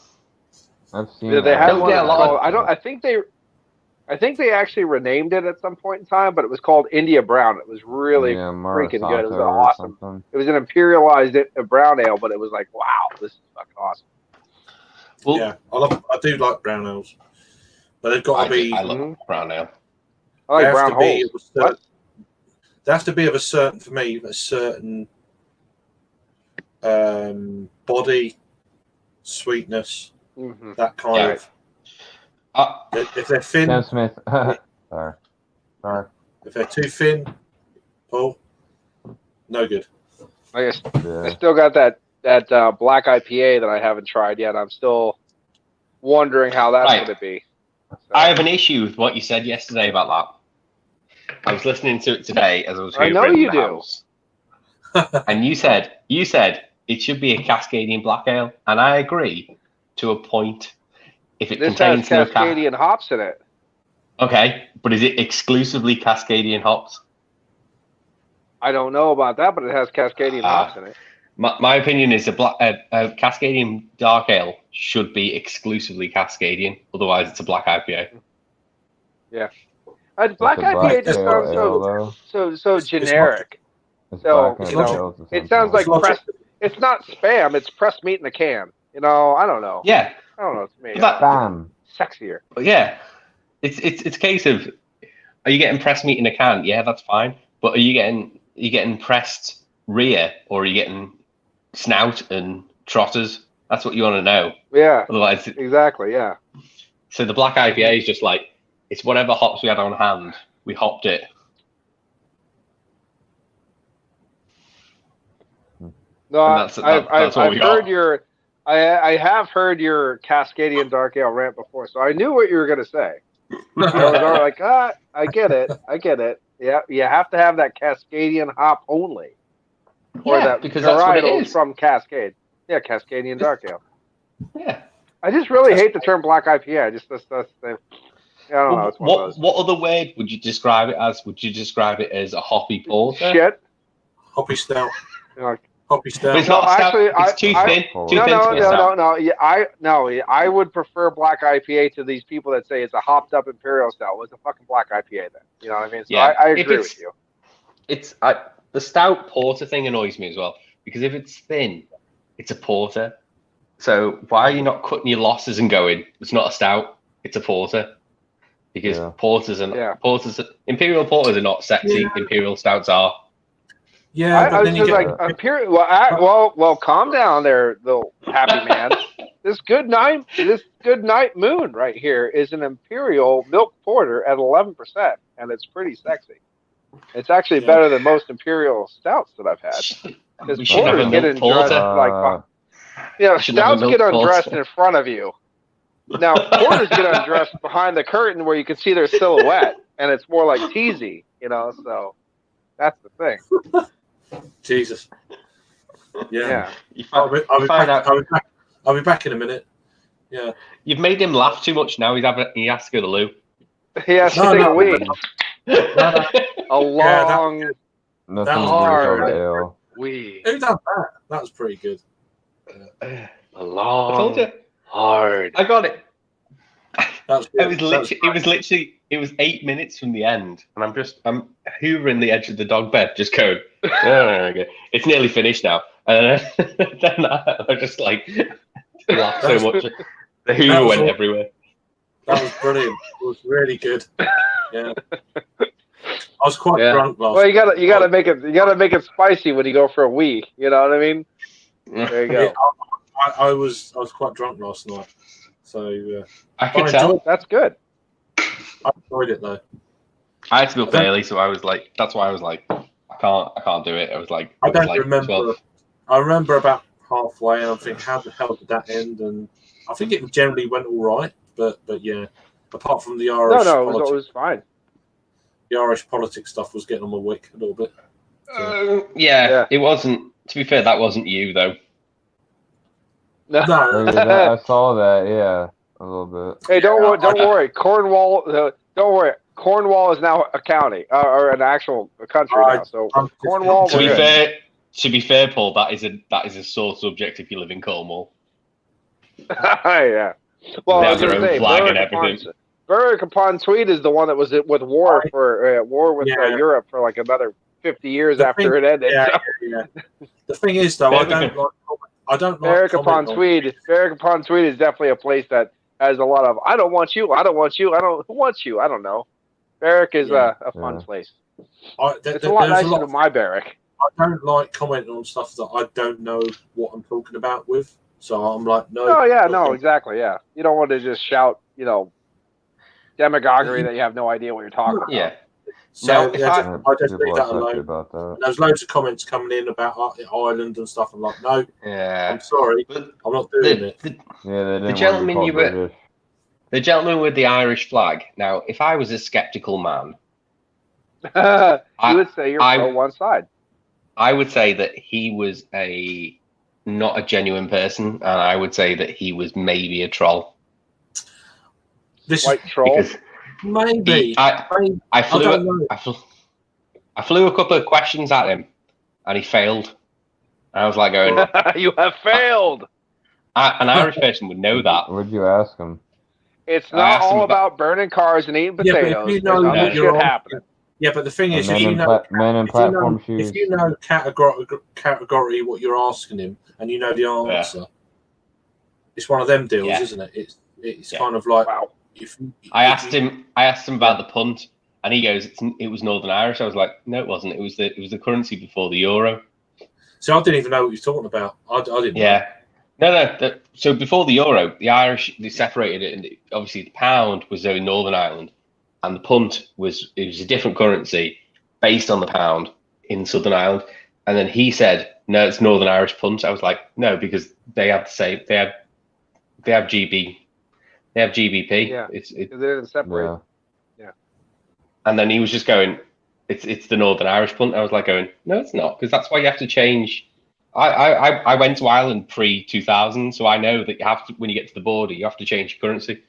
I've seen they that. had one called, I think they actually renamed it at some point in time, but it was called India Brown. It was really freaking good. It was awesome. It was an imperialized brown ale, but it was like, wow, this is fucking awesome. Well, yeah, I do like brown ales, but they've got to be. I love brown ale. I like brown holes. They have to be of a certain body, sweetness, that kind Yeah. of. If they're thin, Sam Smith. Sorry. if they're too thin, Paul, no good. I still got that black IPA that I haven't tried yet. I'm still wondering how that's going to be. So. I have an issue with what you said yesterday about that. I was listening to it today as I was hoovering the house. And you said it should be a Cascadian black ale, and I agree to a point. If it contains has Cascadian hops in it. Okay, but is it exclusively Cascadian hops? I don't know about that, but it has Cascadian hops in it. My opinion is a Cascadian dark ale should be exclusively Cascadian. Otherwise, it's a black IPA. Yeah, black IPA just sounds so generic. So it sounds like pressed. It's not spam. It's pressed meat in a can. I don't know. Yeah, I don't know. To me, spam. Sexier. But yeah, it's a case of, are you getting pressed meat in a can? Yeah, that's fine. But are you getting pressed rear, or are you getting snout and trotters? That's what you want to know. Yeah. Otherwise, exactly. Yeah. So the black IPA is just like, it's whatever hops we had on hand. We hopped it. No, I've heard your. I have heard your Cascadian dark ale rant before, so I knew what you were going to say. I was all like, I get it. Yeah, you have to have that Cascadian hop only. Or that because that's what it is. From Cascade. Yeah, Cascadian dark ale. Yeah. I just really hate the term black IPA. I don't know. It's what other word would you describe it as? Would you describe it as a hoppy porter? Shit. Hoppy stout. Hoppy stout. It's not actually. It's too thin. No. I would prefer black IPA to these people that say it's a hopped up imperial stout. Well, it's a fucking black IPA then. You know what I mean? So I agree with you. The stout porter thing annoys me as well, because if it's thin, it's a porter. So why are you not cutting your losses and going, it's not a stout, it's a porter? Because imperial porters are not sexy. Imperial stouts are. Yeah, I was just like imperial. Well, calm down there, little happy man. This good night moon right here is an imperial milk porter at 11%, and it's pretty sexy. It's actually better than most imperial stouts that I've had. Because porters get undressed stouts get undressed in front of you. Now porters get undressed behind the curtain where you can see their silhouette, and it's more like teasy, So that's the thing. Jesus. Yeah. I'll be back in a minute. Yeah. You've made him laugh too much now. He has to go to the loo. He has to take a wee. A long, hard wee. Who done that? That was pretty good. A long, I told you. Hard. I got it. It was 8 minutes from the end, and I'm hoovering the edge of the dog bed, just going, okay. It's nearly finished now. And then I just like laughed so much. The hoover went everywhere. That was brilliant. It was really good. Yeah. I was quite drunk last. Well, you gotta make it spicy when you go for a wee. You know what I mean? There you go. I was quite drunk last night, so I could tell. That's good. I enjoyed it though. I had to be up early, so I was like, that's why I was like, I can't do it. I was like, I don't remember. 12. I remember about halfway, and I'm thinking, how the hell did that end? And I think it generally went all right, but yeah, apart from the Irish. No, it was fine. The Irish politics stuff was getting on my wick a little bit. So. It wasn't. To be fair, that wasn't you though. No, I saw that. Yeah, a little bit. Hey, don't worry. Cornwall. Don't worry. Cornwall is now a county or an actual country now. So Cornwall. To be fair, Paul, that is a sore subject if you live in Cornwall. Yeah. Well, they have their own flag and everything. Berwick-upon-Tweed is the one that was with war with Europe for like another 50 years after it ended. Yeah. The thing is, though, I don't like Berwick-upon-Tweed is definitely a place that has a lot of I don't want you, who wants you, I don't know. Berwick is a fun place. It's a lot nicer than my Berwick. don't like commenting on stuff that I don't know what I'm talking about with. So I'm like, no. Oh yeah, no, exactly, yeah. You don't want to just shout, demagoguery that you have no idea what you're talking about. Yeah. So Now, I just People leave are that touchy alone. about that. And there's loads of comments coming in about Ireland and stuff. I'm like, no, yeah. I'm sorry, I'm not doing it. Yeah, they didn't gentleman want to be called British. The gentleman with the Irish flag. Now, if I was a skeptical man, you would say you're pro one side. I would say that he was not a genuine person, and I would say that he was maybe a troll. White troll? Maybe. I flew a couple of questions at him, and he failed. I was like going, you have failed! An Irish person would know that. What'd you ask him? It's not all about burning cars and eating potatoes. If you know There's other shit happening. Yeah, but the thing is, men in platform shoes. If you know category what you're asking him, and you know the answer, it's one of them deals, isn't it? It's kind of like, wow. I asked him about the punt, and he goes, "It was Northern Irish." I was like, "No, it wasn't. It was the currency before the euro." So I didn't even know what he was talking about. I didn't. Yeah. No. So before the euro, the Irish, they separated it, and obviously the pound was in Northern Ireland, and the punt was a different currency based on the pound in Southern Ireland. And then he said, "No, it's Northern Irish punt." I was like, "No, because they have GBP. They have GBP. Yeah, they're separate. Yeah. And then he was just going, "It's the Northern Irish punt." I was like, "Going, no, it's not, because that's why you have to change." I went to Ireland pre-2000, so I know that you have to, when you get to the border, you have to change your currency.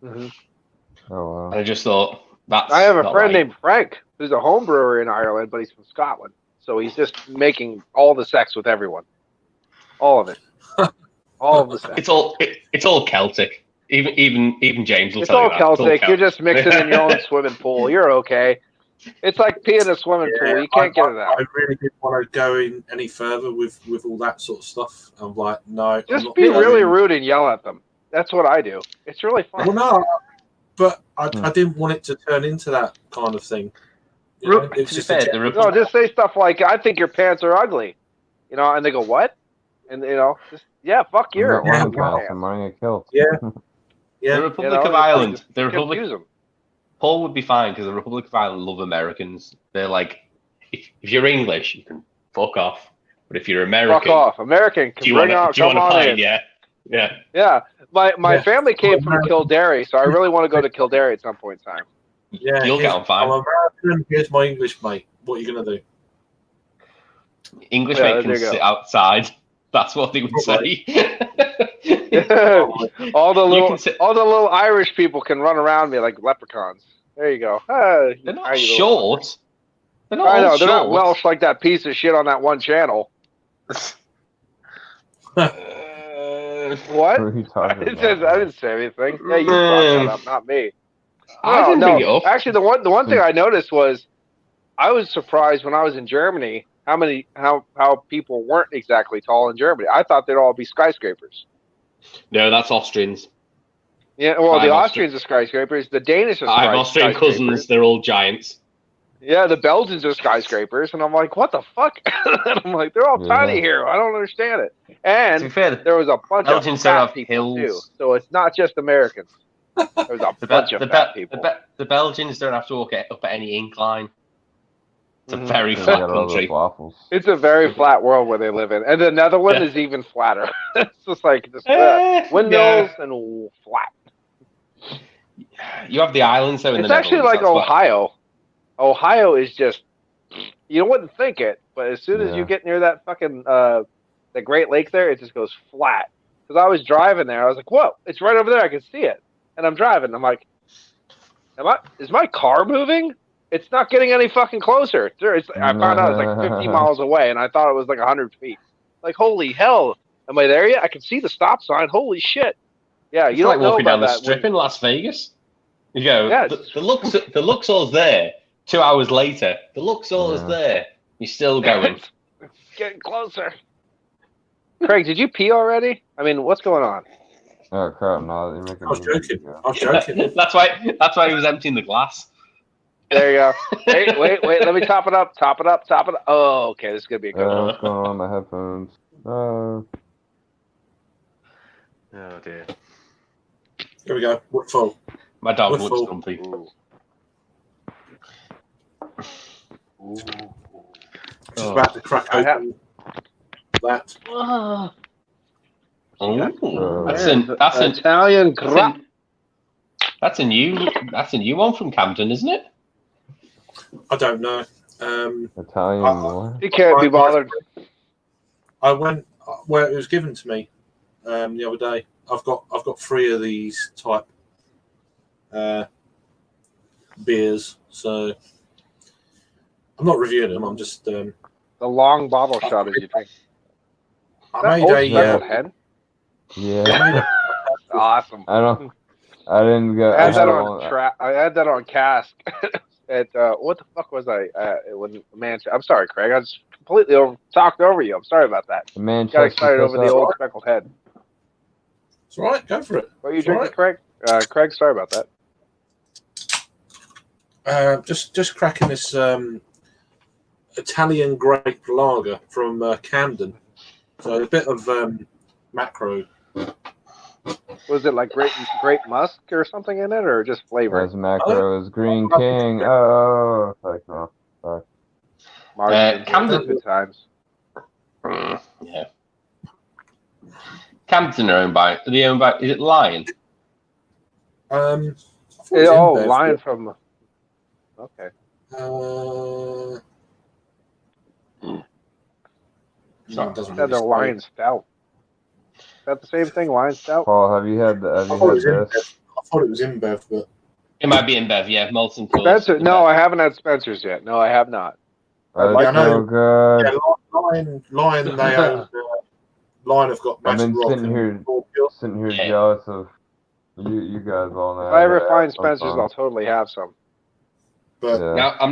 Mm-hmm. Oh wow! And I just thought that's. I have a friend named Frank who's a home brewer in Ireland, but he's from Scotland, so he's just making all the sex with everyone, all of it, all of the sex. It's all Celtic. Even James will it's tell all you that. Celtic. It's all You're just mixing in your own swimming pool. You're okay. It's like peeing in a swimming pool. You can't get it out. I really didn't want to go in any further with all that sort of stuff. I'm like, no. Just be really rude and yell at them. That's what I do. It's really fun. Well, no, but I didn't want it to turn into that kind of thing. It's just no, just say stuff like, "I think your pants are ugly," and they go, "What?" And fuck your pants. I'm wearing a kilt. Yeah. The Republic of Ireland. The Republic. Paul would be fine because the Republic of Ireland love Americans. They're like, if you're English, you can fuck off. But if you're American, fuck off. American, do you want to fight? Yeah. My family came from Kildare, so I really want to go to Kildare at some point in time. Yeah, you'll get on fine. I'm American. Here's my English mate. What are you gonna do? English mate can sit outside. That's what they would say. all the little Irish people can run around me like leprechauns. There you go. They're not short. They're not. I know they're short. not Welsh like that piece of shit on that one channel. What? I didn't say anything. Yeah, you brought that up, not me. I didn't bring it up. Actually, the one thing I noticed was I was surprised when I was in Germany how people weren't exactly tall in Germany. I thought they'd all be skyscrapers. No, that's Austrians. Yeah, well, the Austrians are skyscrapers. The Danish are skyscrapers. I have Austrian cousins. They're all giants. Yeah, the Belgians are skyscrapers. And I'm like, what the fuck? And I'm like, they're all tiny here. I don't understand it. And to be fair, there was a bunch Belgians of fat hills people, too. So it's not just Americans. There's a bunch of fat people. The Belgians don't have to walk up at any incline. It's a very flat country. It's a very flat world where they live in. And the Netherlands is even flatter. It's just like windmills and flat. You have the islands, though, in the Netherlands. It's actually like Ohio. Ohio is just, you wouldn't think it, but as soon as you get near that fucking, the Great Lake there, it just goes flat. Because I was driving there, I was like, whoa, it's right over there, I can see it. And I'm driving, I'm like, is my car moving? It's not getting any fucking closer. I found out it's like 50 miles away, and I thought it was like 100 feet. Like, holy hell. Am I there yet? I can see the stop sign. Holy shit. Yeah, it's you like don't know walking about down the that strip in Las Vegas. You go, the Luxor's there. 2 hours later, the Luxor's there. You're still going. Getting closer. Craig, did you pee already? I mean, what's going on? Oh crap! No, you're making. I was joking. That's why he was emptying the glass. There you go. Wait. Let me top it up. Oh, okay. This is gonna be a good one. What's going on with my headphones? Oh dear. Here we go. We're full. My dog We're looks full. grumpy. Just about to crack open that. That's an Italian grappa. That's a new one from Camden, isn't it? I don't know. Italian what? You can't be bothered. I went where it was given to me the other day. I've got 3 of these type beers, so I'm not reviewing them. I'm just the long bottle shot as you drink. I made a hen. Yeah. Awesome. I didn't go. I had that on cask. At what the fuck was I? When Manchester. I'm sorry, Craig. I just completely talked over you. I'm sorry about that. Manchester. Got excited over the old speckled head. It's all right. Go for it. What are you drinking, Craig? Craig, sorry about that. Just cracking this Italian grape lager from Camden. So a bit of macro. Was it like grape musk or something in it, or just flavor? As macros, Green King. Oh, like no. Camden. Good times. Yeah. Camden are owned by. Are they owned by? Is it Lion? Lion from. Okay. Doesn't the Lion Stout. Is that the same thing, Lion Stout? Paul, have you had this? I thought it was InBev, but it might be InBev. Yeah, Molson Coors. Spencer? No, I haven't had Spencer's yet. No, I have not. That's so good. Yeah, Lion. They own. Lion have got. I've been Magic sitting here jealous of you guys all now. If I ever find Spencer's, I'll totally have some. But now, I'm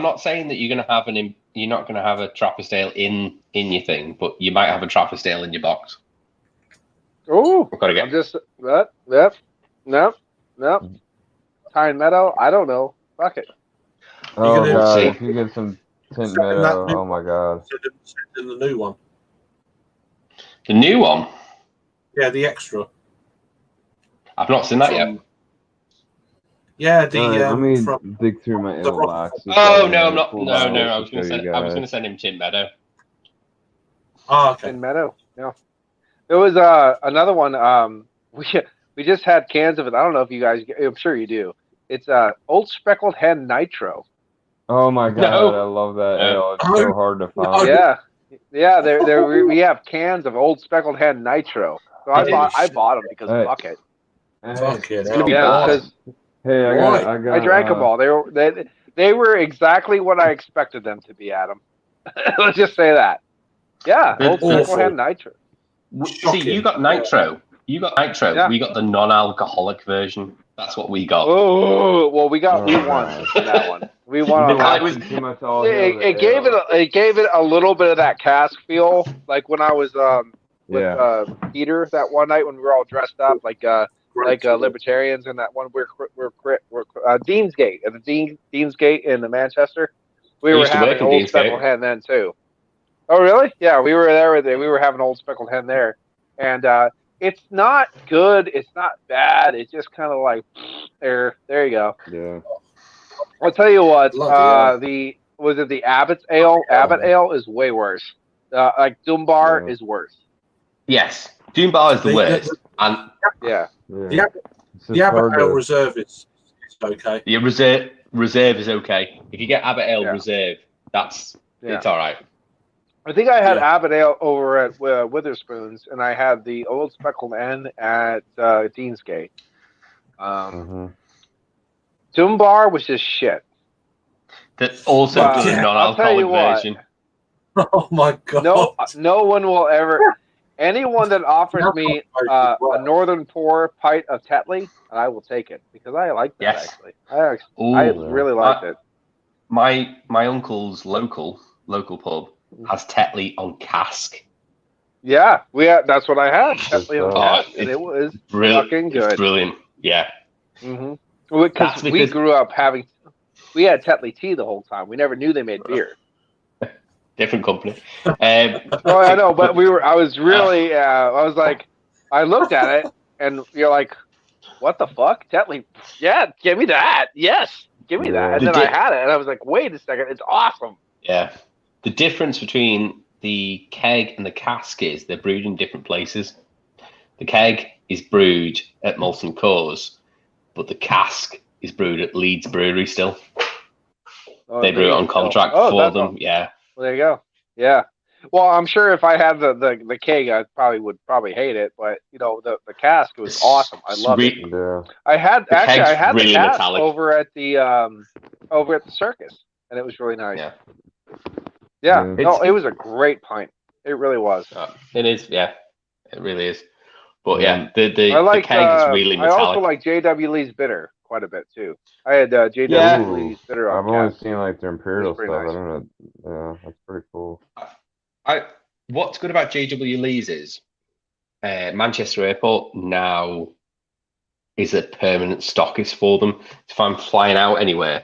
not saying that you're gonna have you're not gonna have a Trappist ale in your thing, but you might have a Trappist ale in your box. Oh, I'm just nope. Tyne Meadow. I don't know. Fuck it. Oh god, if you get some Tint Meadow, oh my god. In the new one. The new one? Yeah, the extra. I've not seen that yet. Yeah, let me dig through my ale box. Oh no, I'm not. No, I was gonna send him Tint Meadow. Oh, okay. Tint Meadow. Yeah. There was another one. We just had cans of it. I don't know if you guys. I'm sure you do. It's Old Speckled Hen Nitro. Oh my god, I love that ale. It's so hard to find. Yeah. We have cans of Old Speckled Hen Nitro. So I bought them because fuck it. Hey, I drank them all. They were exactly what I expected them to be, Adam. Let's just say that. Yeah, Old Speckled Hen Nitro. See, you got Nitro. Yeah. We got the non-alcoholic version. That's what we got. Oh, well, we won that one. We won on that. It gave it a little bit of that cask feel, like when I was with Peter that one night when we were all dressed up like libertarians, and that one we're Deansgate at the Deansgate in the Manchester. We were having Old Speckled Hen then too. Oh really? Yeah, we were there. We were having Old Speckled Hen there, and it's not good. It's not bad. It's just kind of like there you go. Yeah. I'll tell you what. Was it the Abbott's Ale? Abbott Ale is way worse. Like Dunbar is worse. Yes, Dunbar is the worst. And the Abbott Ale Reserve is okay. The reserve is okay. If you get Abbott Ale Reserve, it's all right. I think I had Abbott Ale over at Witherspoon's, and I had the Old Speckled Hen at Deansgate. Dunbar was just shit. That's also the non-alcoholic version. Oh my god! No one will ever. Anyone that offers me a Northern Pour pint of Tetley, I will take it because I like that actually. I really liked it. My uncle's local pub has Tetley on cask. Yeah, that's what I had. Tetley on cask, and it was fucking good. It's brilliant. Yeah. Because we grew up having We had Tetley tea the whole time. We never knew they made beer. Different company. Well, I know, but I was really. I was like, I looked at it, and you're like, what the fuck, Tetley? Yeah, give me that. Yes, give me that. And then I had it, and I was like, wait a second, it's awesome. Yeah. The difference between the keg and the cask is they're brewed in different places. The keg is brewed at Molson Coors, but the cask is brewed at Leeds Brewery still. They brew it on contract for them. Yeah. Well, there you go. Yeah. Well, I'm sure if I had the keg, I would hate it. But the cask was awesome. I loved it. Yeah. I had the cask metallic. over at the circus, and it was really nice. Yeah. No, it was a great pint. It really was. It is. Yeah. It really is. But yeah, the keg is really metallic. I also like J.W. Lee's bitter quite a bit too. I had J.W. Lee's bitter on I've only cask. seen like their imperial stuff. Nice. I don't know. Yeah, that's pretty cool. What's good about J.W. Lee's is Manchester Airport now is a permanent stockist for them. If I'm flying out anywhere,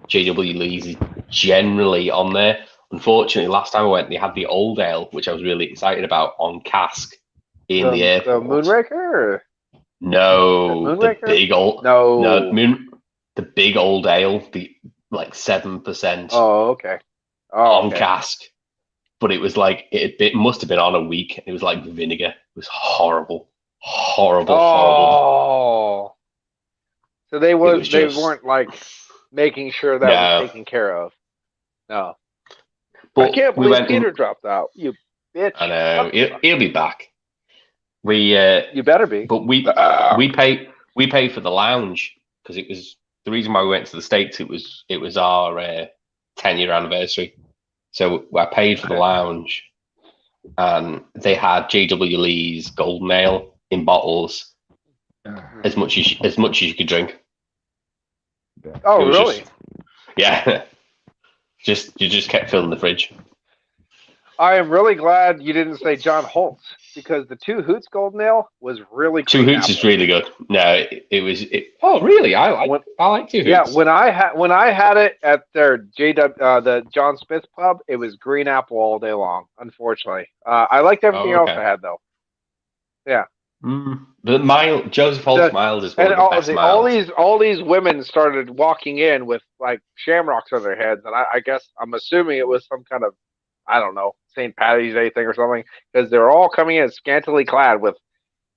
J.W. Lee's is generally on there. Unfortunately, last time I went, they had the Old Ale, which I was really excited about, on cask in the airport. The Moonraker? Or? No, the big old the big Old Ale, the 7%. Oh, okay. On cask, but it was like it must have been on a week. It was like vinegar. It was horrible. So they weren't like making sure that was taken care of. No. But I can't believe Peter dropped out. You bitch. I know. He'll be back. You better be. But we paid for the lounge because it was the reason why we went to the States. It was our 10-year anniversary, so I paid for the lounge, and they had J.W. Lee's Golden Ale in bottles, as much as you could drink. Oh, really? You just kept filling the fridge. I am really glad you didn't say John Holtz, because the Two Hoots Golden Ale was really good. Two Hoots is really good. No, it was. Oh, really? I like Two Hoots. Yeah, when I had it at their the John Smith pub, it was green apple all day long. Unfortunately, I liked everything else I had though. Yeah. The Joseph Holtz mild is one of the best milds. All these women started walking in with like shamrocks on their heads, and I guess I'm assuming it was some kind of, I don't know, St. Patty's Day thing or something, because they're all coming in scantily clad with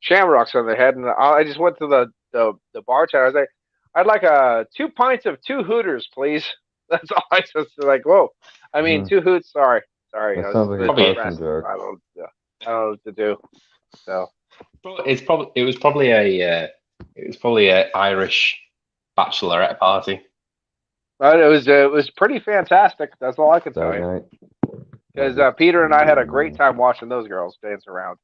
shamrocks on their head. And I just went to the bartender. I was like, I'd like 2 pints of Two Hooters, please. That's all I just like. Whoa, I mean 2 Hoots. Sorry. That sounds like a person joke. I don't know what to do. So it was probably a Irish bachelorette party. But it was pretty fantastic. That's all I can tell you. Because Peter and I had a great time watching those girls dance around.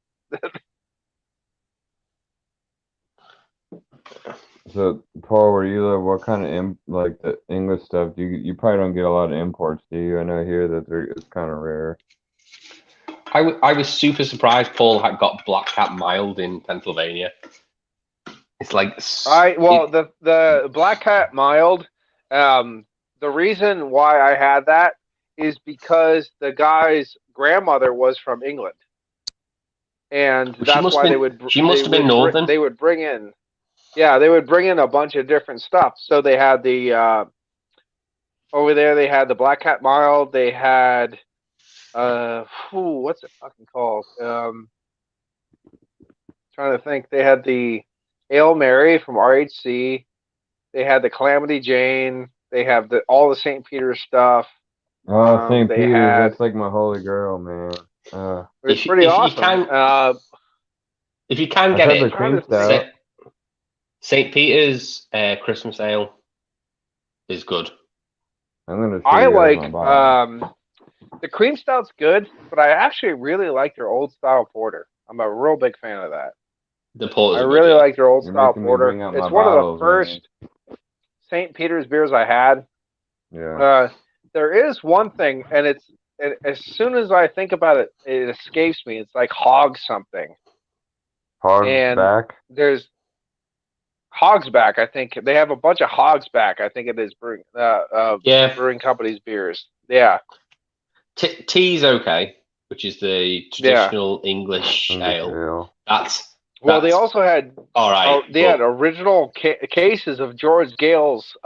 So, Paul, where you live, what kind of the English stuff? You probably don't get a lot of imports, do you? I know here that it's kind of rare. I was super surprised Paul had got Black Cat mild in Pennsylvania. It's like the Black Cat mild. The reason why I had that is because the guy's grandmother was from England, and that's why they would. She must have been northern. They would bring in, they would bring in a bunch of different stuff. So they had the over there. They had the Black Cat mild. They had what's it fucking called? Trying to think. They had the Ale Mary from RHC. They had the Calamity Jane. They have all the St. Peter's stuff. Oh, St. Peter's, that's like my holy grail, man. It's pretty awesome. If you can get it, St. Peter's Christmas Ale is good. I like the cream stout's good, but I actually really like their old style porter. I'm a real big fan of that. The porter. I really like their old style porter. It's one of the first St. Peter's beers I had. Yeah. There is one thing, and as soon as I think about it, it escapes me. It's like hog something. Hog back? There's Hogsback. I think they have a bunch of Hogsback. I think it is brewing company's beers. Yeah. Tea's okay, which is the traditional English ale. They also had all right. They had original cases of George Gale's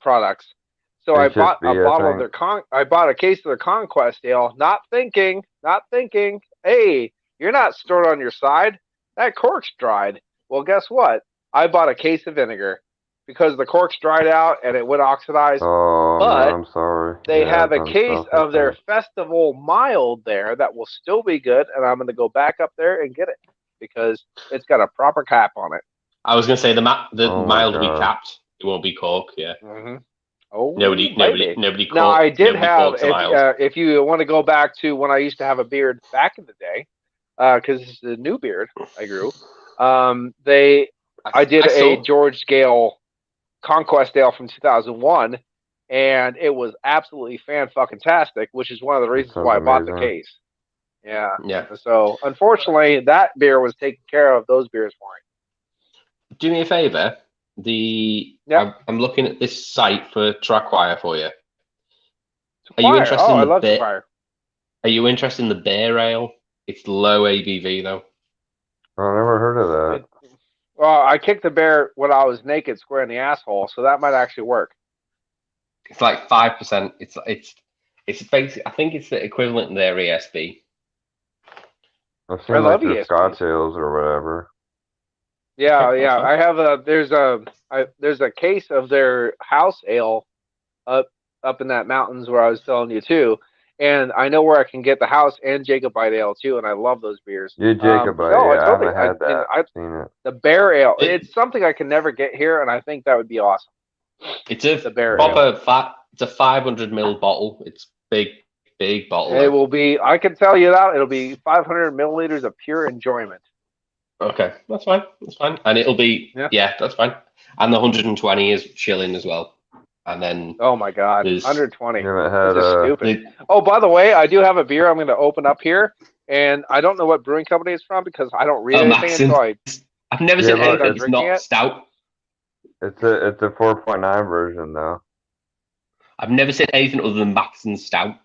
products. So I bought a bottle of their I bought a case of their Conquest ale, not thinking, hey, you're not stored on your side. That cork's dried. Well, guess what? I bought a case of vinegar because the cork's dried out and it would oxidize. Oh, but no, I'm sorry. They have a case of their Festival Mild there that will still be good, and I'm going to go back up there and get it because it's got a proper cap on it. I was going to say the mild will be capped. It won't be cork. Yeah. Mm-hmm. Oh, nobody. Cork, now I did have. If you want to go back to when I used to have a beard back in the day, because this is a new beard I grew. I did a George Gale Conquest Ale from 2001, and it was absolutely fan-fucking-tastic, which is one of the reasons why I bought the case. Yeah. So, unfortunately, that beer was taking care of those beers for me. Do me a favor. I'm looking at this site for Trackwire for you. Are you interested in the beer? Are you interested in the beer ale? It's low ABV though. I never heard of that. Well, I kicked the bear when I was naked, square in the asshole, so that might actually work. It's like 5%. It's basically, I think it's the equivalent in their ESB. I've seen like the Scotch ales or whatever. Yeah. I have there's a case of their house ale up in that mountains where I was telling you too, and I know where I can get the house and Jacobite ale too, and I love those beers. Yeah, Jacobite. I haven't had that. I've seen it. The bear ale. It's something I can never get here, and I think that would be awesome. It's a proper fat. It's a 500 ml bottle. It's big bottle. It will be. I can tell you that it'll be 500 milliliters of pure enjoyment. Okay, that's fine. And it'll be that's fine. And the 120 is chilling as well. And then oh my god, 120. This is stupid. Oh, by the way, I do have a beer I'm going to open up here, and I don't know what brewing company it's from because I don't read anything until I've never seen anything that's not stout. It's a 4.9 version though. I've never seen anything other than Maxon's stout.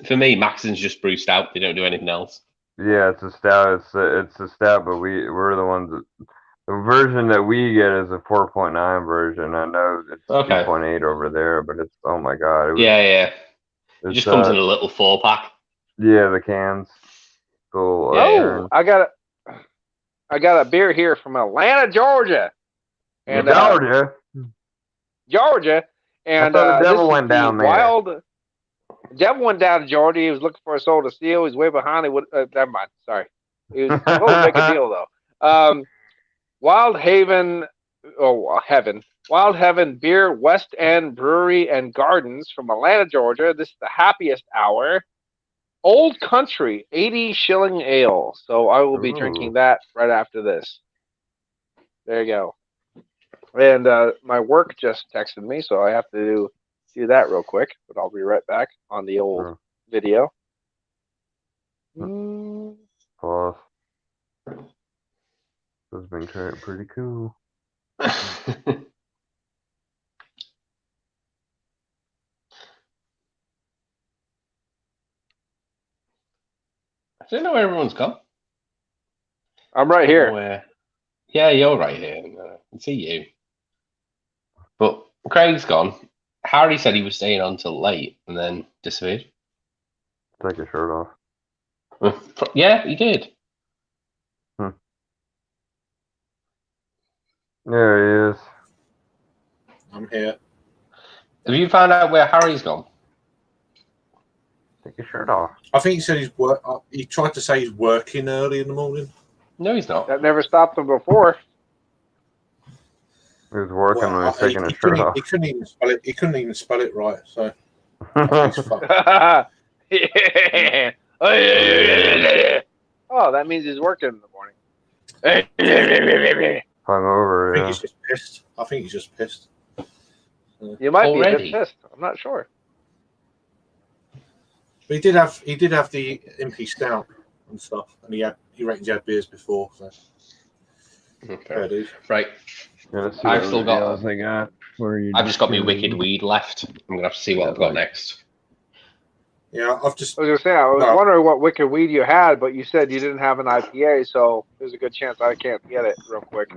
For me, Maxon's just brew stout. They don't do anything else. Yeah, it's a stout. It's a stout, but we're the ones that the version that we get is a 4.9 version. I know it's 2.8 over there, but it's oh my god. It just comes in a little 4-pack. Yeah, the cans. Cool. I got a beer here from Atlanta, Georgia. And Georgia. And the devil went down there. Devil went down to Georgia. He was looking for a soul to steal. He's way behind. Never mind. Sorry. He was a little big a deal though. Wild Heaven Beer, West End Brewery and Gardens from Atlanta, Georgia. This is the happiest hour. Old Country 80 shilling ale. So I will be drinking that right after this. There you go. And my work just texted me, so I have to do that real quick. But I'll be right back on the old video. Pause. This has been pretty cool. I don't know where everyone's gone. I'm right here. Yeah, you're right here. I can see you. But Craig's gone. Harry said he was staying on till late and then disappeared. Take your shirt off. Yeah, he did. There he is. I'm here. Have you found out where Harry's gone? Take your shirt off. I think he said he tried to say he's working early in the morning. No, he's not. That never stopped him before. He was working when he was taking his shirt off. He couldn't even spell it. He couldn't even spell it right. So. Yeah. Oh, that means he's working in the morning. Hungover. I think he's just pissed. I think he's just pissed. You might be a bit pissed. I'm not sure. But he did have the Impy Stout and stuff, and he reckons he had beers before. So. Okay. Right. I've still got. I've just got my wicked weed left. I'm gonna have to see what I've got next. Yeah, I was gonna say I was wondering what wicked weed you had, but you said you didn't have an IPA, so there's a good chance I can't get it real quick.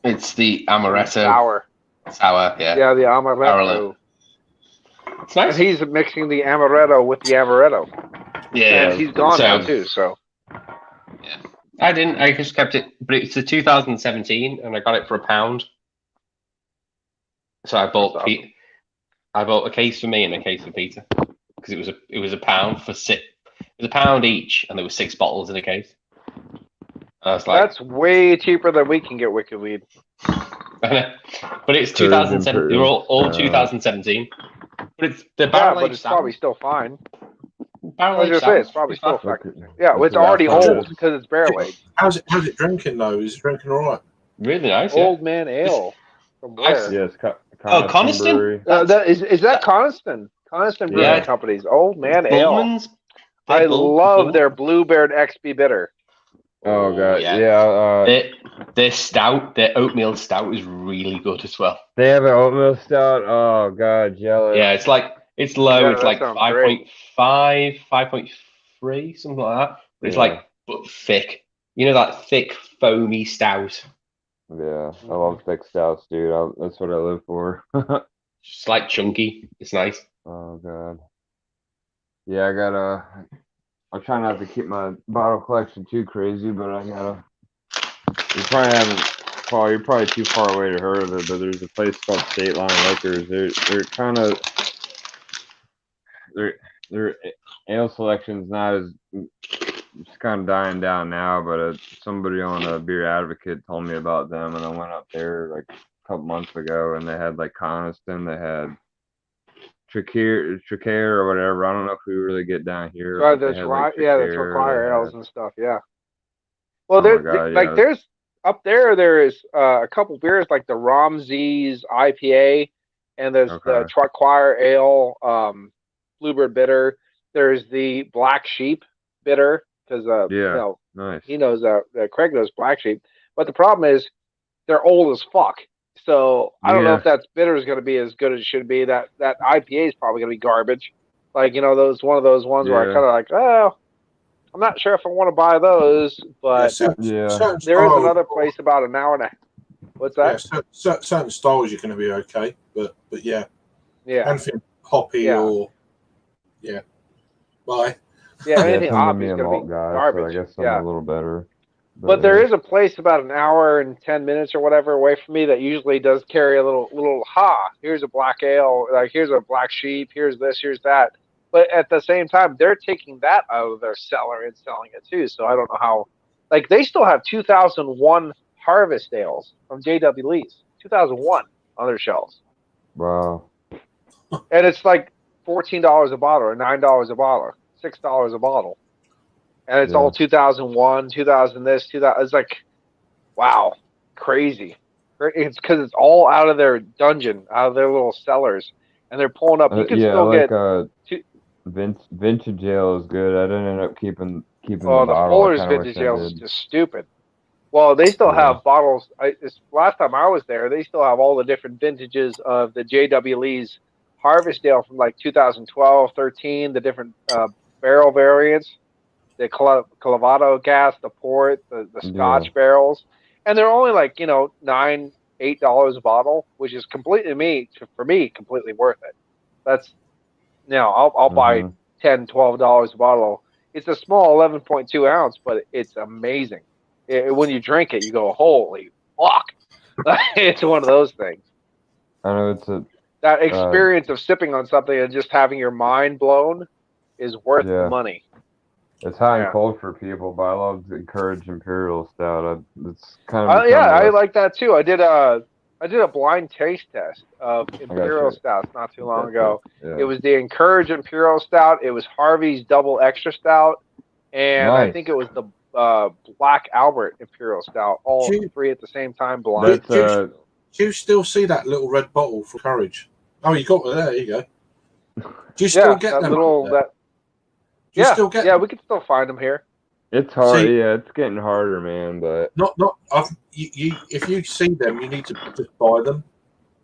It's the Amaretto. Sour. Sour, yeah. Yeah, the Amaretto. It's nice. And he's mixing the Amaretto with the Amaretto. Yeah. And he's gone now too, so. Yeah. I didn't. I just kept it, but it's a 2017, and I got it for £1. So I bought I bought a case for me and a case for Peter because it was £1 for it was £1 each, and there were 6 bottles in a case. And I was like, that's way cheaper than we can get wicked weed. But it's 2007. They were all 2017. But it's the barrel but it's probably still fine. Barrel I was gonna say it's probably still fine. Yeah, it's already old because it's barrel aged. How's it drinking though? Is it drinking all right? Really nice. Old man ale. From where? Yes, Coniston. Is that Coniston? Coniston Brewing Company's Old Man Ale. I love their Bluebird XB bitter. Oh god, yeah. Their stout, their oatmeal stout is really good as well. They have an oatmeal stout. Oh god, jealous. Yeah, it's low. Yeah, it's like 5.5, 5.3, something like that. But it's but thick. You know that thick foamy stout. Yeah, I love thick stouts, dude. That's what I live for. Just like chunky. It's nice. Oh god. Yeah, I'm trying not to keep my bottle collection too crazy, but I gotta. You probably haven't. Paul, you're probably too far away to heard of it, but there's a place called State Line Liquors. They're kind of their ale selection's not as. It's kind of dying down now, but somebody on a Beer Advocate told me about them, and I went up there like a couple months ago, and they had like Coniston, they had Tricare or whatever. I don't know if we really get down here. Right, that's right. Yeah, that's Require ales and stuff. Yeah. Well, there's up there. There is a couple beers like the Ramses IPA, and there's the Trotquire Ale, Bluebird Bitter. There's the Black Sheep Bitter because nice. He knows that Craig knows Black Sheep, but the problem is they're old as fuck. So I don't know if that bitter is going to be as good as it should be. That IPA is probably going to be garbage. Like those one of those ones where I kind of like, oh, I'm not sure if I want to buy those. But there is another place about an hour and a half. What's that? Yeah, certain styles you're going to be okay, but yeah, anything hoppy or bye. Yeah, anything hoppy is going to be garbage. So I guess I'm a little better. But there is a place about an hour and 10 minutes or whatever away from me that usually does carry a little here's a black ale, like here's a Black Sheep, here's this, here's that. But at the same time, they're taking that out of their cellar and selling it too. So I don't know how. Like they still have 2001 Harvest ales from J.W. Lee's, 2001 on their shelves. Wow. And it's like $14 a bottle or $9 a bottle, $6 a bottle. And it's all 2001, 2000 this, 2000. It's like, wow, crazy. It's because it's all out of their dungeon, out of their little cellars, and they're pulling up. You can still get. Vintage ale is good. I didn't end up keeping the Fuller's vintage ale is just stupid. Well, they still have bottles. Last time I was there, they still have all the different vintages of the J.W. Lee's Harvest Ale from like 2012, 13, the different barrel variants. The Clavato gas, the port, the Scotch barrels, and they're only like $9, $8 a bottle, which is completely worth it. That's I'll buy $10, $12 a bottle. It's a small 11.2 ounce, but it's amazing. When you drink it, you go, holy fuck! It's one of those things. I know that experience of sipping on something and just having your mind blown is worth the money. It's hot and cold for people, but I love to encourage Imperial Stout. It's kind of I like that too. I did a blind taste test of Imperial Stouts not too long ago. Yeah. It was the Encourage Imperial Stout. It was Harvey's Double Extra Stout, and I think it was the Black Albert Imperial Stout. All three at the same time. Blind. Do you still see that little red bottle for Courage? Oh, you got it there. There you go. Do you still get them? Still get them? Yeah, we can still find them here. It's hard. See- Yeah, it's getting harder, man. But If you see them, you need to just buy them.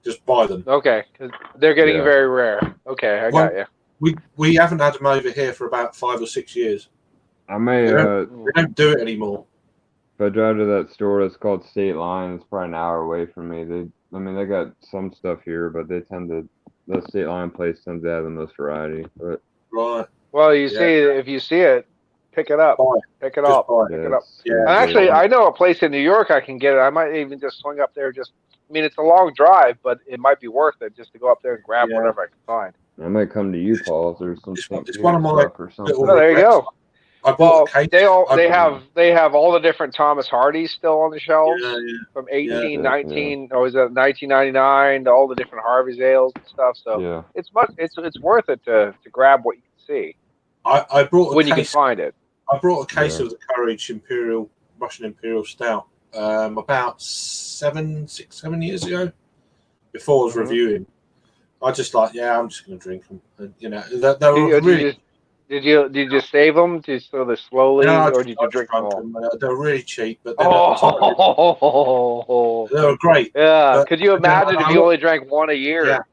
Just buy them. Okay, because they're getting Yeah. very rare. Okay, I got you. We haven't had them over here for about 5 or 6 years. I may. They don't do it anymore. If I drive to that store that's called State Line, it's probably an hour away from me. They got some stuff here, but the State Line place tends to have the most variety. But Right. Well, you see, if you see it, pick it up. Buy it. Pick it Just up. buy it. Pick it up. Yeah. And actually, I know a place in New York I can get it. I might even just swing up there. It's a long drive, but it might be worth it just to go up there and grab whatever I can find. I might come to you, Paul, if there's some It's one of my or something. Oh, there you go. I bought a case. They have all the different Thomas Hardys still on the shelves from 19, or was it 1999 to all the different Harvey's ales and stuff. So it's worth it to grab what you can see. I brought when you can find it. I brought a case of the Courage Russian Imperial Stout about 7 years ago. Before I was reviewing, I just I'm just going to drink them. And, they were really. Did you save them so they're slowly, or did you drink them all? They were really cheap, but they were great. Yeah, but, could you imagine if you only drank one a year?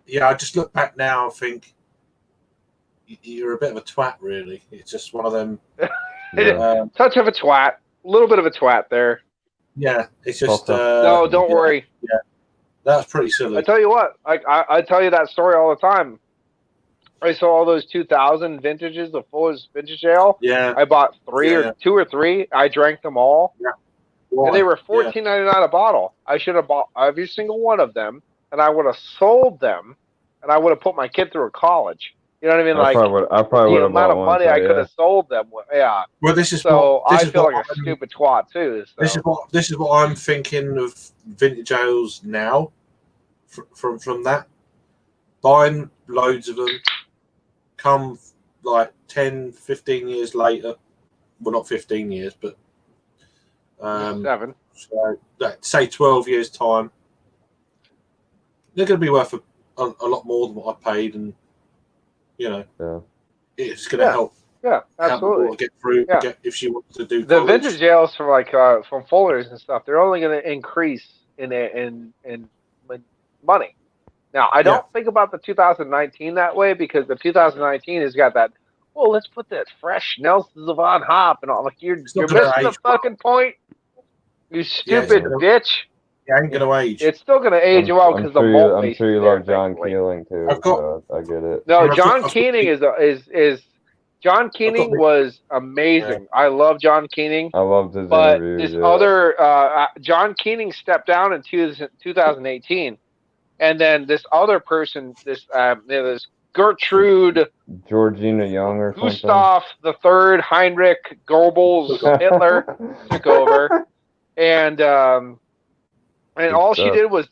Yeah. I just look back now and think you're a bit of a twat. Really, it's just one of them. Touch of a twat, a little bit of a twat there. Yeah, it's just. No, don't worry. Yeah, that's pretty silly. I tell you what, I tell you that story all the time. I saw all those 2000 vintages of Fuller's Vintage Ale. Yeah. I bought two or three. I drank them all. Yeah. And they were $14.99 a bottle. I should have bought every single one of them, and I would have sold them, and I would have put my kid through college. You know what I mean? I probably would have the amount of money I could have sold them with. Yeah. Well, this is I feel like a stupid twat too. So. This is what I'm thinking of vintage ales now. From that, buying loads of them. Come like 10, 15 years later, well, not 15 years, but 7. So say 12 years time, they're going to be worth a lot more than what I paid, and it's going to help. Yeah, absolutely. Get through. If she wants to do the vintage ales from Fuller's and stuff, they're only going to increase in money. Now, I don't think about the 2019 that way, because the 2019 has got that, let's put that fresh Nelson Sauvin hop and all. Like, you're missing the fucking point, you stupid bitch. Yeah, ain't going to age. It's still going to age well because the malt base. I'm sure you love John Keeling, too. I get it. No, John Keening is John Keening was amazing. I love John Keening. I loved his but interviews. This other, John Keening stepped down in 2018. And then this other person, this Gertrude Georgina Young or Gustav III Heinrich Goebbels Hitler took over, and all she did was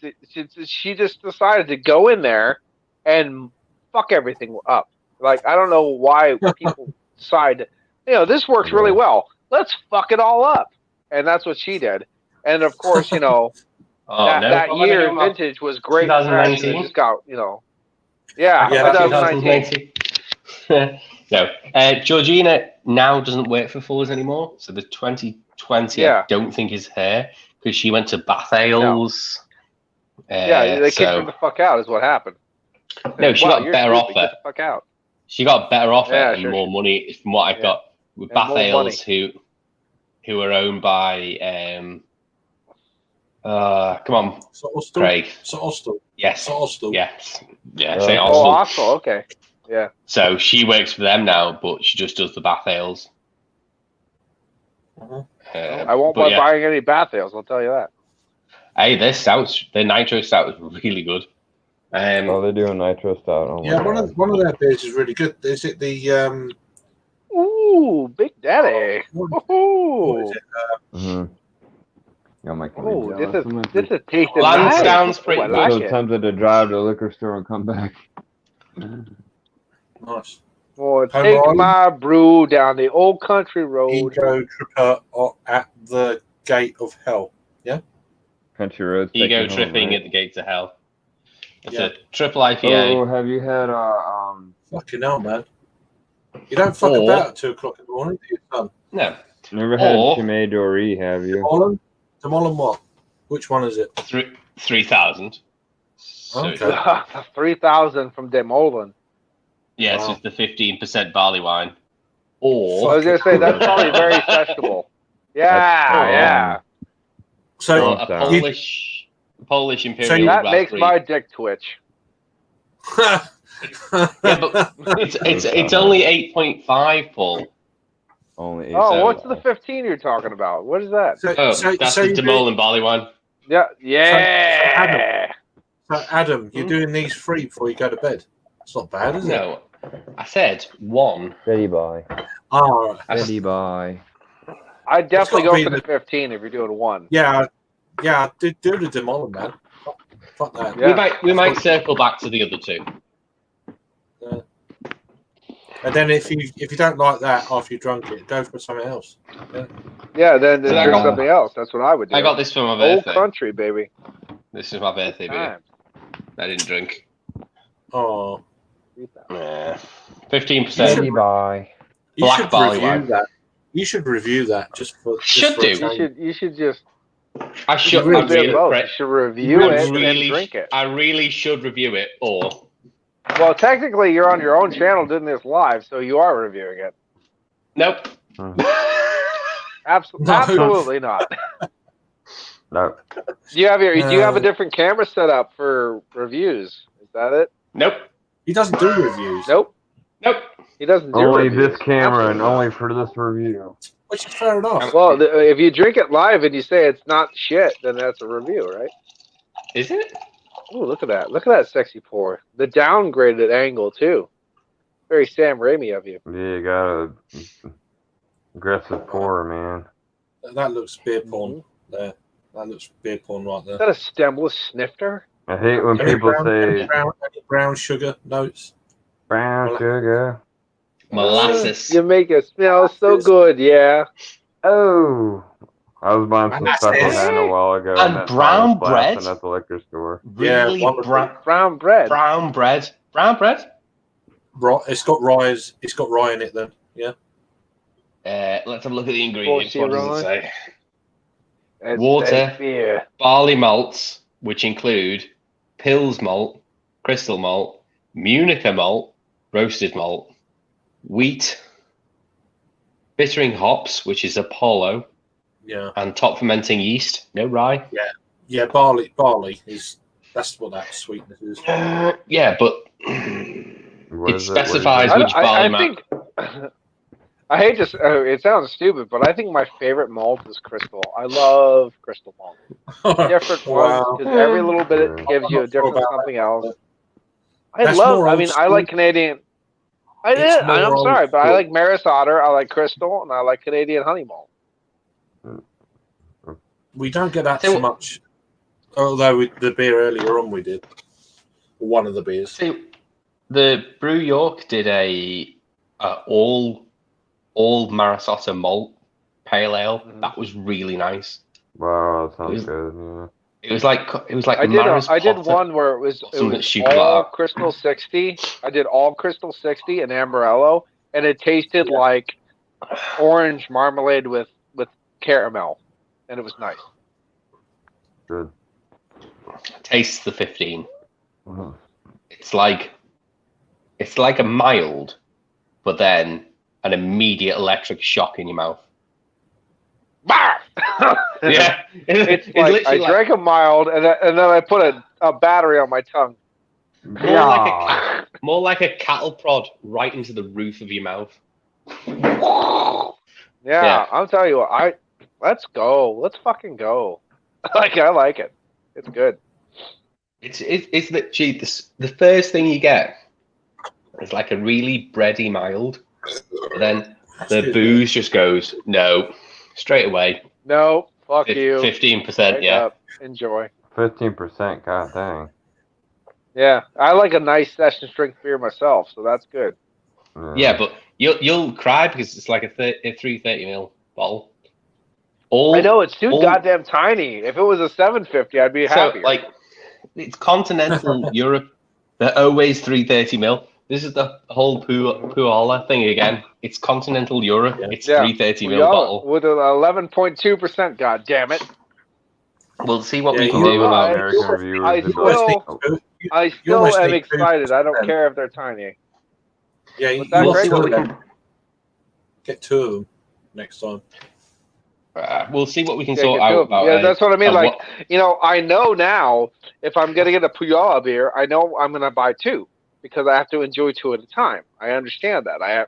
she just decided to go in there and fuck everything up. Like, I don't know why people decide, this works really well. Let's fuck it all up, and that's what she did. And of course, that year vintage was great. 2019. Just got, 2019. No, Georgina now doesn't work for Fuller's anymore. So the 2020, I don't think is her, because she went to Bath Ales. No. They kicked her the fuck out. Is what happened. No, she got a better offer. Get the fuck out. She got a better offer and more money from what I got with Bath Ales, who were owned by. Come on, Craig. Austell. Yes. Austell. Yes. Yeah. Austell. Okay. Yeah. So she works for them now, but she just does the Bath Ales. I won't be buying any Bath Ales. I'll tell you that. Hey, their nitro stout is really good. They do a nitro stout. Oh one of their beers is really good. Is it the Ooh, Big Daddy. What is it? This is tasting Lansdowne's pretty good. I'm so tempted to drive to the liquor store and come back. Nice. Take my brew down the old country road. Ego tripper at the gate of hell. Yeah? Country road. Ego tripping at the gates of hell. It's a triple IPA. Oh, have you had Fucking hell, man. You don't fuck about at 2 o'clock in the morning, do you, son? No. Never had Or- Chimay Dory, have you? Demolan what? Which one is it? 3,000. Okay. 3,000 from Demolan. Yes, Wow. it's the 15% barley wine. Or I was going to say, that's probably very sessionable. Yeah. So a Polish Imperial That raspberry. makes my dick twitch. Yeah, but it's only 8.5, Paul. Only Oh, what's the 15 you're talking about? What is that? That's the Demolan barley wine. Yeah. So Adam, you're doing these 3 before you go to bed. It's not bad, is it? No, I said 1. Betty Bye. Oh, Betty Bye. I'd definitely go gotta for be the 15 if you're doing 1. Yeah, do the Demolan, man. Fuck that. Yeah. We might circle back to the other 2. And then if you don't like that after you drunk it, go for something else. Yeah, then So I drink got- something else. That's what I would do. I got this for my Old birthday. country, baby. This is my birthday beer. I didn't drink. Oh. Yeah. 15%. Betty Bye. You Black should barley review wine. that. You should review that just for. Should for a do. change. You should just. I should. You I'd really, both. You should review it and then drink it. I really should review it, or Well, technically, you're on your own channel doing this live, so you are reviewing it. nope. Absolutely not. No. Do you have a different camera set up for reviews? Is that it? Nope. He doesn't do reviews. Nope. Nope. He doesn't do Only reviews. this camera and Absolutely only for this review. Which is fair enough. Well, if you drink it live and you say it's not shit, then that's a review, right? Is it? Oh, look at that! Look at that sexy pour. The downgraded angle too. Very Sam Raimi of you. Yeah, you got a aggressive pour, man. That looks beer porn there. That looks beer porn right there. Is that a stemless snifter? I hate when Any people brown- say any brown sugar notes. brown sugar. Molasses. You make it smell so good, yeah. Oh, I was buying some Molasses. special hand a while ago. And that brown sign was blasting bread? at the liquor store. Really wonderful. Brown bread. brown bread. Brown bread. Right, it's got rye. It's got rye in it then. Yeah. Let's have a look at the ingredients. What does it say? It's Water. beer. Barley malts, which include Pils malt, crystal malt, Munica malt, roasted malt, wheat, bittering hops, which is Apollo, Yeah. and top fermenting yeast. No rye. Yeah. Barley is. That's what that sweetness is. Yeah, but What it is it? What is specifies it? which barley I malt. think. I hate to. It sounds stupid, but I think my favorite malt is Crystal. I love Crystal malt. Different ones because every little bit it gives you a different something else. That's more I old mean, I school. like Canadian. It's more I'm old sorry, but I school. like Maris Otter, I like Crystal, and I like Canadian honey malt. We don't get that so much. Although the beer earlier on we did. One of the beers. See, the Brew York did a all Maris Otter malt pale ale. That was really nice. Wow, that sounds good. Yeah. It was like I did Potter. one where it was Something stupid all like that. Crystal 60. I did all Crystal 60 and Ambrello, and it tasted like orange marmalade with caramel, and it was nice. Good. Tastes the 15. Uh-huh. It's like a mild, but then an immediate electric shock in your mouth. Yeah, It's like I drank a mild, and then I put a battery on my tongue. More like a cattle prod right into the roof of your mouth. Yeah, I'm telling you what, let's go. Let's fucking go. I like it. It's good. It's literally the first thing you get is like a really bready mild, and then the booze just goes no straight away. No, fuck you. 15%, Wake yeah. up. Enjoy. 15%. God dang. Yeah, I like a nice session strength beer myself, so that's good. Yeah, but you'll cry because it's like a 330 ml bottle. I know it's too goddamn tiny. If it was a 750, I'd be happy. So, like, it's continental Europe. They're always 330 ml. This is the whole Puala thing again. It's continental Europe. Yeah. It's 330 ml bottle. With an 11.2%. God damn it! We'll see what Yeah, we can A do. little I- American viewers. I would be still- like, I You still almost am need excited. I don't 2%. care if they're tiny. Yeah, What's that, you Greg? want to get 2 of them next time. We'll see what we can Yeah, sort get two out of them. about. Yeah, that's what I mean. Like, what- I know now if I'm gonna get a Puyala beer, I know I'm gonna buy 2 because I have to enjoy 2 at a time. I understand that. I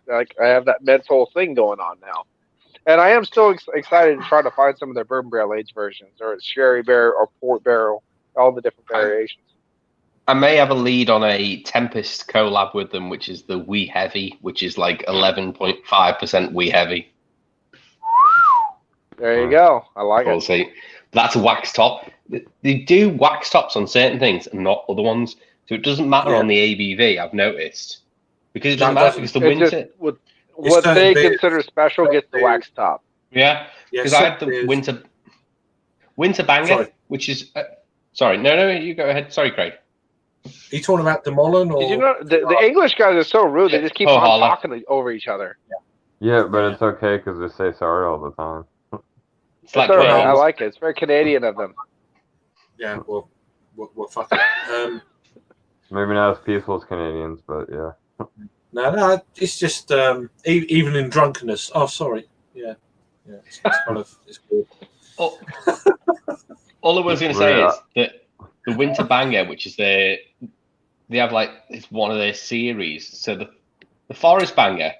have that mental thing going on now, and I am still excited to try to find some of their bourbon barrel aged versions, or sherry barrel or port barrel, all the different variations. I may have a lead on a Tempest collab with them, which is the Wee Heavy, which is like 11.5% Wee Heavy. There you go. I like We'll it. see. That's a wax top. They do wax tops on certain things and not other ones. So it doesn't matter on the ABV, I've noticed. Because it doesn't matter because the It's winter. just what they consider special gets the wax top. Yeah. Because I had the winter banger, Sorry. which is. Sorry, no, you go ahead. Sorry, Craig. Are you talking about Demolin or? Did you know the English guys are so rude? They just keep on holla. talking over each other. yeah, but it's okay because they say sorry all the time. It's like That's all right. I Canadians. like it. It's very Canadian of them. Yeah, well, fuck it. Maybe not as peaceful as Canadians, but yeah. No, it's just even in drunkenness. Oh, sorry. Yeah, it's kind of it's good. All I was going to say is that the Winter Banger, which is they have like it's one of their series. So the Forest Banger,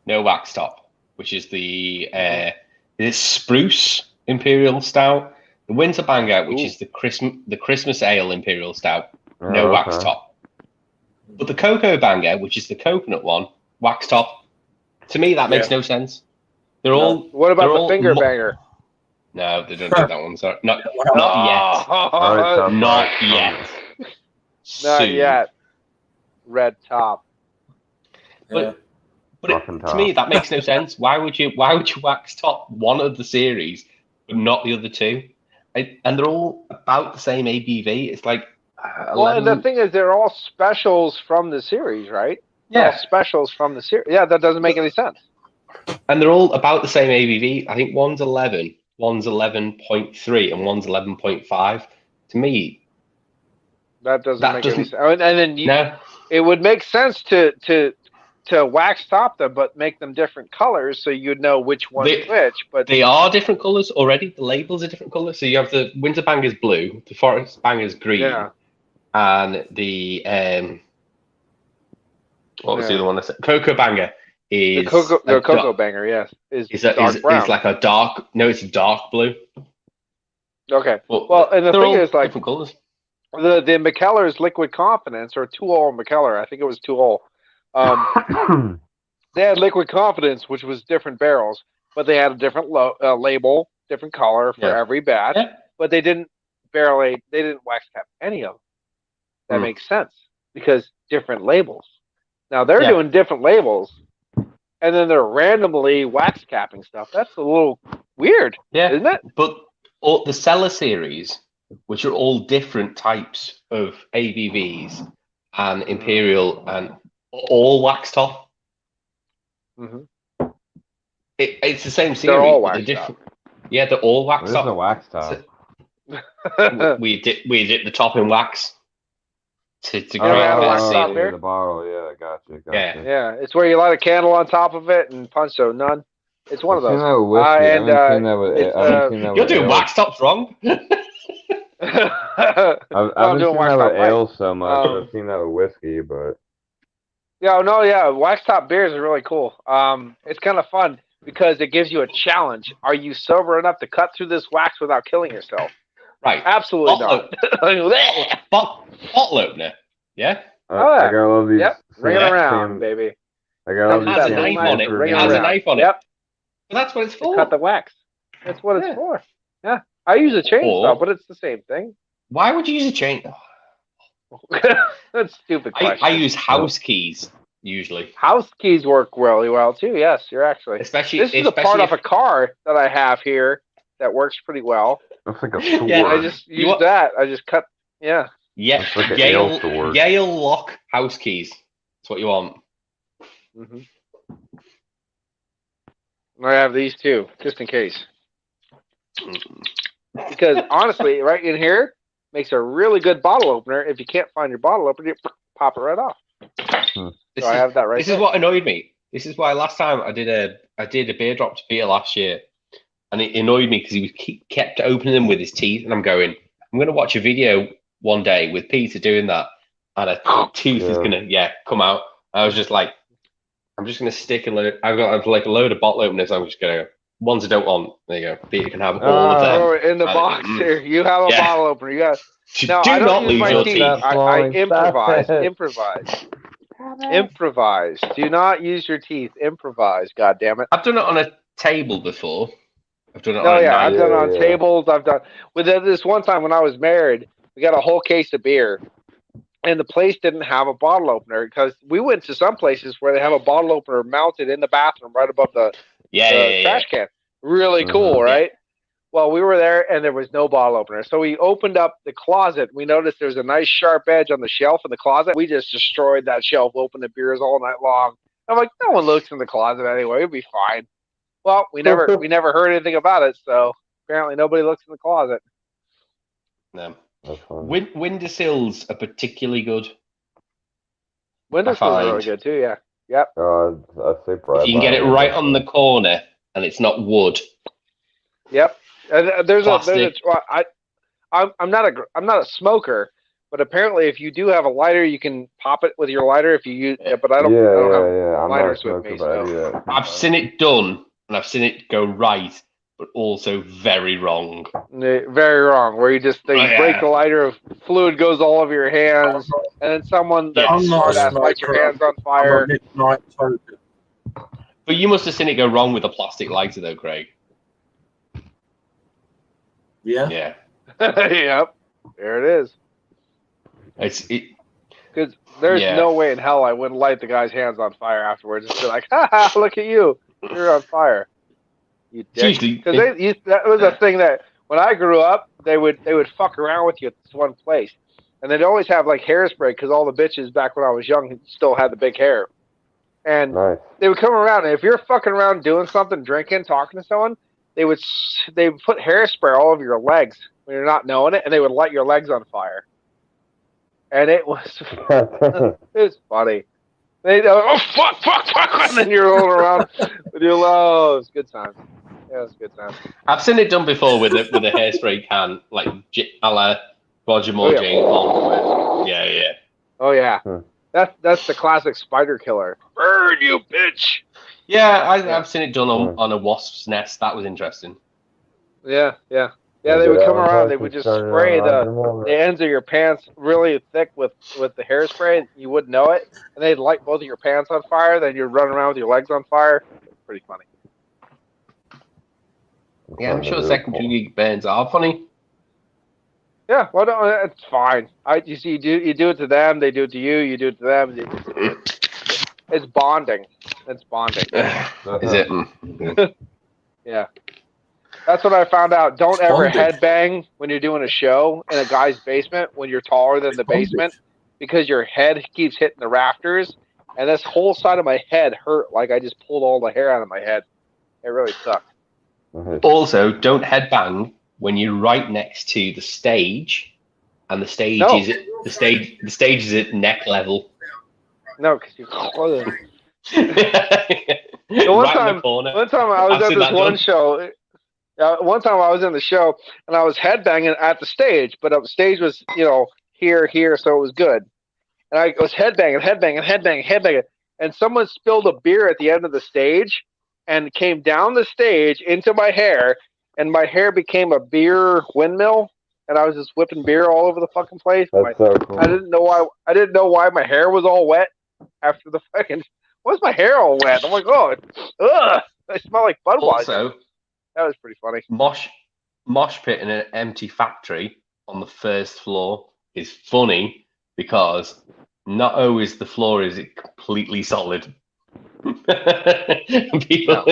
no wax top, which is the this Spruce Imperial Stout. The Winter Banger, which is the Christmas Ale Imperial Stout, no wax top. But the Cocoa Banger, which is the coconut one, wax top. To me, that makes no sense. They're all. What about they're the Finger Banger? No, they don't do that one. Sorry, not yet. Not yet. Not yet. Red top. But to me, that makes no sense. Why would you wax top one of the series but not the other two? And they're all about the same ABV. It's like. Well, and the thing is, they're all specials from the series, right? Yeah, all specials from the series. Yeah, that doesn't make any sense. And they're all about the same ABV. I think one's 11, one's 11.3, and one's 11.5. To me, that doesn't make any sense. And then it would make sense to wax top them, but make them different colors so you'd know which one's which. But they are different colors already. The labels are different colors. So you have the Winter Banger's blue, the Forest Banger's green, and the what was the other one? Cocoa Banger is the Cocoa Banger. Yes, is dark brown. Is like a dark. No, it's a dark blue. Okay. Well, and the thing is, like different colors. The McKellar's Liquid Confidence or 2-0 McKellar. I think it was 2-0. They had Liquid Confidence, which was different barrels, but they had a different label, different color for every batch. Yeah. But they didn't they didn't wax cap any of them. That makes sense because different labels. Now they're doing different labels, and then they're randomly wax capping stuff. That's a little weird, isn't it? But all the Cellar series, which are all different types of ABVs and Imperial and all wax top. Mm-hmm. It's the same series. They're all wax different. Yeah, they're all wax top. What is a wax top? we dip the top in wax to create the bottle. Yeah, gotcha. Yeah, it's where you light a candle on top of it and punch so none. It's one of those. You're doing wax tops wrong. I've been doing that with ale so much. I've seen that with whiskey, but wax top beers are really cool. It's kind of fun because it gives you a challenge. Are you sober enough to cut through this wax without killing yourself? Right. Absolutely not. Bottle opener. Yeah. I gotta love these. Yep. Ring it around, baby. I gotta love these. It has a knife on it. It has a knife on it. Yep. Well, that's what it's for. Cut the wax. That's what it's for. Yeah. I use a chainsaw, but it's the same thing. Why would you use a chainsaw? That's a stupid question. I use house keys usually. House keys work really well too. Yes, you're actually. This is a part of a car that I have here that works pretty well. That's like a sword. Yeah, I just use that. I just cut. Yeah. Yeah. Like Yale lock house keys. That's what you want. Mm-hmm. I have these two, just in case. Because honestly, right in here makes a really good bottle opener. If you can't find your bottle opener, you pop it right off. So I have that right. This is what annoyed me. This is why last time I did a beer dropped beer last year, and it annoyed me because he kept opening them with his teeth, and I'm going to watch a video one day with Peter doing that, and a tooth is gonna come out. I was just like, I'm just gonna stick a load. I've got like a load of bottle openers. I'm just gonna ones I don't want. There you go. Peter can have all of them. Oh, in the box here, you have a bottle opener. You got. No, Do I don't not use lose my your teeth. teeth. I improvise. Improvise. Do not use your teeth. Improvise. God damn it. I've done it on a table before. I've done it No, on a I've done it on yeah. tables. I've done with this one time when I was married. We got a whole case of beer, and the place didn't have a bottle opener because we went to some places where they have a bottle opener mounted in the bathroom right above the trash can. Really cool, right? Well, we were there and there was no bottle opener. So we opened up the closet. We noticed there was a nice sharp edge on the shelf in the closet. We just destroyed that shelf, opened the beers all night long. I'm like, no one looks in the closet anyway. It'll be fine. Well, we never heard anything about it. So apparently nobody looks in the closet. No. Windowsills are particularly good. Windowsills are really good too. Yeah. Yep. I say if you can get it right on the corner and it's not wood. Yep. And Plastic. I'm not a smoker, but apparently if you do have a lighter, you can pop it with your lighter if you use. But I don't. I don't have lighters with me. So. I've seen it done and I've seen it go right, but also very wrong. Very wrong. Where you just break the lighter, fluid goes all over your hands, and then someone lights your hands on fire. But you must have seen it go wrong with a plastic lighter, though, Craig. Yeah. Yeah. Yep. There it is. Because there's no way in hell I wouldn't light the guy's hands on fire afterwards and be like, "Ha ha! Look at you! You're on fire." You dick. Because that was a thing that when I grew up, they would fuck around with you at this one place, and they'd always have like hairspray because all the bitches back when I was young still had the big hair, and they would come around, and if you're fucking around doing something, drinking, talking to someone, they would put hairspray all over your legs when you're not knowing it, and they would light your legs on fire, and it was funny. They go, oh fuck, and then you're rolling around with your lows. Good times. Yeah, it's good time. I've seen it done before with a hairspray can, like a la Roger Moore Jane Bond. Yeah. Oh yeah, that's the classic spider killer. Burn, you bitch. Yeah, I've seen it done on a wasp's nest. That was interesting. Yeah. They would come around. They would just spray the ends of your pants really thick with the hairspray. You wouldn't know it, and they'd light both of your pants on fire. Then you'd run around with your legs on fire. Pretty funny. Yeah, I'm sure secondary bands are funny. Yeah, well, no, it's fine. You do it to them, they do it to you, you do it to them. It's bonding. It's bonding. Is it? Yeah. That's what I found out. Don't ever headbang when you're doing a show in a guy's basement when you're taller than the basement because your head keeps hitting the rafters, and this whole side of my head hurt like I just pulled all the hair out of my head. It really sucked. Also, don't headbang when you're right next to the stage, and the stage is at neck level. No, because you're close. One time I was at this one show. One time I was in the show and I was headbanging at the stage, but the stage was here, so it was good. And I was headbanging, and someone spilled a beer at the end of the stage. And came down the stage into my hair, and my hair became a beer windmill, and I was just whipping beer all over the fucking place. That's so cool. I didn't know why my hair was all wet after the fucking. Why's my hair all wet? I'm like, ugh! I smell like Budweiser. Also, that was pretty funny. Mosh pit in an empty factory on the first floor is funny because not always the floor is completely solid. People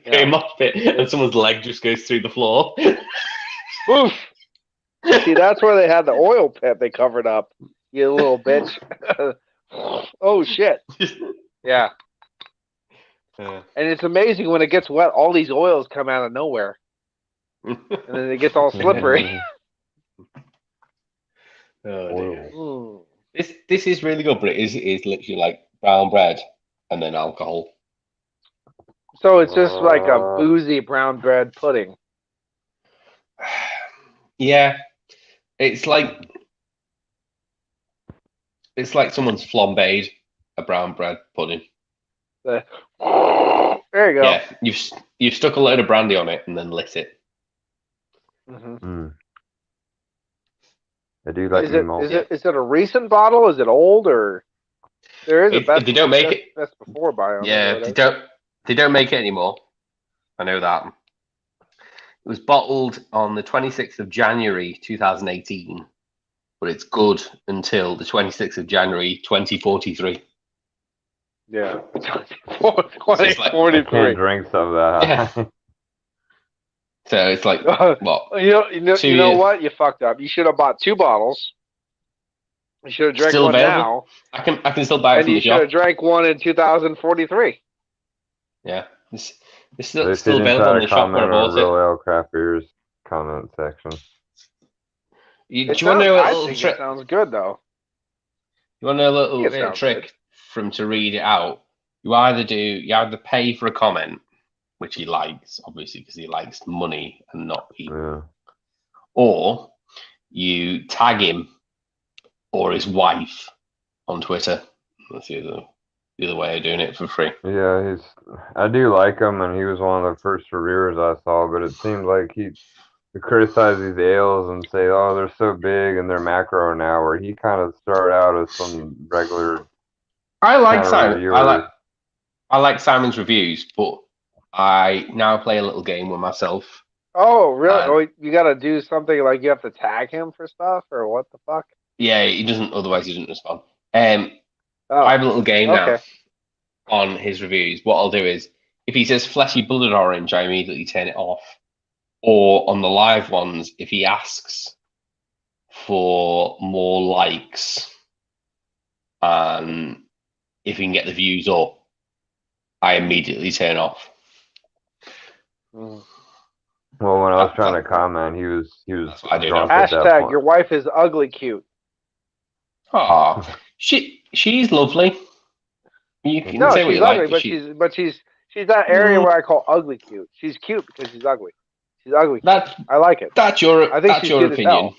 came off it and someone's leg just goes through the floor. Oof. See, that's where they had the oil pit they covered up. You little bitch. Oh shit! Yeah. And it's amazing when it gets wet, all these oils come out of nowhere, and then it gets all slippery. Oh dear. This is really good, but it is literally like brown bread and then alcohol. So it's just like a boozy brown bread pudding. Yeah, it's like someone's flambéed a brown bread pudding. There you go. Yeah, you've stuck a load of brandy on it and then lit it. Mm-hmm. I do like is it a recent bottle? Is it old or there is a best? If they don't make it, best before buy on. Yeah, they don't make it anymore. I know that. It was bottled on the 26th of January 2018, but it's good until the 26th of January 2043. Yeah, 2043. Can't drink some of that. Yeah. So it's like what? You know what? You fucked up. You should have bought 2 bottles. You should have drank still one available? now. I can still buy it from the shop. And you should have drank one in 2043. Yeah, it's still available in the shop where I bought it. Royal Craft Beers comment section. Do you want to know a little trick? It sounds good though. You want to know a little trick for him to read it out? You either pay for a comment, which he likes, obviously, because he likes money and not people, or you tag him or his wife on Twitter. That's the other way of doing it for free. Yeah, I do like him, and he was one of the first reviewers I saw, but it seemed like he criticize these ales and say, oh, they're so big and they're macro now, where he kind of started out as some regular. I like Simon. I like Simon's reviews, but I now play a little game with myself. Oh, really? You got to do something like you have to tag him for stuff, or what the fuck? Yeah, he doesn't. Otherwise, he doesn't respond. I have a little game now on his reviews. What I'll do is, if he says fleshy blooded orange, I immediately turn it off. Or on the live ones, if he asks for more likes and if he can get the views up, I immediately turn off. Well, when I was trying to comment, he was drunk. Hashtag your wife is ugly cute. Aw, she's lovely. You can say what you ugly, like, but she's that area where I call ugly cute. She's cute because she's ugly. She's ugly. I like it. That's your opinion.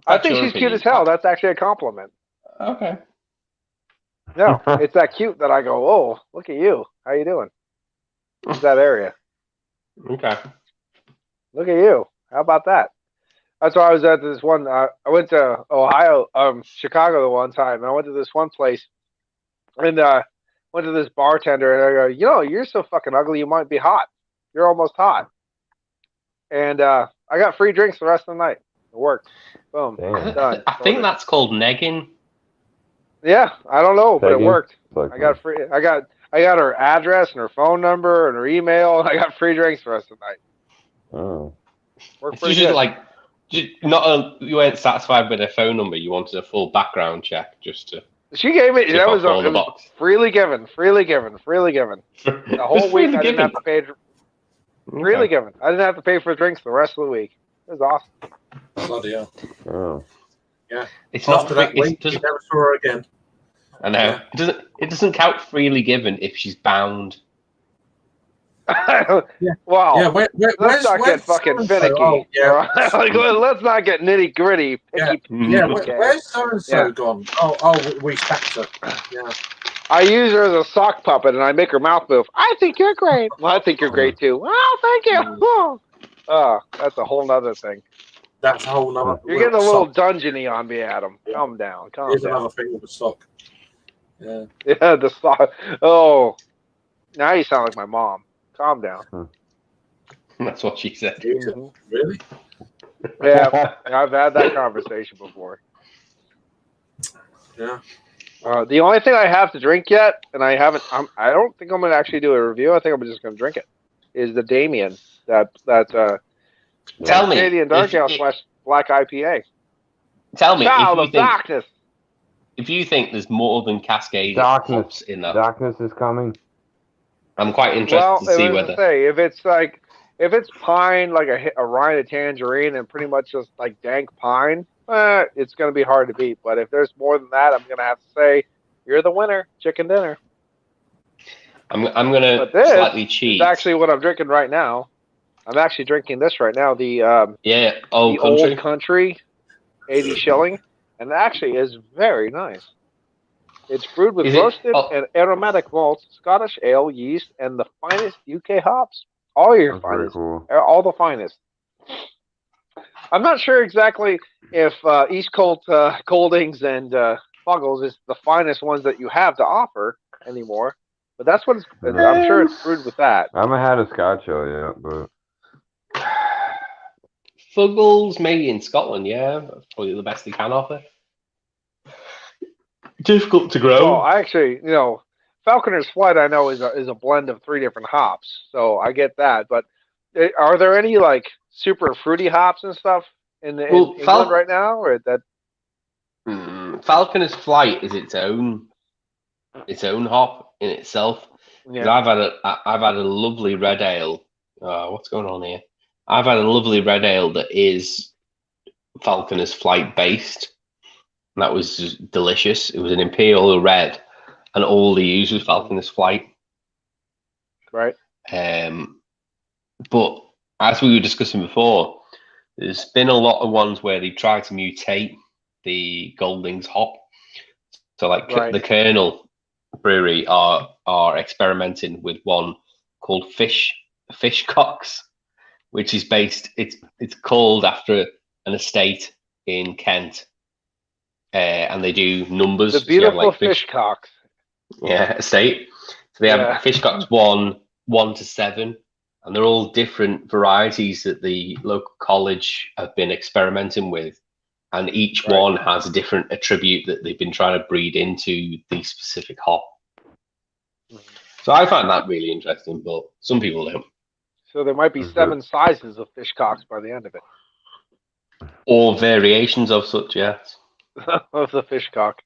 I think she's cute as hell. That's actually a compliment. Okay. No, it's that cute that I go, oh, look at you. How you doing? It's that area. Okay. Look at you. How about that? That's why I was at this one. I went to Chicago the one time, and I went to this one place, and went to this bartender, and I go, you're so fucking ugly, you might be hot. You're almost hot. And I got free drinks the rest of the night. It worked. Boom. Done. I think that's called negging. Yeah, I don't know, but it worked. I got free. I got her address and her phone number and her email, and I got free drinks the rest of the night. Oh. Worked pretty good. You weren't satisfied with her phone number. You wanted a full background check just to. She gave me. It was freely given. The whole week I didn't have to pay. Freely given. I didn't have to pay for drinks the rest of the week. It was awesome. Bloody hell. Oh. Yeah. It's After not. that week, you never saw her again. I know. Yeah. It doesn't count freely given if she's bound. Well, let's not get fucking finicky. Oh, yeah. Let's not get nitty gritty. Where's so and so gone? We stacked her. Yeah. I use her as a sock puppet, and I make her mouth move. I think you're great. Well, I think you're great too. Well, thank you. That's a whole nother thing. That's a whole nother. You're getting a little dungeony on me, Adam. Yeah. Calm down. Here's another thing with the sock. Yeah. Yeah, the sock. Oh, now you sound like my mom. Calm down. That's what she said. Mm-hmm. Really? Yeah, I've had that conversation before. Yeah. The only thing I have to drink yet, and I haven't, I don't think I'm going to actually do a review. I think I'm just going to drink it. Is the Damien that Tell me Canadian Dark Ale / Black IPA. Tell me Child of Darkness. if you think there's more than Cascade Darkness. hops in that, Darkness is coming. I'm quite interested to see whether. If it's pine like a rind of tangerine and pretty much just like dank pine, it's going to be hard to beat. But if there's more than that, I'm going to have to say you're the winner, chicken dinner. I'm going to slightly cheat. It's actually what I'm drinking right now. I'm actually drinking this right now. The Old Country, 80 shilling, and it actually is very nice. It's brewed with roasted and aromatic malts, Scottish ale, yeast, and the finest UK hops. All your finest, all the finest. I'm not sure exactly if East Coast Coldings and Fuggles is the finest ones that you have to offer anymore, but that's what I'm sure it's brewed with that. I haven't had a Scotch ale yet, but Fuggles, maybe in Scotland, yeah, that's probably the best they can offer. Difficult to grow. Well, actually, Falconer's Flight I know is a blend of 3 different hops, so I get that. But are there any like super fruity hops and stuff in England right now, or that? Falconer's Flight is its own hop in itself. Yeah. I've had a lovely red ale. What's going on here? I've had a lovely red ale that is Falconer's Flight based. And that was just delicious. It was an Imperial Red, and all they used was Falconer's Flight. Right. But as we were discussing before, there's been a lot of ones where they try to mutate the Goldings hop. So, like the Colonel Brewery are experimenting with one called Fishcocks, which is based. It's called after an estate in Kent. And they do numbers. The beautiful Fishcocks. Yeah, estate. So they have Fishcocks 1 to 7, and they're all different varieties that the local college have been experimenting with, and each one has a different attribute that they've been trying to breed into the specific hop. So I find that really interesting, but some people don't. So there might be 7 sizes of Fishcocks by the end of it. Or variations of such, yes. Of the Fishcock.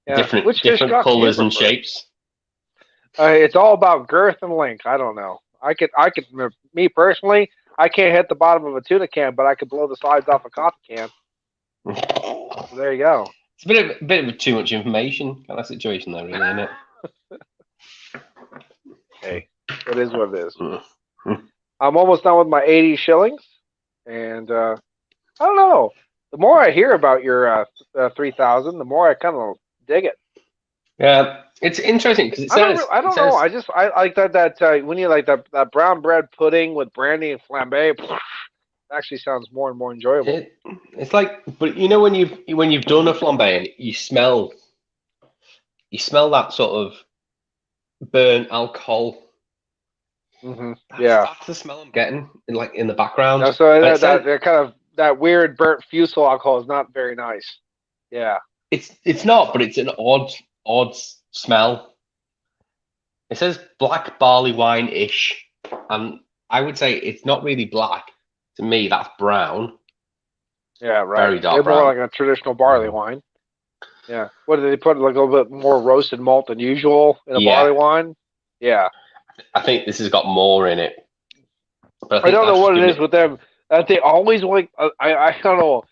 Yeah. Different colours and shapes. It's all about girth and length. I don't know. Me personally, I can't hit the bottom of a tuna can, but I could blow the sides off a coffee can. So there you go. It's a bit of too much information kind of situation there, really, isn't it? Hey, it is what it is. I'm almost done with my 80 shillings, and I don't know. The more I hear about your 3,000, the more I kind of dig it. Yeah, it's interesting because it says. I don't know. I like that when you like that brown bread pudding with brandy and flambe. Actually, sounds more and more enjoyable. It's like, but when you've done a flambe and you smell that sort of burnt alcohol. Mm-hmm. That's the smell I'm getting in the background. No, so that kind of. That weird burnt fusel alcohol is not very nice. Yeah. It's not, but it's an odd smell. It says black barley wine-ish, and I would say it's not really black. To me, that's brown. Yeah, right. Very dark brown. More like a traditional barley Mm-hmm. wine. Yeah. What did they put? Like a little bit more roasted malt than usual in a barley wine? Yeah. I think this has got more in it. But I don't know what it is with them. They always like, I don't know,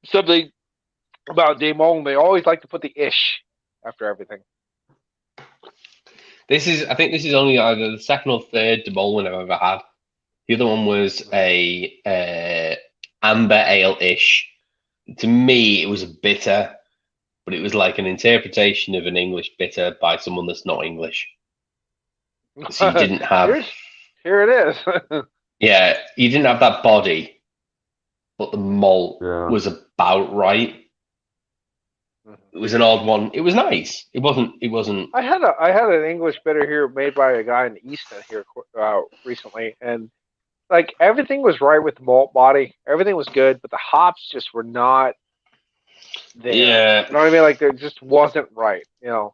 something about Damon, they always like to put the ish after everything. I think this is only either the second or third Demolin I've ever had. The other one was a amber ale-ish. To me, it was a bitter, but it was like an interpretation of an English bitter by someone that's not English. So you didn't have... Here it is. Yeah, you didn't have that body, but the malt was about right. It was an odd one. It was nice. It wasn't. I had an English bitter here made by a guy in Easton here recently, and like everything was right with the malt body. Everything was good, but the hops just were not there. Yeah, you know what I mean? Like it just wasn't right. You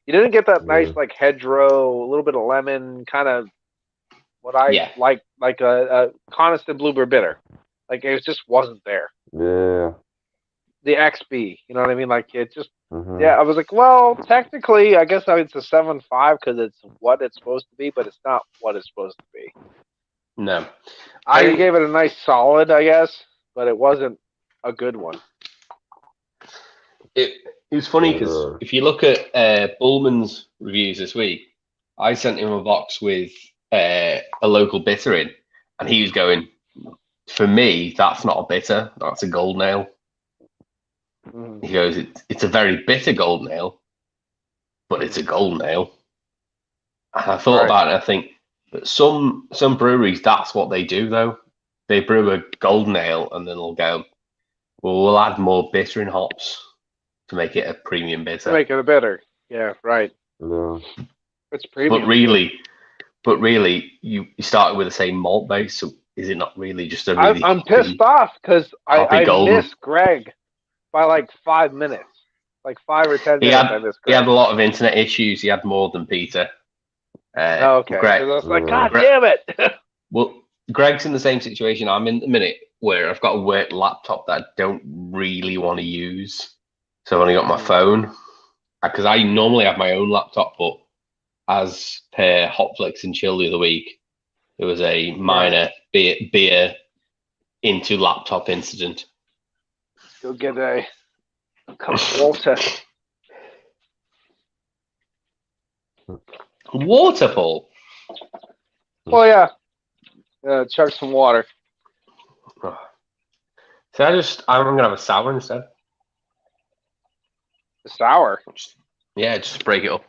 didn't get that nice like hedgerow, a little bit of lemon, kind of. What I like a Coniston Blueberry bitter, like it just wasn't there. Yeah. The XB, you know what I mean? Like it just Yeah, I was like, well, technically, I guess it's a 7.5 because it's what it's supposed to be, but it's not what it's supposed to be. No. I gave it a nice solid, I guess, but it wasn't a good one. It was funny because if you look at Bullman's reviews this week, I sent him a box with a local bitter in, and he was going, for me, that's not a bitter, that's a gold nail. Mm. He goes, it's a very bitter gold nail, but it's a gold nail. And I thought about it, and I think that some breweries, that's what they do, though. They brew a golden ale, and then they'll go, well, we'll add more bitter in hops to make it a premium bitter. To make it a bitter. Yeah, right. Yeah. It's premium. But really, you started with the same malt base, so is it not really just a really... I'm pissed off because I miss Greg by like 5 minutes. Like 5 or 10 minutes I miss Greg. He had a lot of internet issues. He had more than Peter. Okay. Greg, I was like, God damn it! Well, Greg's in the same situation I'm in at the minute, where I've got a work laptop that I don't really want to use. So I've only got my phone. Because I normally have my own laptop, but as per Hotflix and Chill the other week, there was a minor beer into laptop incident. Go get a cup of water. Water, Paul? Oh, yeah. Chug some water. So I'm going to have a sour instead. A sour? Yeah, just break it up.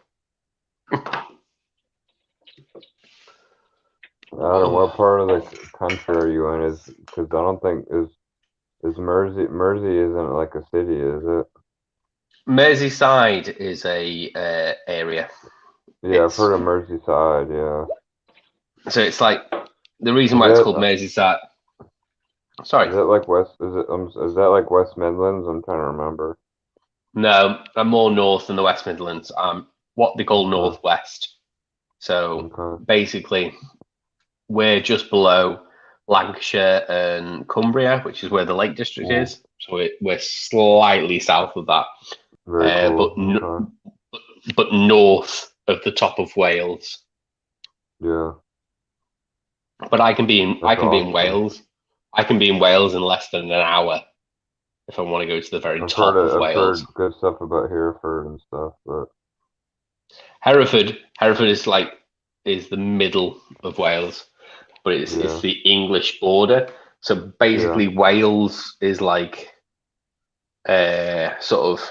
Adam, what part of the country are you in? Because I don't think is Mersey isn't like a city, is it? Merseyside is a area. Yeah, I've heard of Merseyside. Yeah. So it's like the reason why it's called Merseyside. Sorry. Is that like West? Is that like West Midlands? I'm trying to remember. No, I'm more north than the West Midlands. I'm what they call northwest. So basically, we're just below Lancashire and Cumbria, which is where the Lake District is. So we're slightly south of that, but north of the top of Wales. Yeah. But I can be in Wales. I can be in Wales in less than an hour if I want to go to the very top of Wales. I've heard good stuff about Hereford and stuff, but Hereford is the middle of Wales, but it's the English border. So basically, Wales is like sort of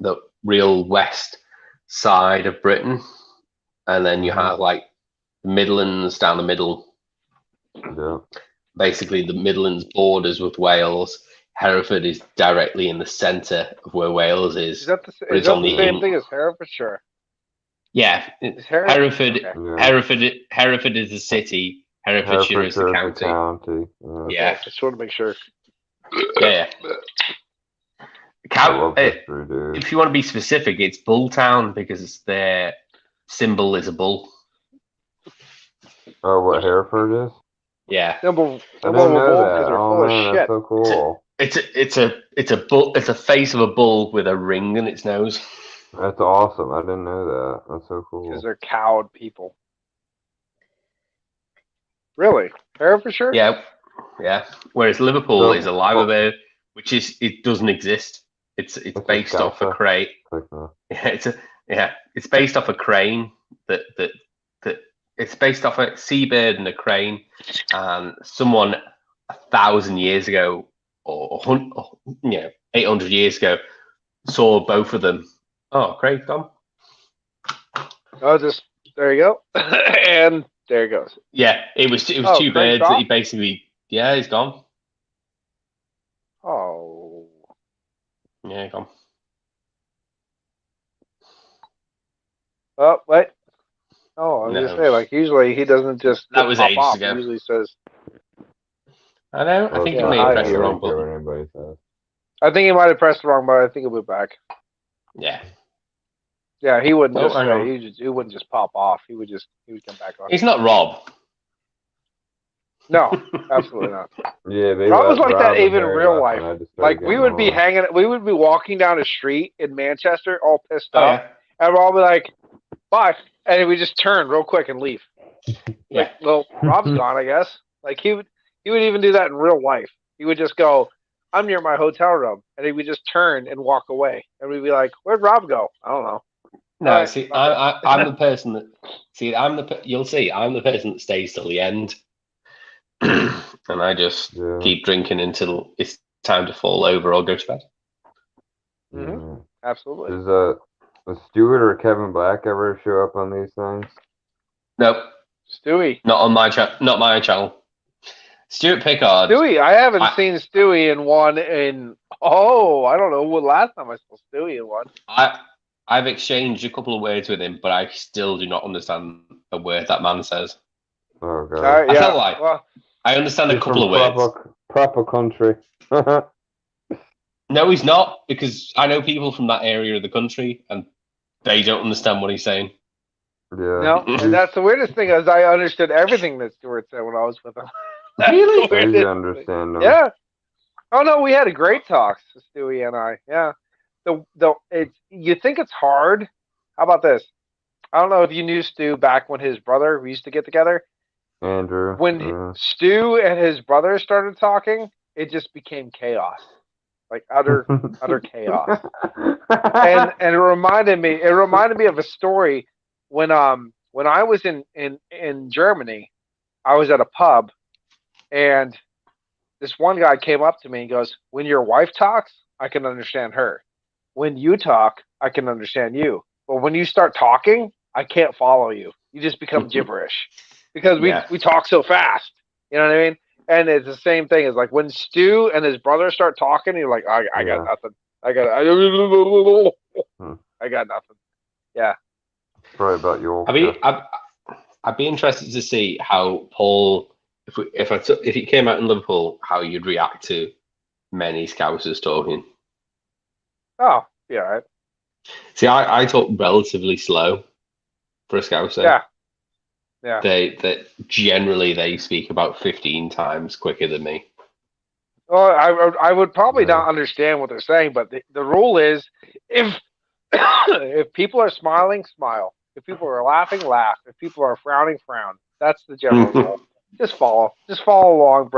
the real west side of Britain, and then you have like the Midlands down the middle. Yeah. Basically, the Midlands borders with Wales. Hereford is directly in the centre of where Wales is. Is that the same thing as Herefordshire? Yeah, Hereford is the city. Herefordshire is the county. Yeah, okay, just want to make sure. Yeah. If you want to be specific, it's Bull Town because their symbol is a bull. Oh, what Hereford is? Yeah. I didn't know that. Oh man, that's so cool. It's a bull. It's a face of a bull with a ring in its nose. That's awesome. I didn't know that. That's so cool. Because they're cowed people. Really? Herefordshire? Yeah. Whereas Liverpool is a live bear, which it doesn't exist. It's based off a crane. It's based off a crane that it's based off a seabird and a crane, and someone 1,000 years ago or 800 years ago saw both of them. Oh, Craig's gone. Oh, there you go, and there it goes. Yeah, it was two birds that he basically. Yeah, he's gone. Oh. Yeah, gone. Oh, wait. Oh, I was gonna say, like, usually he doesn't just that was pop ages off. ago. He usually says. I know. I think he may have pressed the wrong button. I think he might have pressed the wrong button. I think he'll be back. Yeah. Yeah, he wouldn't he wouldn't just pop off. He would come back on. He's not Rob. No, absolutely not. Yeah, Rob was like that Rob and even in Harry real left, life. and I just started Like we getting would be along. we would be walking down a street in Manchester, all pissed Oh up, yeah. and Rob would be like, "Bye," and we just turn real quick and leave. Yeah. Like, well, Rob's gone, I guess. Like he would even do that in real life. He would just go, "I'm near my hotel room," and he would just turn and walk away, and we'd be like, "Where'd Rob go? I don't know." No, All right, see, fuck I'm it. the person that. See, you'll see, I'm the person that stays till the end, and I just Yeah. keep drinking until it's time to fall over or go to bed. Mm-hmm. Absolutely. Does Stewart or Kevin Black ever show up on these things? Nope, Stewie. not on my not my channel. Stuart Pickard. Stewie, I haven't seen Stewie in one in I don't know what last time I saw Stewie in one. I've exchanged a couple of words with him, but I still do not understand a word that man says. Oh god. I yeah. felt like Well, I understand a he's couple from of words. Proper country. No, he's not, because I know people from that area of the country, and they don't understand what he's saying. Yeah. No, and that's the weirdest thing is I understood everything that Stewart said when I was with him. Really? So you understand him. Yeah. Oh no, we had a great talk, Stewie and I. Yeah. You think it's hard? How about this? I don't know if you knew Stu back when his brother we used to get together. Andrew. When Stu and his brother started talking, it just became chaos, like utter chaos. And it reminded me of a story when I was in Germany. I was at a pub, and this one guy came up to me and goes, "When your wife talks, I can understand her. When you talk, I can understand you. But when you start talking, I can't follow you. You just become gibberish because we talk so fast. You know what I mean? And it's the same thing as like when Stu and his brother start talking, you're like, I got nothing. I got nothing. Yeah. Probably about your. I'd be interested to see how Paul, if he came out in Liverpool, how you'd react to many Scousers talking. Oh, yeah. Right. See, I talk relatively slow for a Scouser. Yeah. Yeah. They generally they speak about 15 times quicker than me. Well, I would probably not understand what they're saying, but the rule is if if people are smiling, smile. If people are laughing, laugh. If people are frowning, frown. That's the general rule. Just follow along.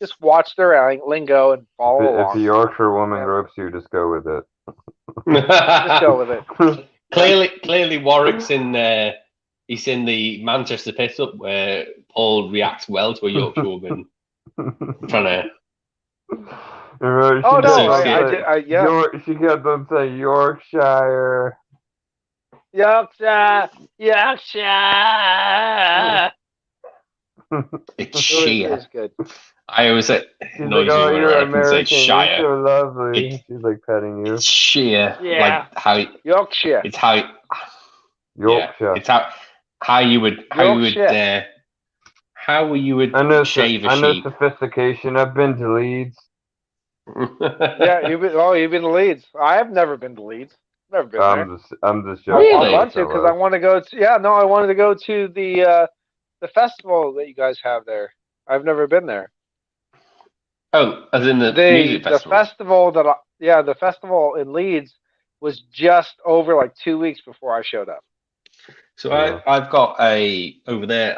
Just watch their lingo and follow along. If a Yorkshire woman ropes you, just go with it. Just go with it. Clearly, Warwick's in. He's in the Manchester pit up where Paul reacts well to a Yorkshire woman trying to. She kept on saying Yorkshire. Yorkshire. It's Shire. It's good. I always say noisy like, when Americans say Shire. You're so lovely. She's like petting you. It's Shire. Yeah. Like how Yorkshire. It's how Yorkshire. Yeah, it's how you would shave a sheep. I know sophistication. I've been to Leeds. Yeah, you've been to Leeds. I have never been to Leeds. Never been there. I'm just joking. I want to because I want to go to. Yeah, no, I wanted to go to the festival that you guys have there. I've never been there. Oh, as in the music festival. The festival in Leeds was just over like 2 weeks before I showed up. So I've got over there.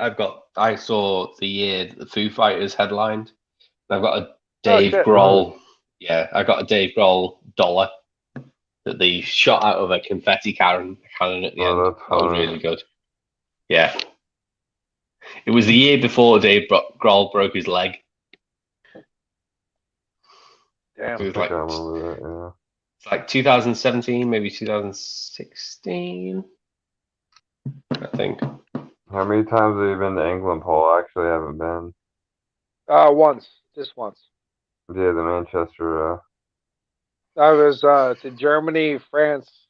I saw the year that the Foo Fighters headlined. I've got a Dave Grohl. Yeah, I got a Dave Grohl dollar that they shot out of a confetti cannon at the end. That was really good. Yeah, it was the year before Dave Grohl broke his leg. Damn. It was it's like 2017, maybe 2016. I think. How many times have you been to England, Paul? I actually haven't been. Once. Just once. Yeah, the Manchester. I was to Germany, France,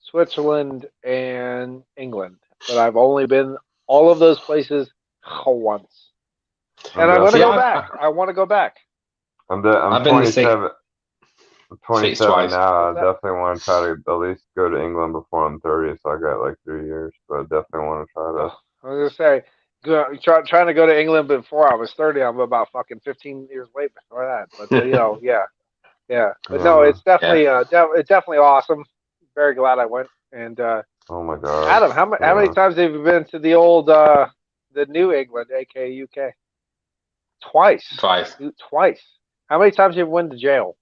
Switzerland, and England. But I've only been all of those places once. And I'm going to go back. I want to go back. I'm 27. I'm 27 now. I definitely want to try to at least go to England before I'm 30. So I got like 3 years, but I definitely want to try that. I was going to say, trying to go to England before I was 30. I'm about fucking 15 years late before that. But yeah. But no, it's definitely it's definitely awesome. Very glad I went. And Oh my god. Adam, how many times have you been to the old the New England, aka UK? Twice. Twice. How many times have you been to jail?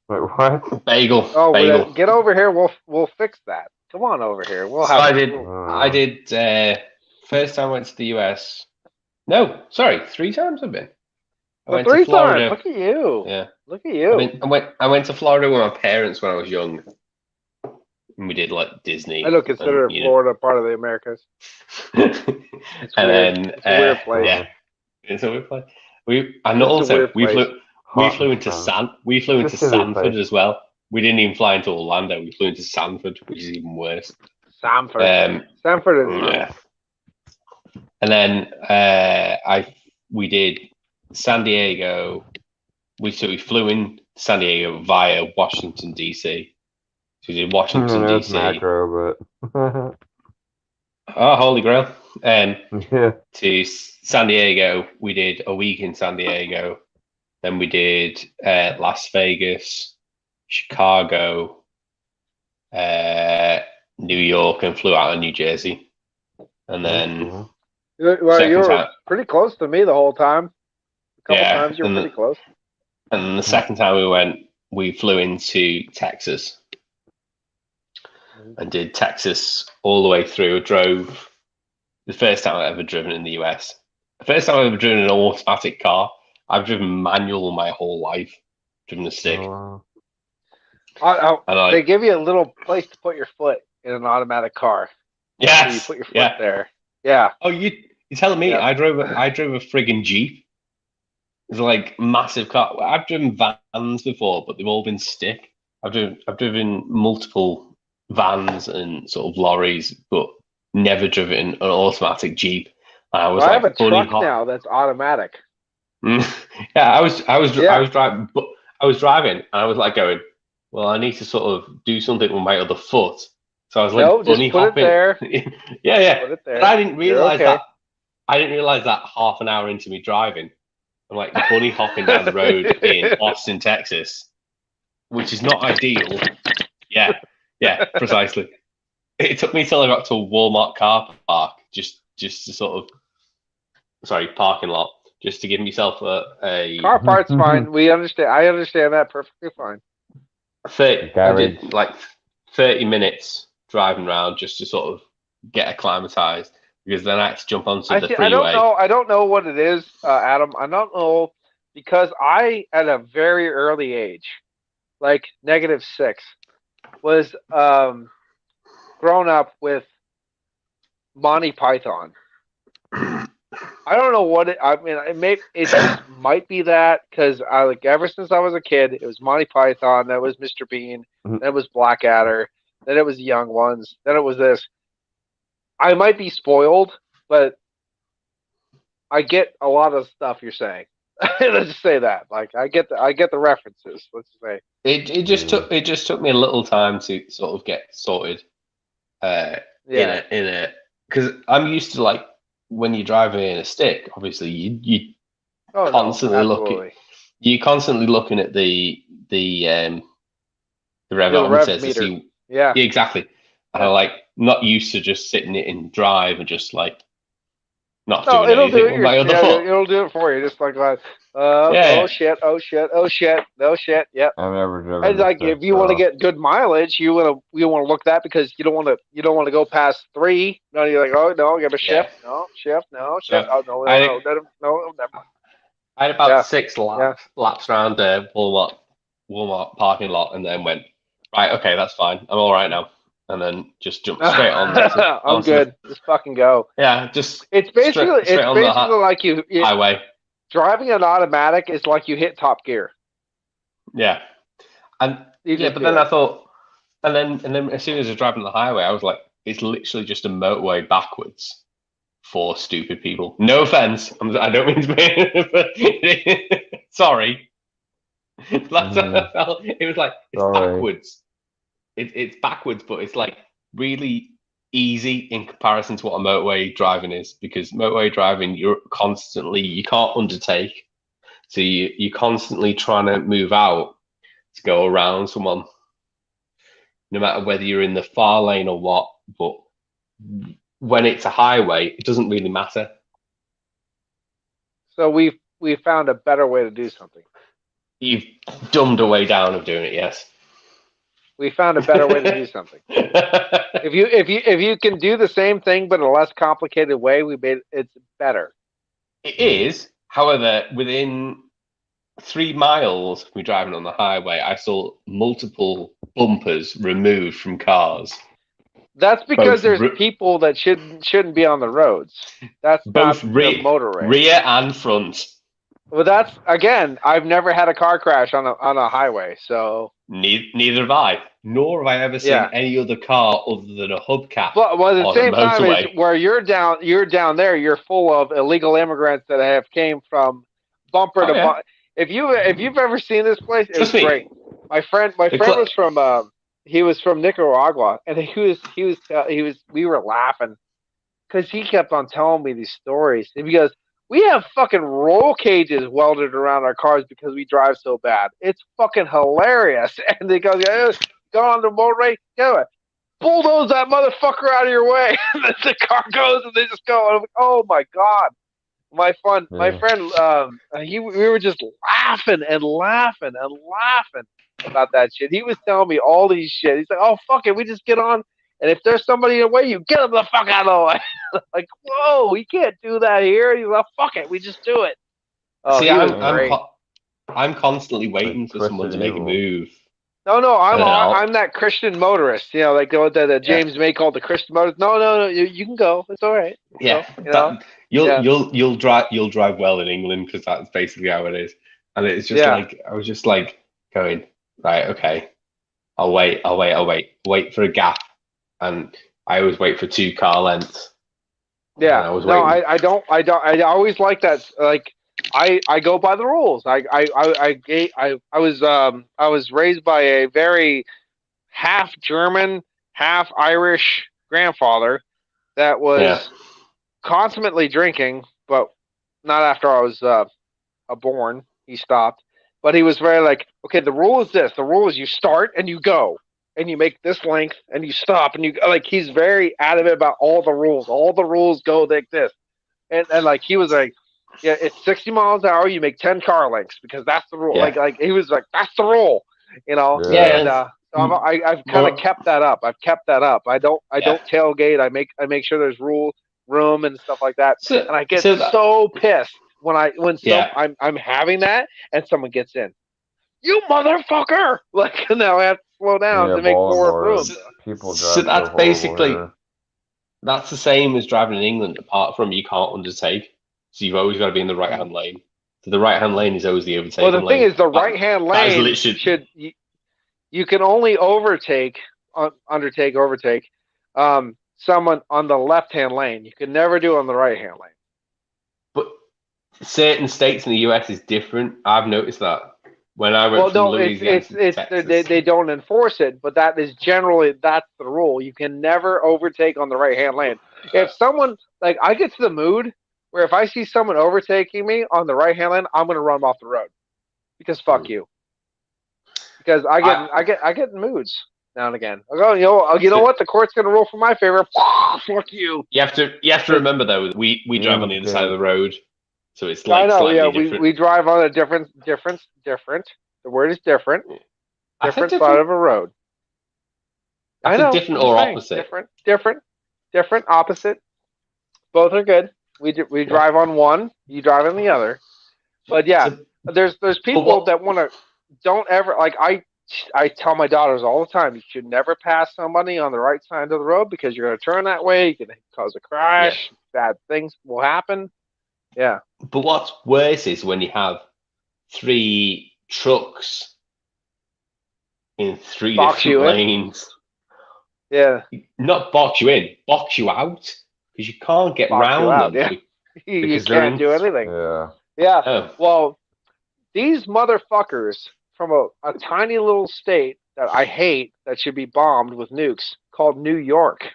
Wait, what? Bagel. Oh, Bagel. get over here. We'll fix that. Come on over here. We'll So have. I did. First time I went to the US. No, sorry, 3 times I've been. I went to Florida. Times. Look at you. Yeah. Look at you. I went to Florida with my parents when I was young. And we did like Disney. I don't consider Florida part of the Americas. It's weird. It's a weird place. Yeah, it's a weird place. We flew into Sanford as well. We didn't even fly into Orlando. We flew into Sanford, which is even worse. Sanford. Sanford is nice. And then we did San Diego. We flew in San Diego via Washington DC. So we did Washington DC. Macro, but oh, holy grail! To San Diego, we did a week in San Diego. Then we did Las Vegas, Chicago, New York, and flew out of New Jersey. And then well, you were pretty close to me the whole time. A couple times you were pretty close. And then the second time we went, we flew into Texas and did Texas all the way through. Drove the first time I've ever driven in the US. The first time I've ever driven an automatic car. I've driven manual my whole life. Driven a stick. Oh, wow. They give you a little place to put your foot in an automatic car. Yeah, so you put your foot there. Yeah. Oh, you're telling me? Yeah. I drove a friggin' Jeep. It's like massive car. I've driven vans before, but they've all been stick. I've driven multiple vans and sort of lorries, but never driven an automatic Jeep. And I have a truck now that's automatic. Yeah, I was driving, but I was driving, and I was like going, well, I need to sort of do something with my other foot. So I was like bunny hopping. It there. yeah. Put it there. But I didn't realize that. I didn't realize that half an hour into me driving, I'm like bunny hopping down the road in Austin, Texas, which is not ideal. Yeah, precisely. It took me till I got to a Walmart car park, just to sort of, parking lot, just to give myself a car park's fine. We understand. I understand that perfectly fine. I did like 30 minutes driving around just to sort of get acclimatized, because then I had to jump onto the freeway. I don't know what it is, Adam. I don't know, because I, at a very early age, like -6, was grown up with Monty Python. I don't know what it. I mean, it just might be that, because ever since I was a kid, it was Monty Python, then it was Mr. Bean, then it was Blackadder, then it was Young Ones, then it was this. I might be spoiled, but I get a lot of stuff you're saying. Let's just say that. Like I get the references. Let's say it just took me a little time to sort of get sorted. In a because I'm used to, like, when you're driving in a stick, obviously you constantly looking at the rev meter to see. Yeah, exactly. And I'm like not used to just sitting it in drive and just like not doing anything with my other foot. It'll do it for you, just like that. Oh shit! Yep. I've never driven. And like, if you want to get good mileage, you want to look that, because you don't want to go past 3. No, you're like, oh no, you got to shift. No, shift. No, shift. Oh no, never mind. I had about 6 laps around the Walmart parking lot, and then went, right, okay, that's fine. I'm all right now. And then just jump straight on. I'm good. Just fucking go. Yeah, it's basically like you highway. Driving an automatic is like you hit top gear. Yeah, but then I thought, and then as soon as I was driving the highway, I was like, it's literally just a motorway backwards for stupid people. No offense, I don't mean to be. Sorry. That's what I felt. It was like, it's backwards. It's backwards, but it's like really easy in comparison to what a motorway driving is, because motorway driving, you can't undertake. So you're constantly trying to move out to go around someone, no matter whether you're in the far lane or what. But when it's a highway, it doesn't really matter. So we found a better way to do something. You've dumbed a way down of doing it, yes. We found a better way to do something. If you can do the same thing but in a less complicated way, it's better. It is. However, within 3 miles of me driving on the highway, I saw multiple bumpers removed from cars. That's because there's people that shouldn't be on the roads. That's both not the motorway. Rear and front. Well, that's, again, I've never had a car crash on a highway, so... Neither have I. Nor have I ever seen any other car other than a hubcap. But at the same time, is where you're down there, you're full of illegal immigrants that have came from bumper to bumper. If you've ever seen this place, it was great. My friend was from he was from Nicaragua, and we were laughing because he kept on telling me these stories. And he goes, "We have fucking roll cages welded around our cars because we drive so bad. It's fucking hilarious." And they go on the motorway, bulldoze that motherfucker out of your way. And then the car goes, and they just go. And I'm like, oh my god. My friend, we were just laughing about that shit. He was telling me all these shit. He's like, "Oh fuck it, we just get on, and if there's somebody in the way, you get them the fuck out of the way." Like, whoa, we can't do that here. He's like, "Fuck it, we just do it." Oh, see, I'm constantly waiting for someone to make a move. No, I'm that Christian motorist. You know, like the James May called the Christian motorist. No, you can go. It's all right. You'll drive well in England because that's basically how it is. And it's just like I was just like going, right, okay, I'll wait for a gap, and I always wait for 2 car lengths. Yeah, I don't. I always like that. Like I go by the rules. I was raised by a very half German, half Irish grandfather that was consummately drinking, but not after I was born. He stopped, but he was very like, okay, the rule is this. The rule is you start and you go, and you make this length, and you stop, and you like. He's very adamant about all the rules. All the rules go like this, and like he was like, yeah, it's 60 miles an hour. You make 10 car lengths because that's the rule. Yeah. Like he was like, that's the rule, you know. Yeah. And so I've kind of kept that up. I don't tailgate. I make sure there's room and stuff like that. And I get so pissed when I'm having that and someone gets in. You motherfucker! Like now I have to slow down to make more room. People drive so that's basically that's the same as driving in England. Apart from you can't undertake, so you've always got to be in the right hand lane. So the right hand lane is always the overtaking lane. Well, the thing is, the right hand lane should you can only overtake someone on the left hand lane. You can never do it on the right hand lane. But certain states in the US is different. I've noticed that. When I went from Louisiana to Texas. They don't enforce it, but that's the rule. You can never overtake on the right hand lane. If someone like I get to the mood where if I see someone overtaking me on the right hand lane, I'm going to run them off the road because fuck you. Because I get in moods now and again. I go, you know what? The court's going to rule for my favor. Fuck you. You have to remember though. We drive on the other side of the road. So it's like different. We drive on a different. The word is different. Different side of a road. I know. Different or opposite? Different, opposite. Both are good. We drive on one. You drive on the other. But yeah, there's people that don't ever like I tell my daughters all the time, you should never pass somebody on the right side of the road because you're going to turn that way. You can cause a crash. Bad things will happen. Yeah. But what's worse is when you have 3 trucks in 3 different lanes. Yeah. Not box you in, box you out because you can't get round them. Yeah. You can't do anything. Yeah. Yeah. Oh. Well, these motherfuckers from a tiny little state that I hate that should be bombed with nukes called New York.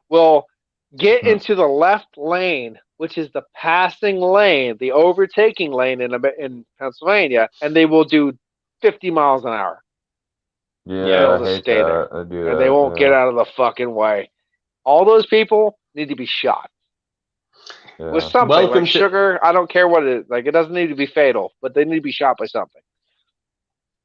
will get into the left lane, which is the passing lane, the overtaking lane in Pennsylvania, and they will do 50 miles an hour. Yeah, They'll I just hate stay that. there, I do that. and they won't get out of the fucking way. All those people need to be shot with something. Welcome like to- sugar. I don't care what it is. Like, it doesn't need to be fatal, but they need to be shot by something.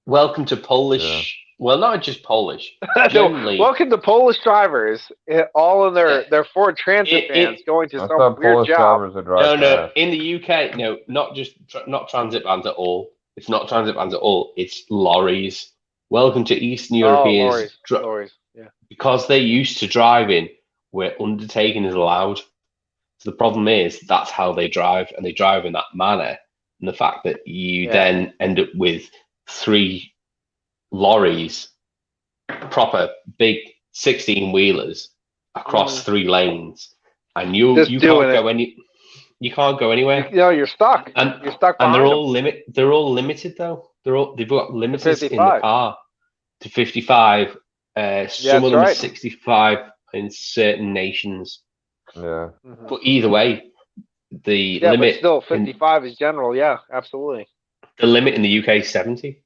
Welcome to Polish. Well, not just Polish. Generally, Welcome to Polish drivers, all in their Ford Transit vans going to some weird job. No. In the UK, no, not transit vans at all. It's not transit vans at all. It's lorries. Welcome to Eastern Europeans. Lorries. Yeah. Because they're used to driving, where undertaking is allowed. So the problem is that's how they drive, and they drive in that manner. And the fact that you then end up with 3 lorries, proper big 16-wheelers across 3 lanes, and you can't go anywhere. You're stuck. And you're stuck. And they're all limited though. They've got limits in the car to 55. Some of them are 65 in certain nations. Yeah. But either way, the limit. But still, 55 is general. Yeah, absolutely. The limit in the UK is 70.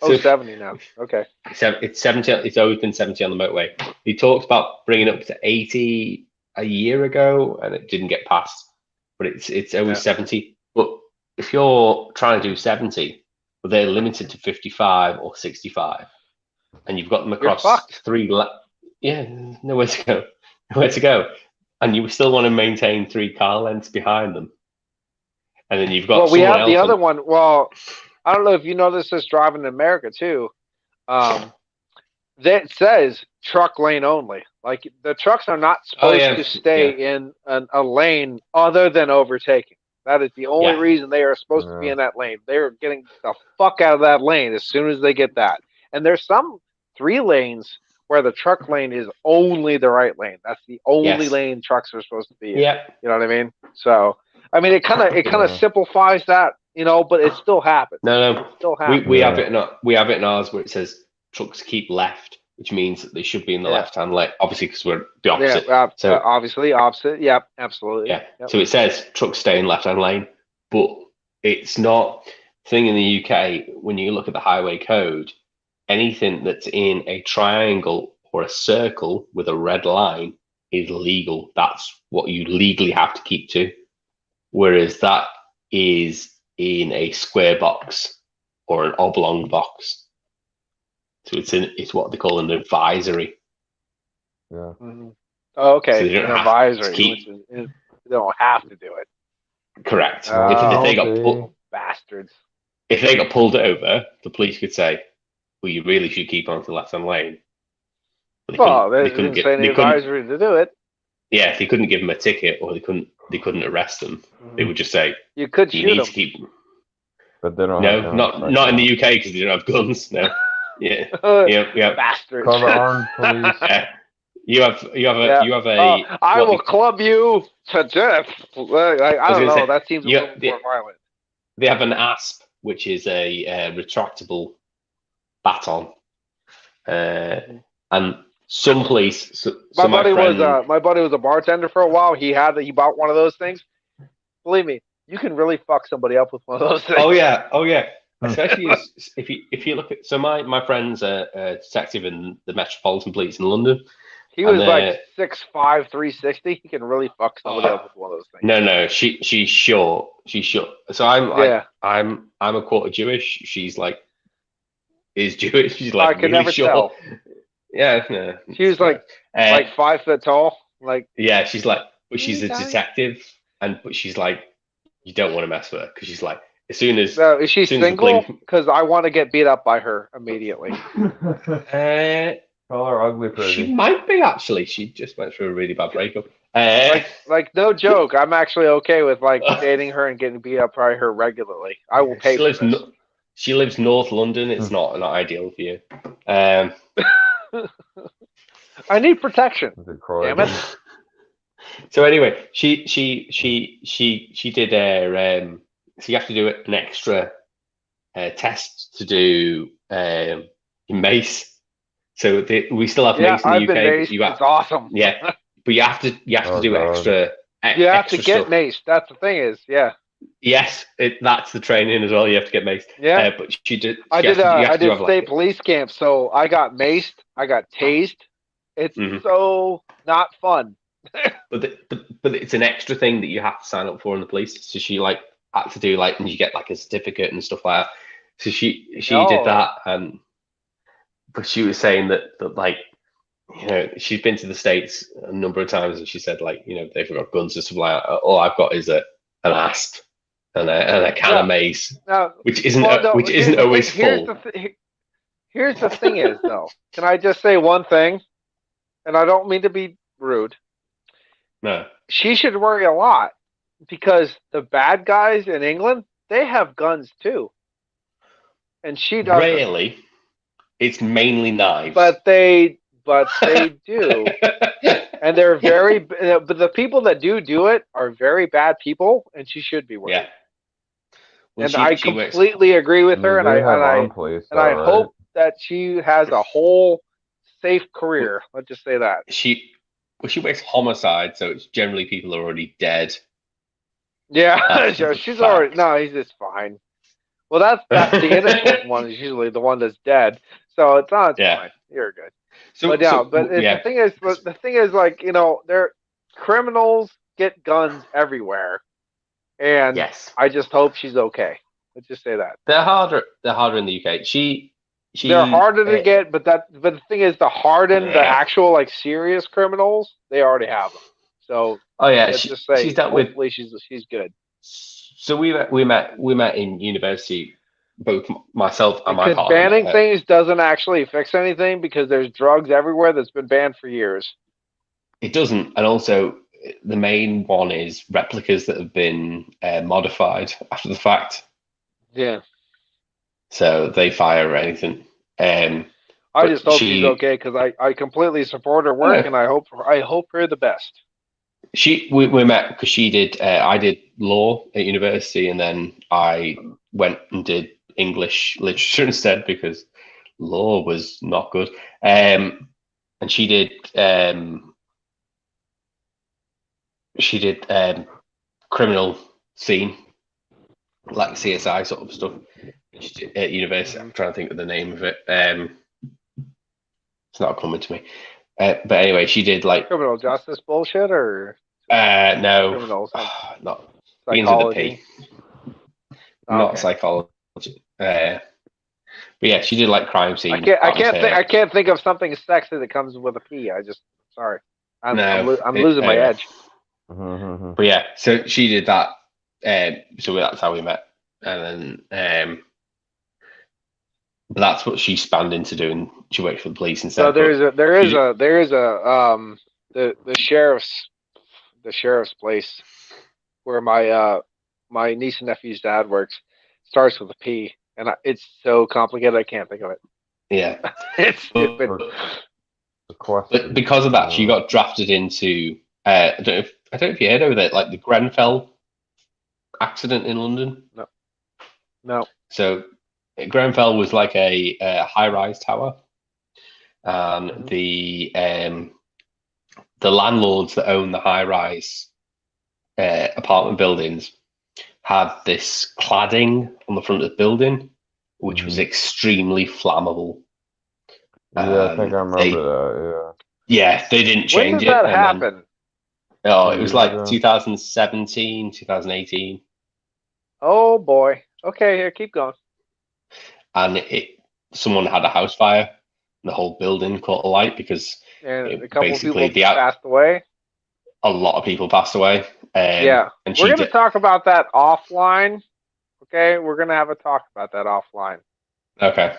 So 70 now. Okay. It's 70. It's always been 70 on the motorway. He talked about bringing it up to 80 a year ago, and it didn't get passed. But it's always 70. But if you're trying to do 70, well, they're limited to 55 or 65, and you've got them across 3. Nowhere to go, and you still want to maintain 3 car lengths behind them, and then you've got. Well, we have the other one. Well, I don't know if you notice this driving in America too. That says truck lane only. Like, the trucks are not supposed to stay in a lane other than overtaking. That is the only reason they are supposed to be in that lane. They're getting the fuck out of that lane as soon as they get that. And there's some 3 lanes where the truck lane is only the right lane. That's the only lane trucks are supposed to be in. Yeah. You know what I mean? So, I mean, it kind of simplifies that, but it still happens. No. It still happens. We have it in ours where it says trucks keep left, which means that they should be in the left-hand lane, obviously, because we're the opposite. So obviously opposite. Yeah, absolutely. Yeah. Yep. So it says trucks stay in left-hand lane, but it's not. Thing in the UK, when you look at the highway code, anything that's in a triangle or a circle with a red line is legal. That's what you legally have to keep to. Whereas that is in a square box or an oblong box. So it's what they call an advisory. Yeah. Mm-hmm. Oh, okay. So they don't an advisory. They don't have to do it. Correct. If they got bastards. If they got pulled over, the police could say, "Well, you really should keep on to the left-hand lane." But they didn't say any advisory to do it. Yeah, if they couldn't give them a ticket or they couldn't arrest them, they would just say, "You could shoot them." To keep. But they don't. No, not in the UK because they don't have guns. No. Yeah. Bastards. Call the armed police. You have a. I will club you to death. I don't know. That seems a little more violent. They have an ASP, which is a retractable baton, and some police. My buddy was a bartender for a while. He bought one of those things. Believe me, you can really fuck somebody up with one of those things. Oh yeah. Especially if you look at my friend's a detective in the Metropolitan Police in London. He was like 6'5", 360. He can really fuck somebody up with one of those things. No, she's short. She's short. So I'm a quarter Jewish. She's is Jewish. She's like I can really never short. tell. Yeah, no. She was like 5 foot tall. Yeah, she's but she's a detective, but she's you don't want to mess with her because she's as soon as. So is she single? Because I want to get beat up by her immediately. Call her ugly pretty. She might be actually. She just went through a really bad breakup. No joke. I'm actually okay with dating her and getting beat up by her regularly. I will pay for this. She lives North London. It's not ideal for you. I need protection. Damn it. So anyway, she did a. So you have to do an extra test to do in mace. So we still have Yeah, mace in the I've UK. been But maced. you have, It's awesome. yeah, but you have to Oh, do God. extra. You have extra to get stuff. maced. That's the thing is, yeah. Yes, that's the training as well. You have to get maced. Yeah. But she did. I did. You I have to did have state police camp, so I got maced. I got tased. It's so not fun. But it's an extra thing that you have to sign up for in the police. So she had to do and you get a certificate and stuff like that. So she did that, but she was saying that she's been to the States a number of times, and she said they've got guns and stuff like that. All I've got is an asp and a can of mace, which isn't always full. Here's the thing is though. Can I just say one thing? And I don't mean to be rude. No. She should worry a lot because the bad guys in England, they have guns too. And she doesn't. Really? It's mainly knives. But they do. And they're very, but the people that do it are very bad people, and she should be worried. Yeah. Well, and I completely agree with her, and I hope that she has a whole safe career. Let's just say that. She works homicide, so it's generally people are already dead. Yeah, she's already he's just fine. Well, that's the innocent one is usually the one that's dead, so it's fine. You're good. The thing is, they're criminals get guns everywhere, and I just hope she's okay. Let's just say that they're harder in the UK. They're harder to get, but the thing is, the actual serious criminals, they already have them. So just say she's dealt hopefully with. she's good. So we met in university, both myself and my because partner. Banning things doesn't actually fix anything because there's drugs everywhere that's been banned for years. It doesn't, and also the main one is replicas that have been modified after the fact. Yeah. So they fire anything. I just hope she's okay because I completely support her work and I hope her the best. We met because she did. I did law at university, and then I went and did English literature instead because law was not good. And she did. Criminal scene, like CSI sort of stuff at university. I'm trying to think of the name of it. It's not coming to me. But anyway, she did criminal justice bullshit or no, criminals, not begins with a P. Not psychology. But yeah, she did crime scene. I can't think of something sexy that comes with a P. I'm losing my edge. But yeah, so she did that. So that's how we met, and then that's what she spanned into doing. She worked for the police instead. So there is a the sheriff's place where my niece and nephew's dad works starts with a P, and it's so complicated I can't think of it. Yeah, it's stupid. But because of that, she got drafted into. I don't know if you heard of it, the Grenfell accident in London. No. So Grenfell was a high-rise tower, and the landlords that own the high-rise apartment buildings had this cladding on the front of the building, which was extremely flammable. Yeah, I think I remember that. Yeah, they didn't change when did that happen? It was 2017, 2018. Oh boy. Okay, here, keep going. And someone had a house fire, and the whole building caught alight because a couple of people passed away. A lot of people passed away. And we're going to talk about that offline. Okay, we're going to have a talk about that offline. Okay.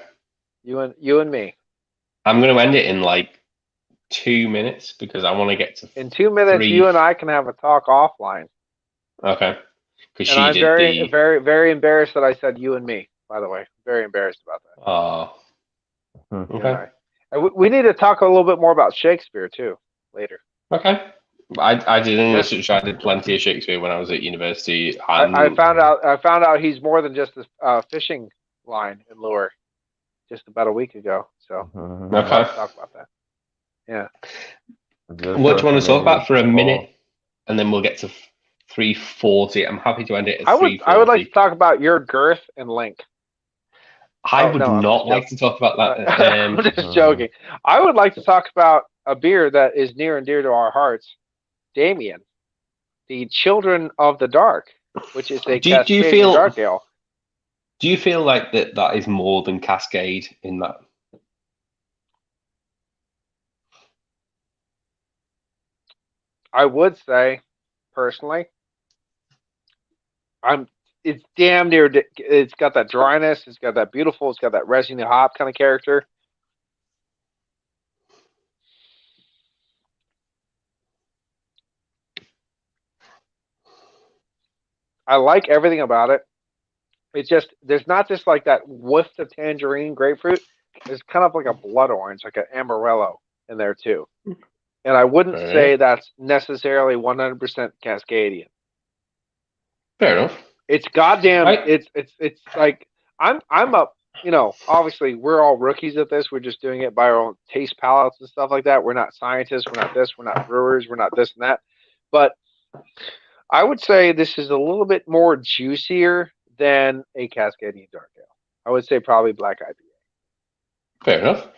You and me. I'm going to end it in 2 minutes because I want to get to. In 2 minutes, you and I can have a talk offline. Okay. And I'm very, very, very embarrassed that I said you and me. By the way, very embarrassed about that. Oh. Okay. We need to talk a little bit more about Shakespeare too later. Okay. I did English literature. I did plenty of Shakespeare when I was at university. I found out he's more than just a fishing line and lure. just about a week ago. So Mhm. I'd love Okay. to talk about that. Yeah. Is this What do you want to talk maybe about for a before? minute, and then we'll get to 340. I'm happy to end it at I 340. would like to talk about your girth and length. I would I'm not just like to talk about that. I'm just joking. I would like to talk about a beer that is near and dear to our hearts, Damien, the Children of the Dark, which is a do you Cascadian feel? dark ale. Do you feel like that is more than Cascade in that? I would say, personally, it's damn near. It's got that dryness. It's got that beautiful. It's got that resiny hop kind of character. I like everything about it. It's just there's not just like that whiff of tangerine grapefruit. There's kind of like a blood orange, like an amarillo in there too. And I wouldn't say that's necessarily 100% Cascadian. Fair enough. It's goddamn. It's like I'm up. Obviously we're all rookies at this. We're just doing it by our own taste palates and stuff like that. We're not scientists. We're not this. We're not brewers. We're not this and that. But I would say this is a little bit more juicier than a Cascadian dark ale. I would say probably black IPA. Fair enough.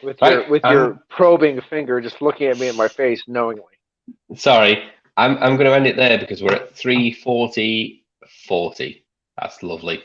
With your probing finger just looking at me in my face knowingly. Sorry, I'm going to end it there because we're at 340. That's lovely.